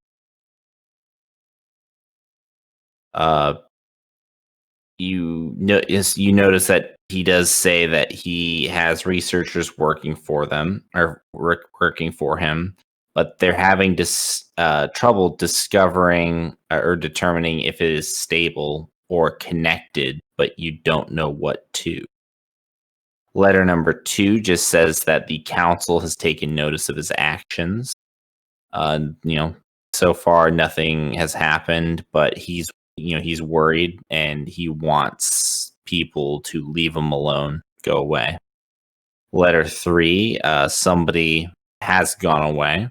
You notice that he does say that he has researchers working for them or working for him, but they're having trouble discovering or determining if it is stable or connected, but you don't know what to. Letter number 2 just says that the council has taken notice of his actions. So far nothing has happened, but he's worried and he wants people to leave him alone, go away. Letter 3, somebody has gone away.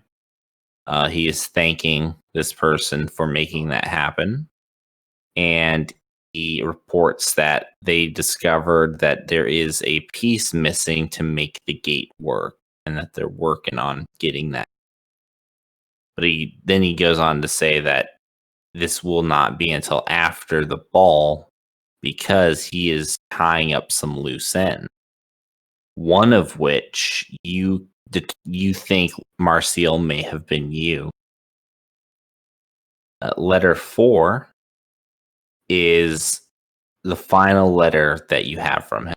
He is thanking this person for making that happen. And he reports that they discovered that there is a piece missing to make the gate work and that they're working on getting that. But he goes on to say that this will not be until after the ball because he is tying up some loose ends. One of which you think, Marcial, may have been you. Letter 4 is the final letter that you have from him.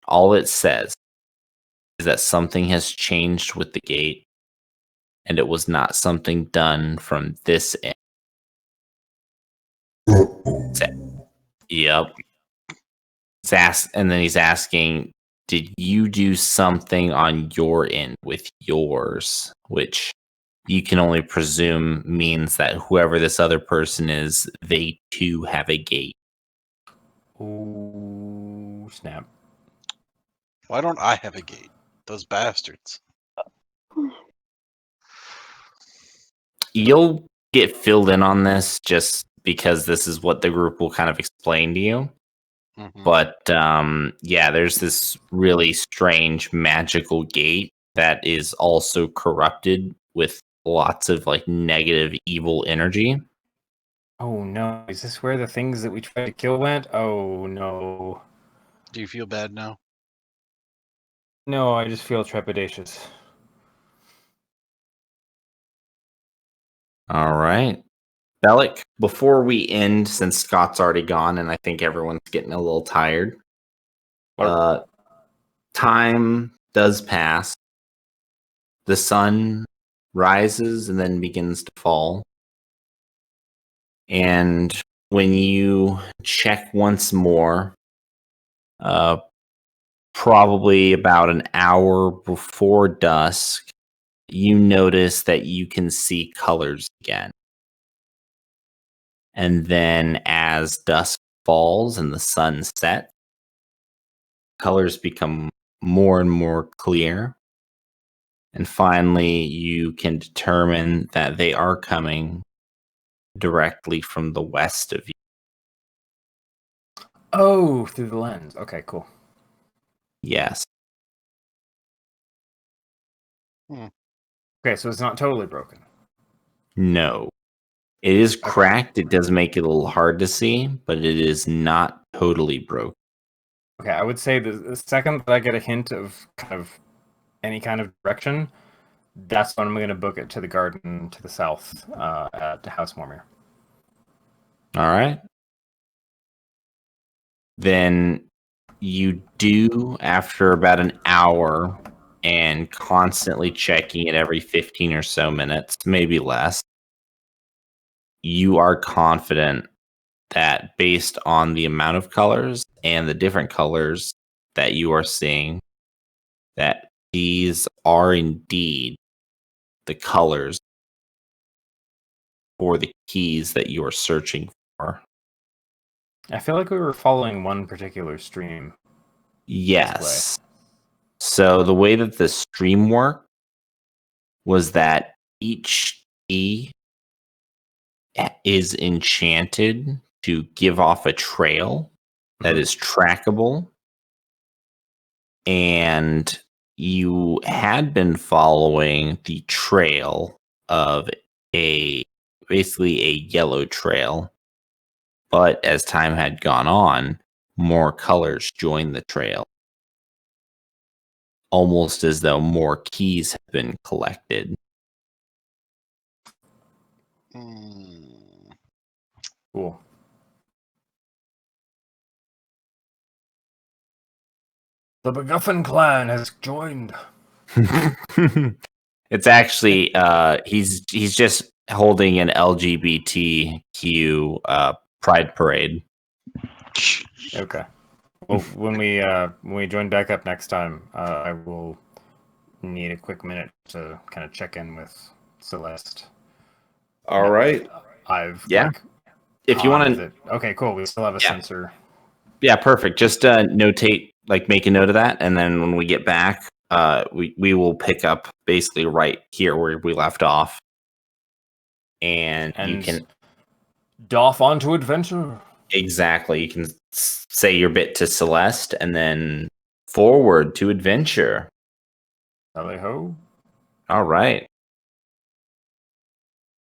All it says is that something has changed with the gate, and it was not something done from this end. Yep. And then he's asking, did you do something on your end with yours? Which you can only presume means that whoever this other person is, they too have a gate. Oh, snap. Why don't I have a gate? Those bastards. You'll get filled in on this just because this is what the group will kind of explain to you. Mhm. But yeah, there's this really strange magical gate that is also corrupted with lots of like negative evil energy. Oh no, is this where the things that we tried to kill went? Oh no. Do you feel bad now? No, I just feel trepidatious. All right. Bellic, before we end, since Scott's already gone and I think everyone's getting a little tired, time does pass. The sun rises and then begins to fall. And when you check once more, probably about an hour before dusk, you notice that you can see colors again. And then as dusk falls and the sun sets, colors become more and more clear. And finally, you can determine that they are coming directly from the west of you. Oh, through the lens. Okay, cool. Yes. Okay, so it's not totally broken. No. It is cracked. It does make it a little hard to see, but it is not totally broken. Okay, I would say the second that I get a hint of any kind of direction, that's when I'm going to book it to the garden to the south at House Mormir. All right. Then you do, after about an hour and constantly checking it every 15 or so minutes, maybe less, you are confident that based on the amount of colors and the different colors that you are seeing, that these are indeed the colors for the keys that you are searching for. I feel like we were following one particular stream. Yes. So the way that the stream worked was that each key is enchanted to give off a trail that is trackable. And you had been following the trail of basically a yellow trail. But as time had gone on, more colors joined the trail. Almost as though more keys have been collected. Cool. The MacGuffin clan has joined. It's actually he's just holding an LGBTQ pride parade. Okay. Well, when we join back up next time, I will need a quick minute to kind of check in with Celeste. All right. If you want to, okay, cool. We still have a sensor. Yeah, perfect. Just notate, make a note of that, and then when we get back, we will pick up basically right here where we left off, and you can doff onto adventure. Exactly. You can say your bit to Celeste, and then forward to adventure. Tally-ho. All right.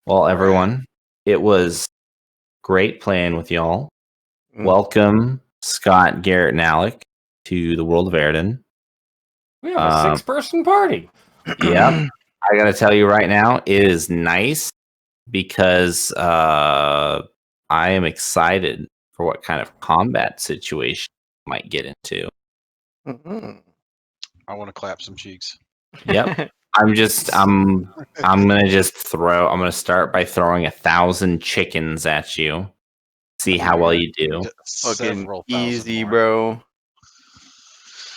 Well, everyone, it was great playing with y'all. Welcome, Scott, Garrett, and Alec, to the world of Airden. We have a 6-person party. Yep. I gotta tell you right now, it is nice because I am excited for what kind of combat situation we might get into. I want to clap some cheeks. Yep. I'm gonna start by throwing 1,000 chickens at you. See how well you do. Fucking easy, bro.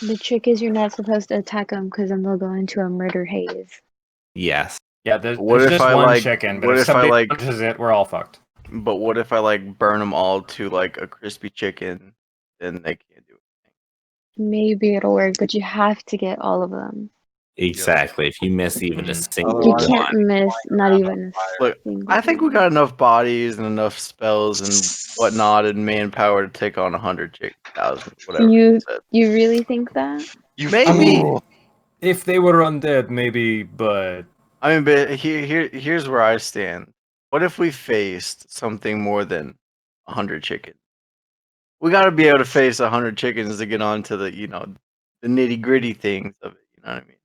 The trick is you're not supposed to attack them because then they'll go into a murder haze. Yes. Yeah, there's just one chicken, but if somebody punches it, we're all fucked. But what if I burn them all to a crispy chicken? Then they can't do it. Maybe it'll work, but you have to get all of them. Exactly. If you miss even a single You one, can't miss not even a single. I think we got enough bodies and enough spells and whatnot and manpower to take on 100,000, whatever. You really think that? Maybe. If they were undead, maybe, but but here's where I stand. What if we faced something more than 100 chickens? We got to be able to face 100 chickens to get on to the the nitty gritty things of it. You know what I mean?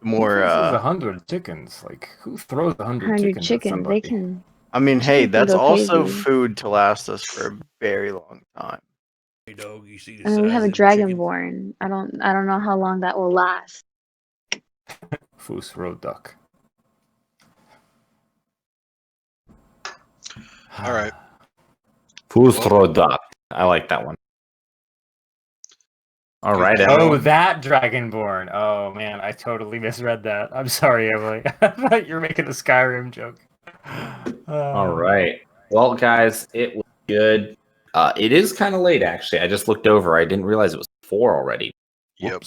More 100 chickens. Who throws 100 chickens? They can. I mean, hey, that's go also crazy. food to last us for a very long time. Hey, dog, you see I mean, we have a dragonborn. I don't know how long that will last. Foos road duck. All right. Fusroda. I like that one. All right. Oh, that dragonborn. Oh man, I totally misread that. I'm sorry, Emily. I thought you were making a Skyrim joke. All right. Well, guys, it was good. It is kind of late, actually. I just looked over. I didn't realize it was 4 already. Yep.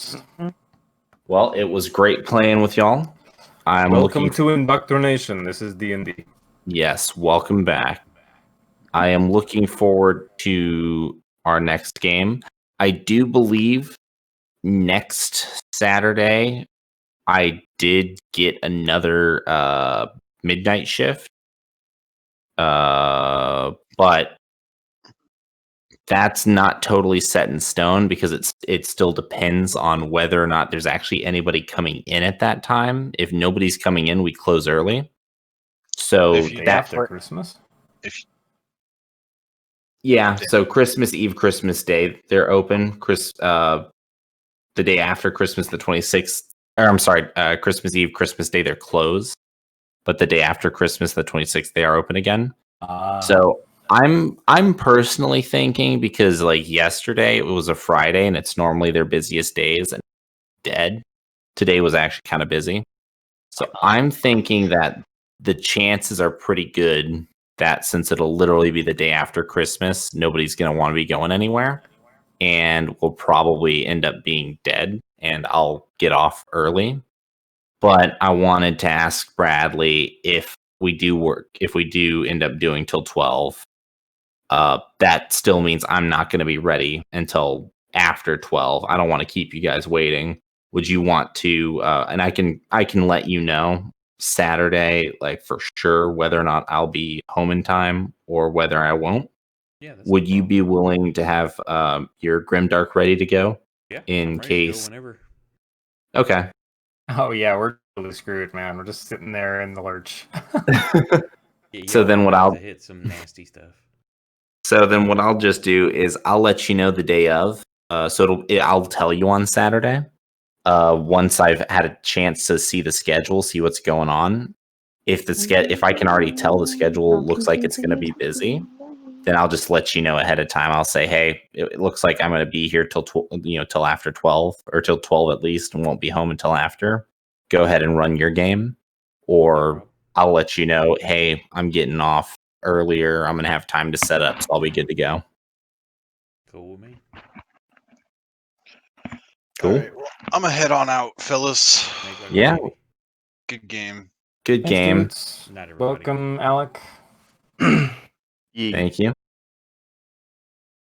Well, it was great playing with y'all. Welcome to Indoctrination. This is D&D. Yes, welcome back. I am looking forward to our next game. I do believe next Saturday I did get another midnight shift, but that's not totally set in stone because it still depends on whether or not there's actually anybody coming in at that time. If nobody's coming in, we close early. So If you- Day after Christmas. If yeah, so Christmas Eve, Christmas Day, they're open. The day after Christmas, the 26th, or I'm sorry, Christmas Eve, Christmas Day, they're closed. But the day after Christmas, the 26th, they are open again. So I'm personally thinking, because like yesterday it was a Friday and it's normally their busiest days and dead. Today was actually kind of busy. So I'm thinking that the chances are pretty good that since it'll literally be the day after Christmas, nobody's going to want to be going anywhere and we'll probably end up being dead and I'll get off early. But I wanted to ask Bradley if we do end up doing till 12, that still means I'm not going to be ready until after 12. I don't want to keep you guys waiting. Would you want to, and I can let you know Saturday, like for sure, whether or not I'll be home in time or whether I won't. Yeah. Would you be willing to have your Grimdark ready to go? Yeah. In I'm ready to go case. whenever. Okay. Oh yeah, we're totally screwed, man. We're just sitting there in the lurch. Yeah, So then what I'll to hit some nasty stuff. So then what I'll just do is I'll let you know the day of. I'll tell you on Saturday. Once I've had a chance to see the schedule, see what's going on. If I can already tell the schedule looks like it's going to be busy, then I'll just let you know ahead of time. I'll say, hey, it looks like I'm going to be here till till after 12 or till 12 at least, and won't be home until after. Go ahead and run your game, or I'll let you know, hey, I'm getting off earlier. I'm going to have time to set up, so I'll be good to go. Cool with me. Cool. All right, well, I'm gonna head on out, fellas. Yeah. Good game. Good Thanks, game. dudes. Night, everybody. Welcome, Alec. Yeah. Thank you.